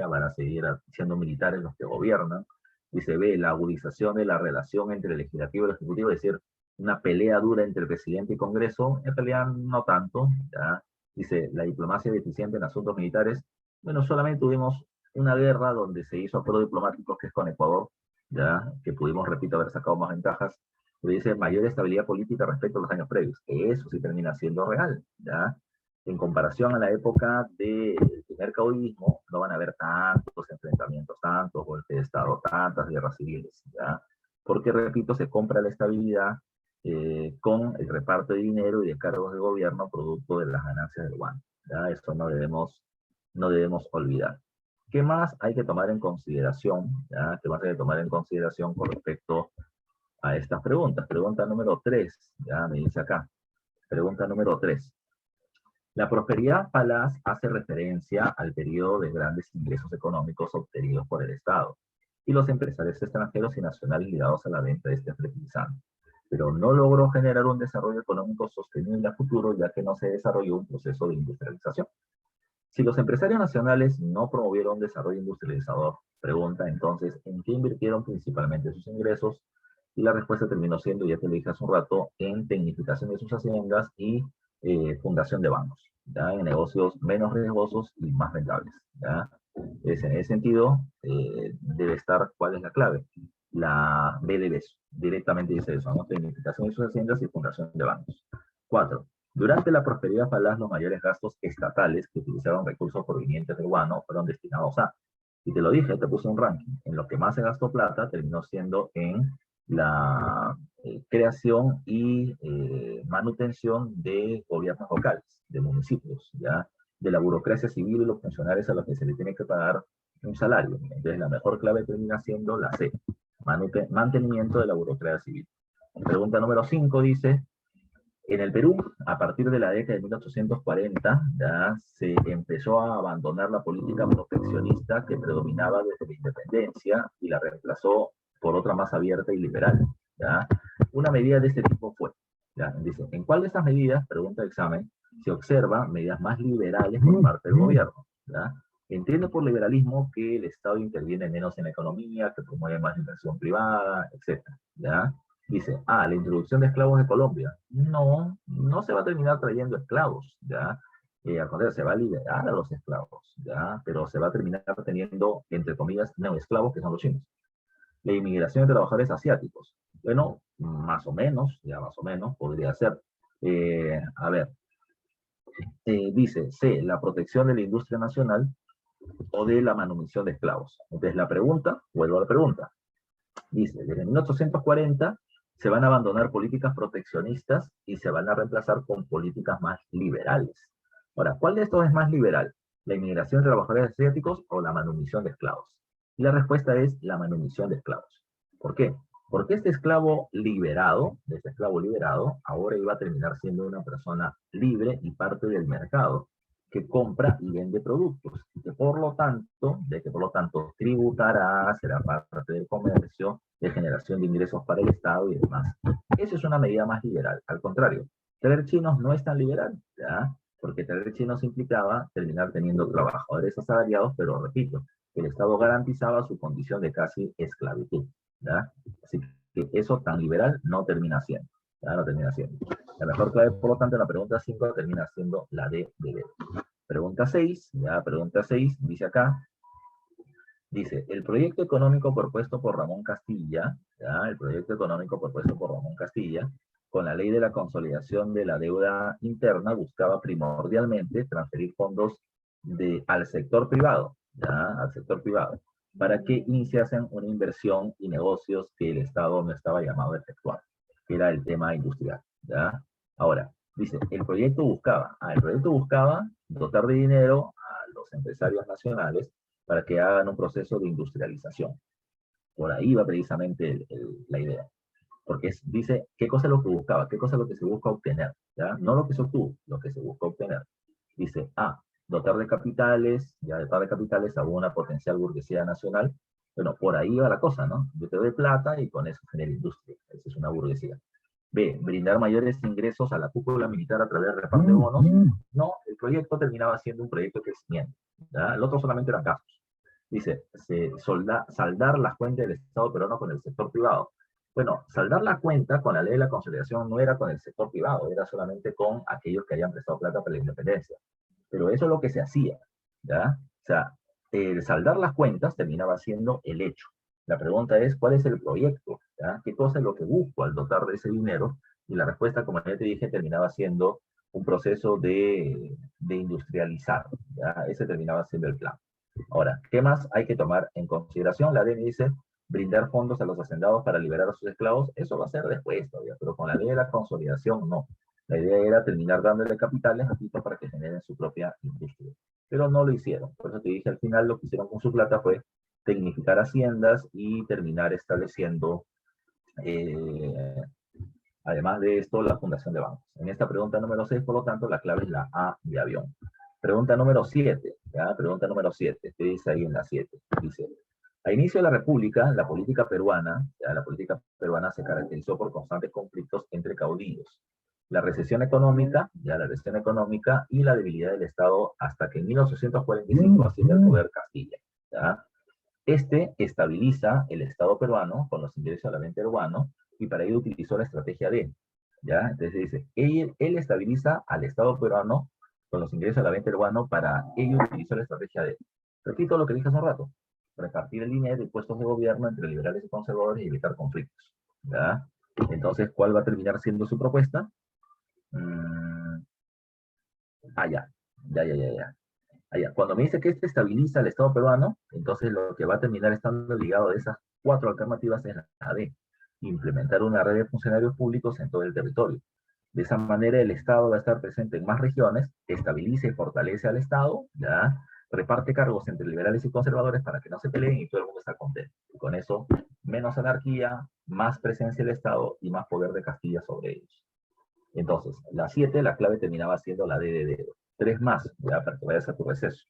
van a seguir siendo militares los que gobiernan. Dice, B, la agudización de la relación entre el legislativo y el ejecutivo, es decir, una pelea dura entre el presidente y Congreso, en realidad no tanto, ¿ya? Dice, la diplomacia deficiente en asuntos militares, bueno, solamente tuvimos una guerra donde se hizo acuerdos diplomáticos, que es con Ecuador, ¿ya? Que pudimos, repito, haber sacado más ventajas, pero dice, mayor estabilidad política respecto a los años previos, que eso sí termina siendo real, ¿ya? En comparación a la época del primer caudillismo, no van a haber tantos enfrentamientos, tantos golpes de Estado, tantas guerras civiles, ¿ya? Porque, repito, se compra la estabilidad con el reparto de dinero y de cargos de gobierno producto de las ganancias del guano, ¿ya? Eso no debemos olvidar. ¿Qué más hay que tomar en consideración? ¿Ya? ¿Qué más hay que tomar en consideración con respecto a estas preguntas? Pregunta número 3, ya me dice acá. Pregunta número 3. La prosperidad falaz hace referencia al periodo de grandes ingresos económicos obtenidos por el Estado y los empresarios extranjeros y nacionales ligados a la venta de este fertilizante, pero no logró generar un desarrollo económico sostenible a futuro, ya que no se desarrolló un proceso de industrialización. Si los empresarios nacionales no promovieron un desarrollo industrializador, pregunta entonces, ¿en qué invirtieron principalmente sus ingresos? Y la respuesta terminó siendo, ya te lo dije hace un rato, en tecnificación de sus haciendas y fundación de bancos, ¿ya? En negocios menos riesgosos y más rentables, ¿ya? Es, en ese sentido, debe estar, ¿cuál es la clave? La B de beso, directamente dice eso, ¿no? Tecnificación de sus haciendas y fundación de bancos. 4. Durante la prosperidad falaz, los mayores gastos estatales que utilizaron recursos provenientes del guano fueron destinados a, y te lo dije, te puse un ranking, en lo que más se gastó plata terminó siendo en la creación y manutención de gobiernos locales, de municipios, ¿ya? De la burocracia civil y los funcionarios a los que se les tiene que pagar un salario. Entonces la mejor clave termina siendo la C, mantenimiento de la burocracia civil. En pregunta número 5 dice, En el Perú, a partir de la década de 1840, ya se empezó a abandonar la política proteccionista que predominaba desde la independencia y la reemplazó por otra más abierta y liberal. ¿Ya? Una medida de este tipo fue, ¿ya? Dice, ¿en cuál de estas medidas, pregunta el examen, se observa medidas más liberales por parte del gobierno? ¿Ya? Entiende por liberalismo que el Estado interviene menos en la economía, que promueve más la inversión privada, etc. ¿Ya? Dice, la introducción de esclavos de Colombia. No, no se va a terminar trayendo esclavos, ¿ya? Al contrario, se va a liberar a los esclavos, ¿ya? Pero se va a terminar teniendo, entre comillas, neoesclavos, que son los chinos. La inmigración de trabajadores asiáticos. Bueno, más o menos, ya más o menos, podría ser. A ver, dice, C, la protección de la industria nacional o de la manumisión de esclavos. Entonces la pregunta, vuelvo a la pregunta, dice, desde 1840 se van a abandonar políticas proteccionistas y se van a reemplazar con políticas más liberales. Ahora, ¿cuál de estos es más liberal? ¿La inmigración de trabajadores asiáticos o la manumisión de esclavos? Y la respuesta es la manumisión de esclavos. ¿Por qué? Porque este esclavo liberado, ahora iba a terminar siendo una persona libre y parte del mercado, que compra y vende productos, y que por lo tanto tributará, será parte del comercio, de generación de ingresos para el Estado y demás. Eso es una medida más liberal. Al contrario, traer chinos no es tan liberal, ¿ya? Porque traer chinos implicaba terminar teniendo trabajadores asalariados, pero repito, el Estado garantizaba su condición de casi esclavitud, ¿ya? Así que eso tan liberal no termina siendo, ¿ya? No termina siendo. La mejor clave, por lo tanto, en la pregunta 5 termina siendo la D de dedo. Pregunta 6, ya, pregunta 6, dice acá, dice, el proyecto económico propuesto por Ramón Castilla, ya, el proyecto económico propuesto por Ramón Castilla, con la ley de la consolidación de la deuda interna, buscaba primordialmente transferir fondos al sector privado, ya, al sector privado, para que iniciasen una inversión y negocios que el Estado no estaba llamado a efectuar, que era el tema industrial, ya. Ahora, dice, el proyecto buscaba dotar de dinero a los empresarios nacionales para que hagan un proceso de industrialización. Por ahí va precisamente la idea. Porque dice, ¿qué cosa es lo que buscaba? ¿Qué cosa es lo que se busca obtener? ¿Ya? No lo que se obtuvo, lo que se busca obtener. Dice, dotar de capitales, a una potencial burguesía nacional. Bueno, por ahí va la cosa, ¿no? Yo te doy plata y con eso genera industria. Esa es una burguesía. B, brindar mayores ingresos a la cúpula militar a través de reparto de bonos. No, el proyecto terminaba siendo un proyecto de crecimiento. ¿Ya? El otro solamente eran gastos. Dice, saldar las cuentas del Estado peruano con el sector privado. Bueno, saldar la cuenta con la ley de la consolidación no era con el sector privado, era solamente con aquellos que habían prestado plata para la independencia. Pero eso es lo que se hacía, ¿ya? O sea, el saldar las cuentas terminaba siendo el hecho. La pregunta es, ¿cuál es el proyecto? ¿Ya? ¿Qué cosa es lo que busco al dotar de ese dinero? Y la respuesta, como ya te dije, terminaba siendo un proceso de industrializar, ¿ya? Ese terminaba siendo el plan. Ahora, ¿qué más hay que tomar en consideración? La DEN dice, brindar fondos a los hacendados para liberar a sus esclavos, eso va a ser después todavía, pero con la ley de la consolidación no. La idea era terminar dándole capitales a Quito para que generen su propia industria. Pero no lo hicieron. Por eso te dije, al final lo que hicieron con su plata fue tecnificar haciendas y terminar estableciendo, además de esto, la fundación de bancos. En esta pregunta número 6, por lo tanto, la clave es la A de avión. Pregunta número 7, ¿ya? Pregunta número 7, ¿qué dice ahí en la 7? Dice, a inicio de la República, la política peruana se caracterizó por constantes conflictos entre caudillos. La recesión económica y la debilidad del Estado hasta que en 1845 asciende al poder Castilla, ¿ya? Este estabiliza el Estado peruano con los ingresos a la venta peruano y para ello utilizó la estrategia D, ¿ya? Entonces dice, él estabiliza al Estado peruano con los ingresos a la venta peruano, para ello utilizó la estrategia D. Repito lo que dije hace un rato, repartir el dinero de puestos de gobierno entre liberales y conservadores y evitar conflictos, ¿ya? Entonces, ¿cuál va a terminar siendo su propuesta? Ya. Cuando me dice que este estabiliza el Estado peruano, entonces lo que va a terminar estando ligado de esas 4 alternativas es la D, implementar una red de funcionarios públicos en todo el territorio. De esa manera el Estado va a estar presente en más regiones, estabiliza y fortalece al Estado, ¿ya? Reparte cargos entre liberales y conservadores para que no se peleen y todo el mundo está contento. Y con eso, menos anarquía, más presencia del Estado y más poder de Castilla sobre ellos. Entonces, la 7, la clave terminaba siendo la D de dedo. 3 más, ya, para que vayas a tu receso.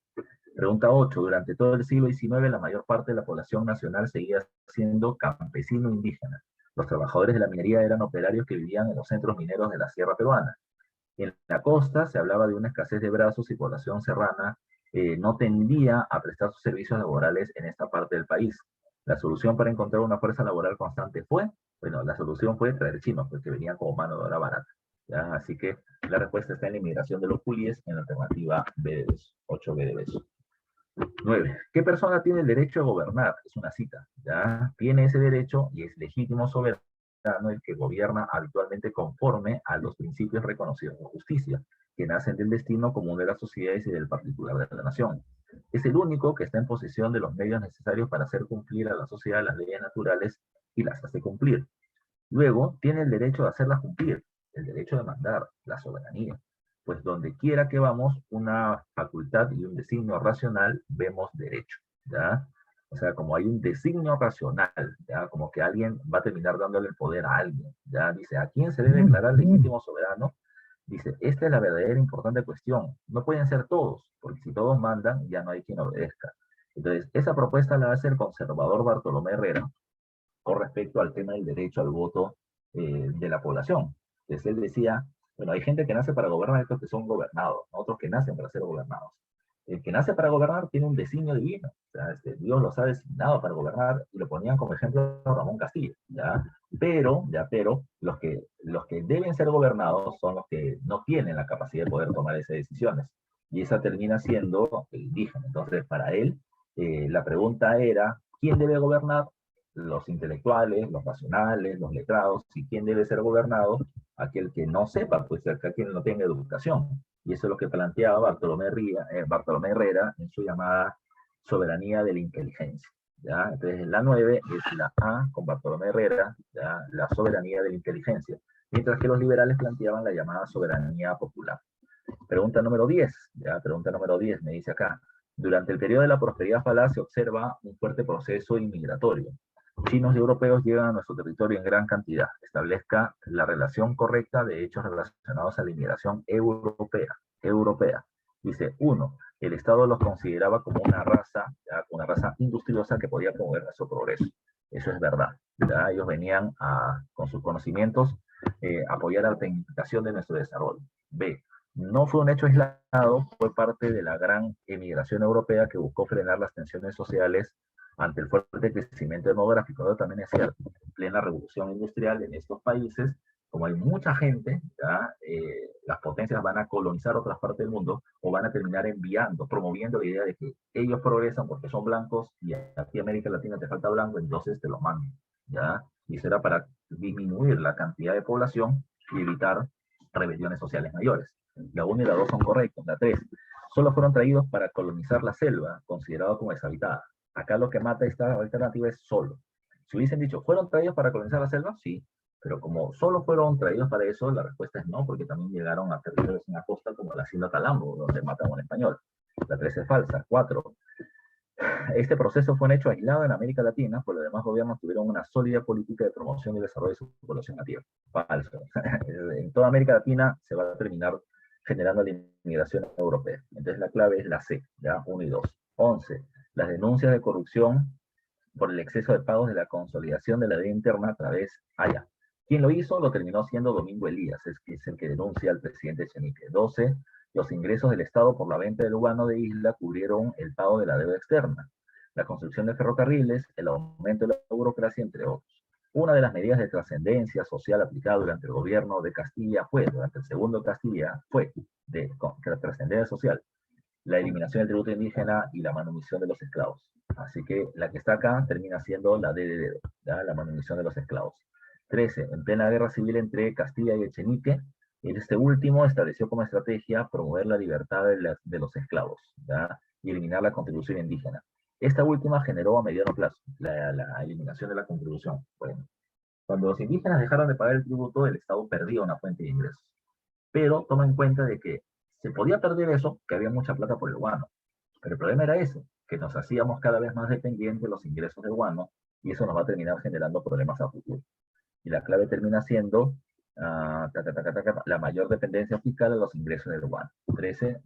Pregunta 8. Durante todo el siglo XIX, la mayor parte de la población nacional seguía siendo campesino indígena. Los trabajadores de la minería eran operarios que vivían en los centros mineros de la sierra peruana. En la costa se hablaba de una escasez de brazos y población serrana no tendía a prestar sus servicios laborales en esta parte del país. La solución para encontrar una fuerza laboral constante fue, bueno, la solución fue traer chinos, porque venían como mano de obra barata. ¿Ya? Así que la respuesta está en la inmigración de los culíes en la alternativa B de beso, 8B de beso. 9. ¿Qué persona tiene el derecho a gobernar? Es una cita. ¿Ya? Tiene ese derecho y es legítimo soberano el que gobierna habitualmente conforme a los principios reconocidos de justicia, que nacen del destino común de las sociedades y del particular de la nación. Es el único que está en posesión de los medios necesarios para hacer cumplir a la sociedad las leyes naturales y las hace cumplir. Luego, tiene el derecho de hacerlas cumplir, el derecho de mandar, la soberanía. Pues donde quiera que vamos, una facultad y un designio racional, vemos derecho, ¿ya? O sea, como hay un designio racional, ¿ya? Como que alguien va a terminar dándole el poder a alguien, ¿ya? Dice, ¿a quién se debe declarar legítimo soberano? Dice, esta es la verdadera importante cuestión. No pueden ser todos, porque si todos mandan, ya no hay quien obedezca. Entonces, esa propuesta la hace el conservador Bartolomé Herrera, con respecto al tema del derecho al voto de la población. Entonces él decía, bueno, hay gente que nace para gobernar, estos que son gobernados, otros que nacen para ser gobernados. El que nace para gobernar tiene un designio divino, o sea, Dios los ha designado para gobernar, y lo ponían como ejemplo a Ramón Castillo, ¿ya? Pero los que deben ser gobernados son los que no tienen la capacidad de poder tomar esas decisiones, y esa termina siendo el indígena. Entonces, para él, la pregunta era, ¿quién debe gobernar? Los intelectuales, los racionales, los letrados, y quién debe ser gobernado, aquel que no sepa, pues aquel no tenga educación. Y eso es lo que planteaba Bartolomé Herrera en su llamada soberanía de la inteligencia. ¿Ya? Entonces la 9 es la A con Bartolomé Herrera, ¿ya? La soberanía de la inteligencia, mientras que los liberales planteaban la llamada soberanía popular. Pregunta número 10, ¿ya? Pregunta número 10 me dice acá. Durante el periodo de la prosperidad falaz se observa un fuerte proceso inmigratorio. Chinos y europeos llegan a nuestro territorio en gran cantidad. Establezca la relación correcta de hechos relacionados a la inmigración europea. Dice, 1. El Estado los consideraba como una raza industriosa que podía promover nuestro progreso. Eso es verdad. ¿Ya? Ellos venían con sus conocimientos apoyar a la tecnificación de nuestro desarrollo. B. No fue un hecho aislado, fue parte de la gran emigración europea que buscó frenar las tensiones sociales ante el fuerte crecimiento demográfico. Pero también es cierto, en plena revolución industrial en estos países, como hay mucha gente, ¿ya? Las potencias van a colonizar otras partes del mundo o van a terminar enviando, promoviendo la idea de que ellos progresan porque son blancos y aquí en América Latina te falta blanco, entonces te lo mandan, ¿ya? Y eso era para disminuir la cantidad de población y evitar rebeliones sociales mayores. La 1 y la 2 son correctas. La 3, solo fueron traídos para colonizar la selva, considerado como deshabitada. Acá lo que mata esta alternativa es solo. Si hubiesen dicho, ¿fueron traídos para colonizar la selva? Sí, pero como solo fueron traídos para eso, la respuesta es no, porque también llegaron a territorios en la costa como la isla Talambo, donde matan a un español. La 3 es falsa. 4, este proceso fue un hecho aislado en América Latina, pues los demás gobiernos tuvieron una sólida política de promoción y desarrollo de su población nativa. Falso. En toda América Latina se va a terminar generando la inmigración europea. Entonces la clave es la C, ¿ya? 1 y 2. 11. Las denuncias de corrupción por el exceso de pagos de la consolidación de la deuda interna a través allá. ¿Quién lo hizo? Lo terminó siendo Domingo Elías, es el que denuncia al presidente Echenique. 12. Los ingresos del Estado por la venta del urbano de Isla cubrieron el pago de la deuda externa, la construcción de ferrocarriles, el aumento de la burocracia, entre otros. Una de las medidas de trascendencia social aplicada durante el gobierno de Castilla durante el segundo Castilla, fue de trascendencia social, la eliminación del tributo indígena y la manumisión de los esclavos. Así que la que está acá termina siendo la D de dedo, ¿ya? La manumisión de los esclavos. 13. En plena guerra civil entre Castilla y Echenique, este último estableció como estrategia promover la libertad de los esclavos, ¿ya? Y eliminar la contribución indígena. Esta última generó a mediano plazo la eliminación de la contribución. Bueno, cuando los indígenas dejaron de pagar el tributo, el Estado perdía una fuente de ingresos. Pero toma en cuenta de que se podía perder eso, que había mucha plata por el guano. Pero el problema era eso, que nos hacíamos cada vez más dependientes de los ingresos del guano, y eso nos va a terminar generando problemas a futuro. Y la clave termina siendo La mayor dependencia fiscal de los ingresos del Guano. 13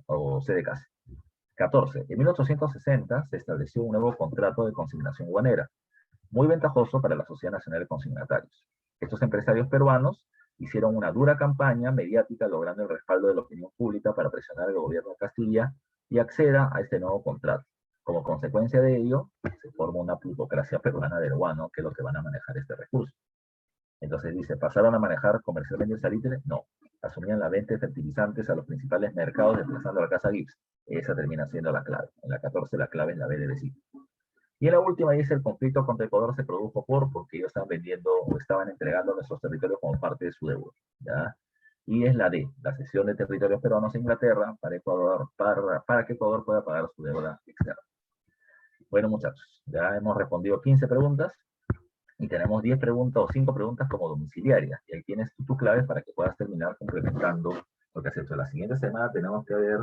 o C de casa. 14. En 1860 se estableció un nuevo contrato de consignación guanera, muy ventajoso para la Sociedad Nacional de Consignatarios. Estos empresarios peruanos hicieron una dura campaña mediática logrando el respaldo de la opinión pública para presionar al gobierno de Castilla y acceda a este nuevo contrato. Como consecuencia de ello, se forma una plutocracia peruana del guano, que es los que van a manejar este recurso. Entonces dice, ¿pasaron a manejar comercialmente el salitre? No. Asumían la venta de fertilizantes a los principales mercados desplazando a la casa Gibbs. Esa termina siendo la clave. En la 14 la clave es la B de vecino. Y en la última dice, el conflicto contra Ecuador se produjo porque ellos estaban vendiendo o estaban entregando nuestros territorios como parte de su deuda. ¿Ya? Y es la D, la cesión de territorios peruanos a Inglaterra para, Ecuador, para que Ecuador pueda pagar su deuda externa. Bueno, muchachos, ya hemos respondido 15 preguntas y tenemos 10 preguntas o 5 preguntas como domiciliarias. Y ahí tienes tu clave para que puedas terminar complementando lo que has hecho. La siguiente semana tenemos que ver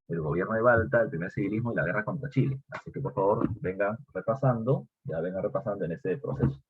el gobierno de Balta, el primer civilismo y la guerra contra Chile. Así que por favor vengan repasando en ese proceso.